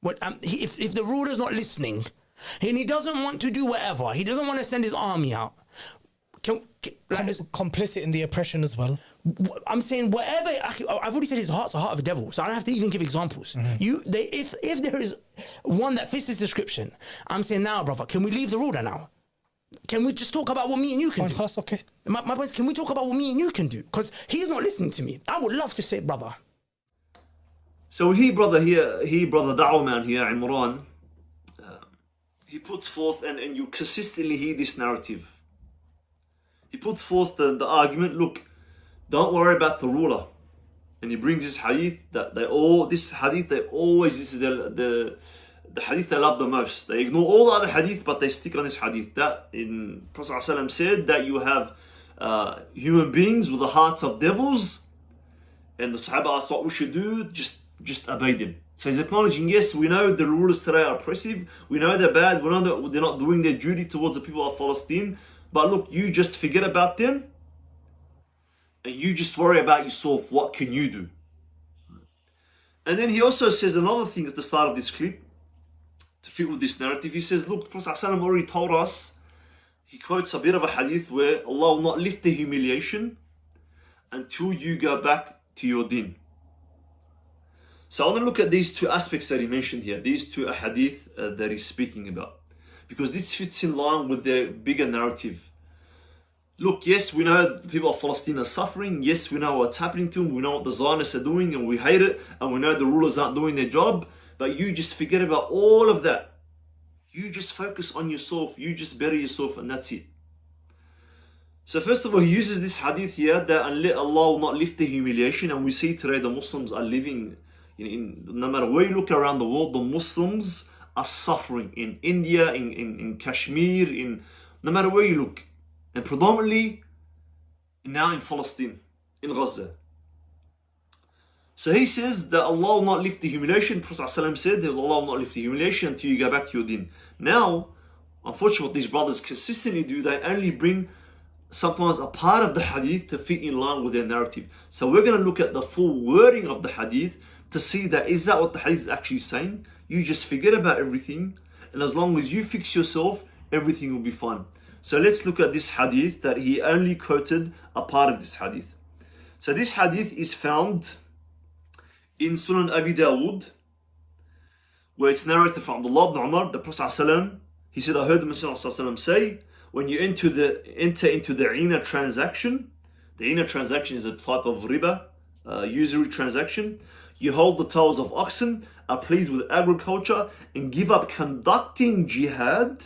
If the ruler's not listening, and he doesn't want to do whatever, he doesn't want to send his army out, complicit in the oppression as well. I'm saying whatever. I've already said his heart's a heart of a devil, so I don't have to even give examples. If there is one that fits this description, I'm saying now, brother, can we leave the ruler now? Can we just talk about what me and you can do? That's okay. My point is, can we talk about what me and you can do? Because he's not listening to me. I would love to say, brother. So brother Da'wah Man here, Imran, he puts forth, and you consistently hear this narrative. He puts forth the argument, look, don't worry about the ruler. And he brings this hadith that this is the hadith they love the most. They ignore all the other hadith, but they stick on this hadith. That in Prophet ﷺ said that you have human beings with the hearts of devils, and the Sahaba asked what we should do, just obey them. So he's acknowledging, yes, we know the rulers today are oppressive, we know they're bad, we know that they're not doing their duty towards the people of Palestine, but look, you just forget about them, and you just worry about yourself. What can you do? And then he also says another thing at the start of this clip, to fit with this narrative. He says, look, Prophet ﷺ already told us, he quotes a bit of a hadith where Allah will not lift the humiliation until you go back to your deen. So I want to look at these two aspects that he mentioned here, these two hadith that he's speaking about, because this fits in line with the bigger narrative. Look, yes, we know the people of Palestine are suffering. Yes, we know what's happening to them. We know what the Zionists are doing, and we hate it. And we know the rulers aren't doing their job. But you just forget about all of that. You just focus on yourself. You just better yourself, and that's it. So first of all, he uses this hadith here that Allah will not lift the humiliation. And we see today the Muslims are living, no matter where you look around the world, the Muslims are suffering. In India, in Kashmir, no matter where you look. And predominantly now in Palestine, in Gaza. So he says that Allah will not lift the humiliation. Prophet ﷺ said that Allah will not lift the humiliation until you go back to your deen. Now, unfortunately, what these brothers consistently do, they only bring sometimes a part of the hadith to fit in line with their narrative. So we're going to look at the full wording of the hadith to see that is that what the hadith is actually saying? You just forget about everything, and as long as you fix yourself, everything will be fine. So let's look at this hadith that he only quoted a part of this hadith. So this hadith is found in Sunan Abi Dawood, where it's narrated from Abdullah ibn Umar, the Prophet ﷺ, he said, I heard the Messenger ﷺ say, when you enter into the Ina transaction, the Ina transaction is a type of riba, usury transaction, you hold the tails of oxen, are pleased with agriculture, and give up conducting jihad,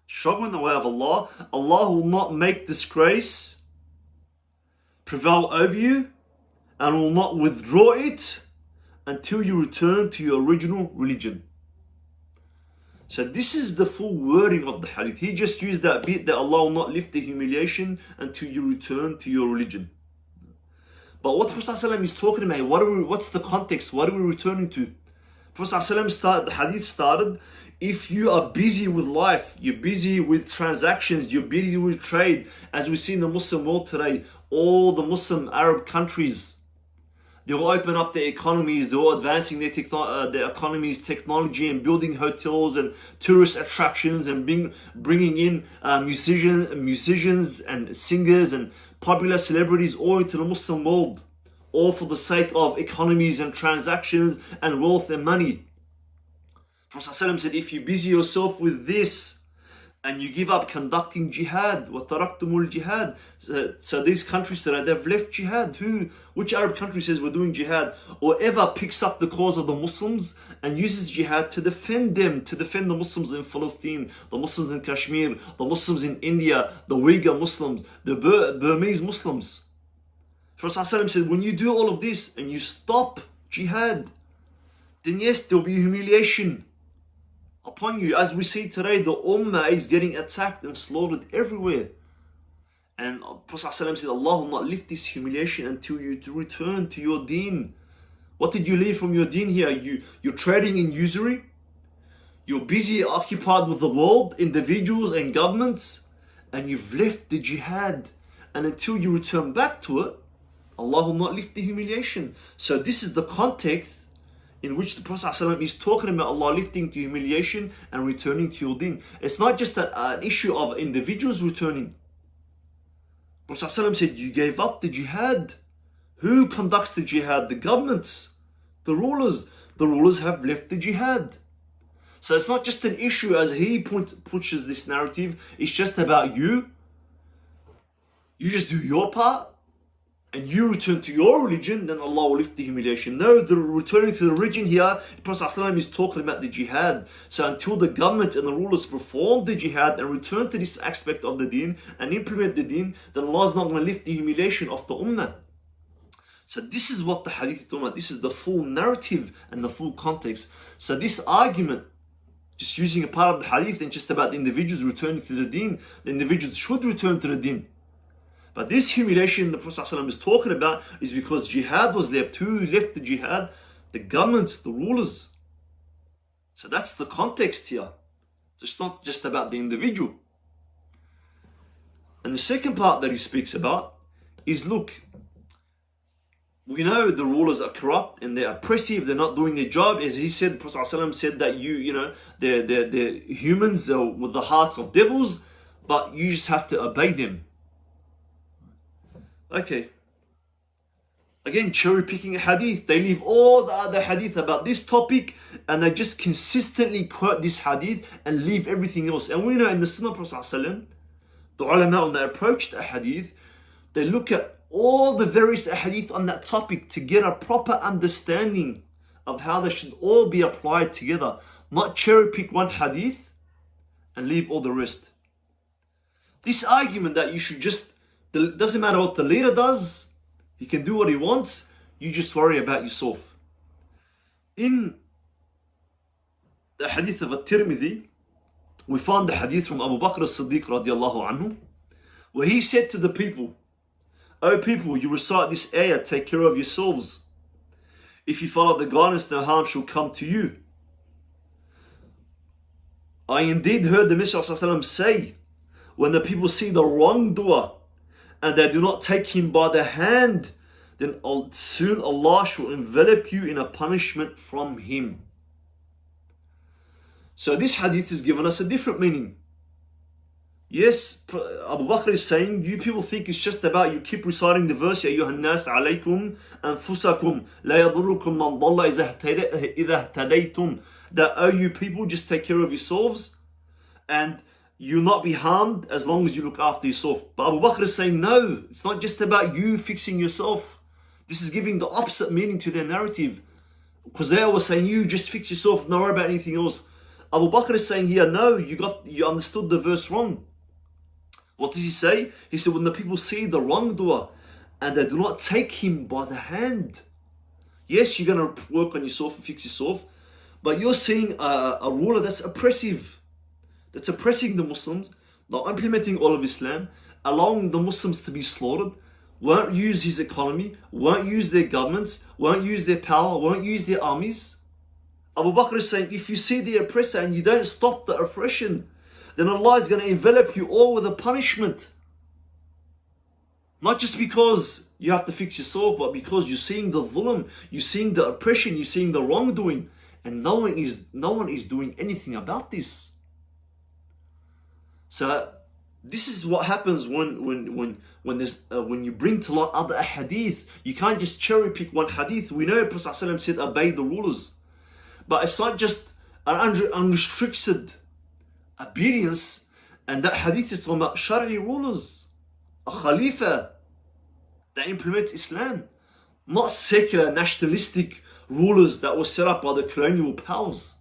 struggle in the way of Allah, Allah will not make disgrace prevail over you and will not withdraw it until you return to your original religion. So this is the full wording of the hadith. He just used that bit that Allah will not lift the humiliation until you return to your religion. But what the Prophet ﷺ is talking about, what's the context? What are we returning to? Prophet ﷺ the hadith started, if you are busy with life, you're busy with transactions, you're busy with trade, as we see in the Muslim world today, all the Muslim Arab countries, they will open up their economies, they're all advancing their economies, technology, and building hotels and tourist attractions, and bringing in musicians and singers and popular celebrities all into the Muslim world, all for the sake of economies and transactions and wealth and money. Prophet ﷺ said, if you busy yourself with this and you give up conducting jihad, وَتَرَكْتُمُ الْجِهَادِ, so these countries today, they've left jihad. Which Arab country says we're doing jihad, or ever picks up the cause of the Muslims and uses jihad to defend them, to defend the Muslims in Palestine, the Muslims in Kashmir, the Muslims in India, the Uyghur Muslims, the Burmese Muslims? Prophet ﷺ said, when you do all of this and you stop jihad, then yes, there'll be humiliation upon you. As we see today, the Ummah is getting attacked and slaughtered everywhere. And Prophet ﷺ said, Allah will not lift this humiliation until you return to your deen. What did you leave from your deen here? You're trading in usury. You're busy, occupied with the world, individuals and governments. And you've left the jihad. And until you return back to it, Allah will not lift the humiliation. So this is the context in which the Prophet ﷺ is talking about Allah lifting the humiliation and returning to your deen. It's not just an issue of individuals returning. The Prophet ﷺ said, you gave up the jihad. Who conducts the jihad? The governments, the rulers. The rulers have left the jihad. So it's not just an issue as he pushes this narrative. It's just about you. You just do your part and you return to your religion, then Allah will lift the humiliation. No, the returning to the religion here, the Prophet ﷺ is talking about the jihad. So until the government and the rulers perform the jihad and return to this aspect of the deen and implement the deen, then Allah is not going to lift the humiliation of the ummah. So this is what the hadith is talking about. This is the full narrative and the full context. So this argument, just using a part of the hadith and just about the individuals returning to the deen, the individuals should return to the deen. But this humiliation the Prophet ﷺ is talking about is because jihad was left. Who left the jihad? The governments, the rulers. So that's the context here. It's not just about the individual. And the second part that he speaks about is, look, we know the rulers are corrupt and they're oppressive, they're not doing their job. As he said, the Prophet ﷺ said that they're humans with the hearts of devils, but you just have to obey them. Okay. Again, cherry picking a hadith. They leave all the other hadith about this topic and they just consistently quote this hadith and leave everything else. And we know in the Sunnah of Prophet ﷺ, the ulama, when they approach the hadith, they look at all the various hadith on that topic to get a proper understanding of how they should all be applied together. Not cherry pick one hadith and leave all the rest. This argument that you should just, doesn't matter what the leader does, he can do what he wants, you just worry about yourself. In the hadith of At-Tirmidhi, we find the hadith from Abu Bakr as-Siddiq radiallahu anhu, where he said to the people, O people, you recite this ayah, take care of yourselves. If you follow the guidance, no harm shall come to you. I indeed heard the Messenger say, when the people see the wrongdoer and they do not take him by the hand, then soon Allah shall envelop you in a punishment from him. So this hadith has given us a different meaning. Yes, Abu Bakr is saying, you people think it's just about you keep reciting the verse, Ya ayyuhan nas alaykum anfusakum la yadurrukum man dalla idha ihtadaytum, that, oh you people, just take care of yourselves and you'll not be harmed as long as you look after yourself. But Abu Bakr is saying, no, it's not just about you fixing yourself. This is giving the opposite meaning to their narrative. Because they were saying, you just fix yourself, don't worry about anything else. Abu Bakr is saying here, no, you understood the verse wrong. What does he say? He said, when the people see the wrongdoer and they do not take him by the hand. Yes, you're going to work on yourself and fix yourself, but you're seeing a ruler that's oppressive, that's oppressing the Muslims, not implementing all of Islam, allowing the Muslims to be slaughtered, won't use his economy, won't use their governments, won't use their power, won't use their armies. Abu Bakr is saying, if you see the oppressor and you don't stop the oppression, then Allah is going to envelop you all with a punishment. Not just because you have to fix yourself, but because you're seeing the dhulm, you're seeing the oppression, you're seeing the wrongdoing, and no one is doing anything about this. So this is what happens when you bring to light other hadith. You can't just cherry pick one hadith. We know Prophet ﷺ said obey the rulers, but it's not just an unrestricted obedience. And that hadith is talking about Shari'i rulers, a Khalifa that implements Islam, not secular nationalistic rulers that were set up by the colonial powers.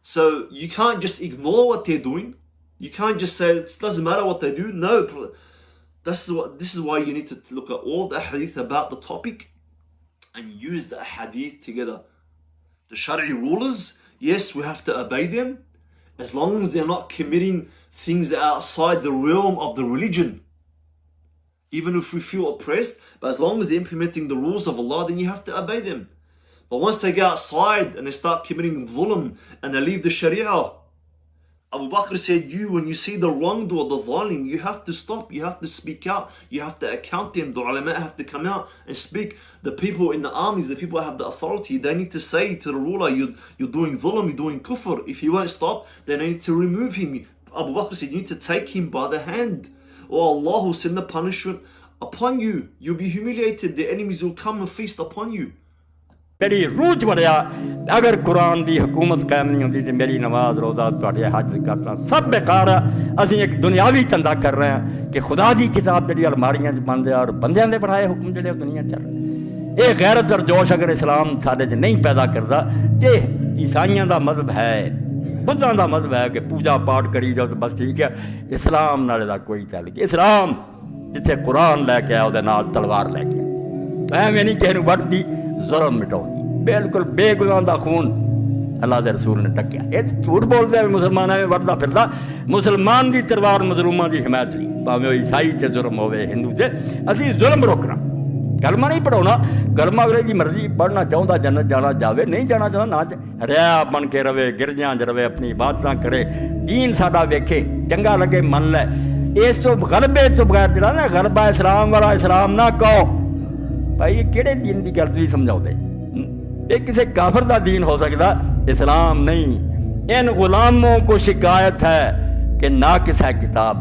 So you can't just ignore what they're doing. You can't just say it doesn't matter what they do. No, this is why you need to look at all the hadith about the topic and use the hadith together. The Shari'i rulers, yes, we have to obey them as long as they're not committing things that are outside the realm of the religion. Even if we feel oppressed, but as long as they're implementing the rules of Allah, then you have to obey them. But once they go outside and they start committing dhulm and they leave the Sharia, Abu Bakr said, when you see the wrongdoer, the zalim, you have to stop, you have to speak out, you have to account them. The ulama have to come out and speak. The people in the armies, the people who have the authority, they need to say to the ruler, you're doing dhulm, you're doing kufr. If he won't stop, then they need to remove him. Abu Bakr said, you need to take him by the hand, or Allah will send the punishment upon you. You'll be humiliated. The enemies will come and feast upon you. میری روح چ بڑھیا اگر قرآن دی حکومت قائم نہیں ہوتی تو میری نماز روزہ تواڈے حج کرنا سب بیکار ہے. اسی ایک دنیاوی دھندا کر رہے ہیں کہ خدا دی کتاب جڑی الماریاں چ بند ہے اور بندیاں دے بنائے حکم جڑے دنیا چل رہے. یہ غیرت اور جوش اگر اسلام سارے چ نہیں پیدا کرتا تے عیسائیاں دا مذہب ہے, بدھاں دا مذہب ہے کہ پوجا پاٹ کری جاؤ تو بس ٹھیک ہے. اسلام نال دا کوئی تعلق. اسلام جتھے قرآن لے کے آیا وہ نال تلوار لے کے ایویں نہیں کہے نوں وڈ دی ظلم مٹاؤں بالکل بے گناہ دا خون اللہ دے رسول نے ٹکیا. یہ جھوٹ بولتے ہیں مسلمان میں وردا پھردا. مسلمان دی تلوار مظلوماں دی حمایت نہیں, بھاویں وہ عیسائی تے ظلم ہوے ہندو تے. اسی ظلم روکنا, کلمہ نہیں پڑھاونا. کلمہ اگلے دی مرضی, پڑھنا چاہتا جنت جانا جاوے, نہیں جانا چاہتا نہ ریا بن کے رہے, گرجیاں چ رہے, اپنی عبادتاں کرے, دین ساڈا ویکھے, چنگا لگے من لے. اس تو غلبے تو بغیر جڑا نا غلبہ اسلام والا اسلام نہ کہو. بھائی یہ کہڑے دین دی گل تسی سمجھاؤ دے؟ یہ کسی کافر دا دین ہو سکتا, اسلام نہیں. ان غلاموں کو شکایت ہے کہ ناقص ہے کتاب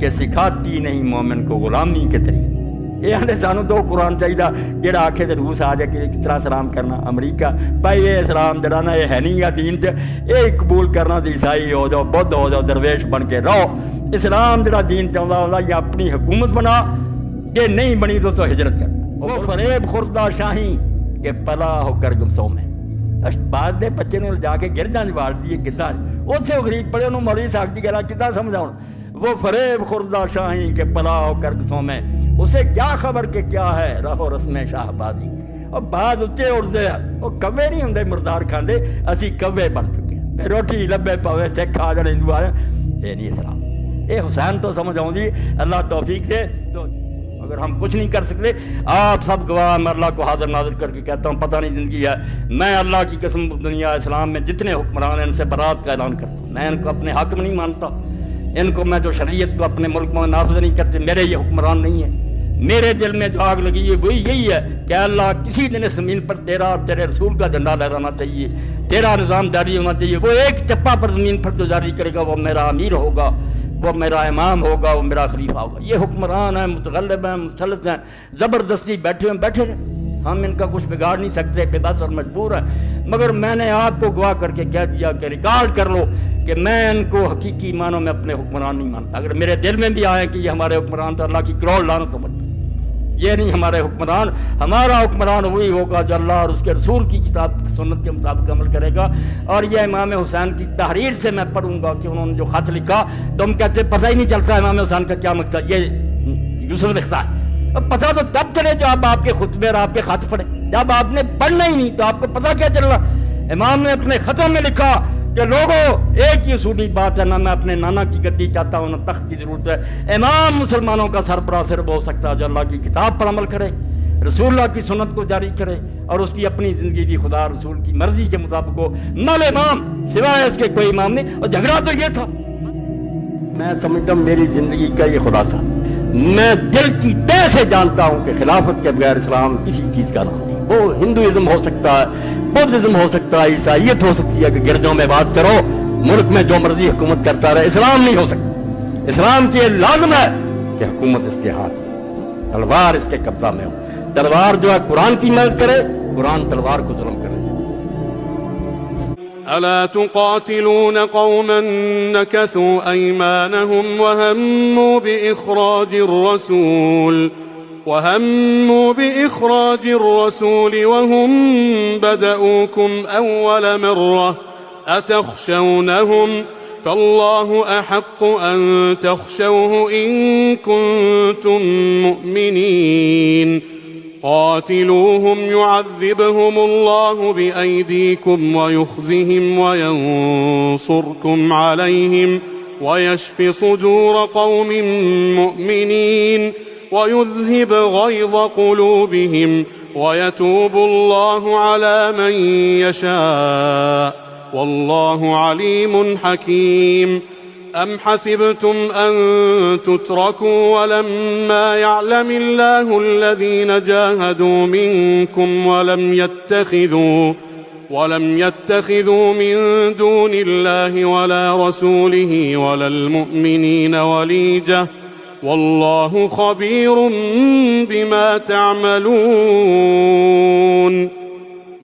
کہ سکھاتی نہیں مومن کو غلامی کے طریقے. یہ آنے سانو تو قرآن چاہیے جڑا آکھے تے روس آ جائے کہ کس طرح سلام کرنا. امریکہ بھائی یہ اسلام جڑا نا یہ ہے نہیں گا دین چ, یہ قبول کرنا تو عیسائی ہو جاؤ, بدھ ہو جاؤ, درویش بن کے رہو. اسلام جڑا دین چاہتا ہوتا یا اپنی حکومت بنا, یہ نہیں بنی تو ہجرت کر. وہ فریب خوردہ شاہی کہ پلا ہو کر گمسوں میں. بعد دے بچے نوں جا کے گرجاں چ واڑ دیے کداں اوتھے غریب پڑے انہوں مولوی صاحب دی گلاں کداں سمجھاؤن. وہ فریب خوردہ شاہی کہ پلا ہو کر گمسوں میں, اسے کیا خبر کہ کیا ہے رہو رسم شاہ بازی. اور بعد اچے اڑدے ہیں, وہ کوے نہیں ہوندے مردار کھاندے, اسی کوے بن چکے ہیں. روٹی لبے پاوے سکھ آ جانے ہندو آ جانے, یہ نہیں اسلام. یہ حسین تو سمجھ آؤں اللہ توفیق دے. تو اگر ہم کچھ نہیں کر سکتے, آپ سب گواہ, میں اللہ کو حاضر ناظر کر کے کہتا ہوں پتہ نہیں زندگی ہے, میں اللہ کی قسم دنیا اسلام میں جتنے حکمران ہیں ان سے برات کا اعلان کرتا ہوں. میں ان کو اپنے حاکم نہیں مانتا, ان کو میں جو شریعت کو اپنے ملک میں نافذ نہیں کرتے, میرے یہ حکمران نہیں ہیں. میرے دل میں جو آگ لگی ہے وہی یہی ہے کہ اللہ کسی دن اس زمین پر تیرا اور تیرے رسول کا جھنڈا لہرانا چاہیے, تیرا نظام جاری ہونا چاہیے. وہ ایک چپا پر زمین پر جو جاری کرے گا وہ میرا امیر ہوگا, وہ میرا امام ہوگا, وہ میرا خلیفہ ہوگا. یہ حکمران ہیں, متغلب ہیں, مسلط ہیں, زبردستی بیٹھے ہیں, بیٹھے رہے. ہم ان کا کچھ بگاڑ نہیں سکتے, بے بس اور مجبور ہیں. مگر میں نے آپ کو گواہ کر کے کہہ دیا کہ ریکارڈ کر لو کہ میں ان کو حقیقی معنوں میں اپنے حکمران نہیں مانتا. اگر میرے دل میں بھی آئے کہ یہ ہمارے حکمران تو اللہ کی کروڑ لعنت ہو. یہ نہیں ہمارے حکمران. ہمارا حکمران وہی ہوگا جو اللہ اور اس کے رسول کی کتاب سنت کے مطابق عمل کرے گا. اور یہ امام حسین کی تحریر سے میں پڑھوں گا کہ انہوں نے جو خط لکھا تو ہم کہتے پتہ ہی نہیں چلتا امام حسین کا کیا مقصد. यूसुफ लिखता है। अब पता तो तब चले जब आपके खुतबे और आपके खत पढ़े, जब आपने पढ़ना ही नहीं तो आपको पता क्या चल रहा। इमाम ने अपने खतों में लिखा कि लोगों एक ही उसूली बात है, ना मैं अपने नाना की गद्दी चाहता हूँ ना तख्त की जरूरत है। इमाम मुसलमानों का सरबराह सिर्फ हो सकता है जो अल्लाह की किताब पर अमल करे, रसूलुल्लाह की सुन्नत को जारी करे और उसकी अपनी जिंदगी भी खुदा रसूल की मर्जी के मुताबिक हो। नल इमाम सिवाय इसके कोई इमाम नहीं। और झगड़ा तो ये था। मैं समझता हूँ मेरी जिंदगी का ये खुलासा, मैं दिल की तह से जानता हूँ कि खिलाफत के बगैर इस्लाम किसी चीज का नाम नहीं। वो हिंदुइज्म हो सकता है, बुद्धिज्म हो सकता है, ईसाइयत हो सकती है कि गिरजों में बात करो, मुल्क में जो मर्जी हुकूमत करता रहे, इस्लाम नहीं हो सकता। इस्लाम के लाजम है कि हुकूमत इसके हाथ में, तलवार इसके कब्जा में हो। तलवार जो है कुरान की मदद करे, कुरान तलवार को जुल्म करने से। ألا تقاتلون قوما نكثوا أيمانهم وهموا بإخراج الرسول وهم بدؤوكم أول مرة أتخشونهم فالله أحق أن تخشوه إن كنتم مؤمنين قاتلوهم يعذبهم الله بأيديكم ويخزهم وينصركم عليهم ويشف صدور قوم مؤمنين ويذهب غيظ قلوبهم ويتوب الله على من يشاء والله عليم حكيم. أم حسبتم أن تتركوا ولما يعلم الله الذين جاهدوا منكم ولم يتخذوا من دون الله ولا رسوله ولا المؤمنين وليجة والله خبير بما تعملون.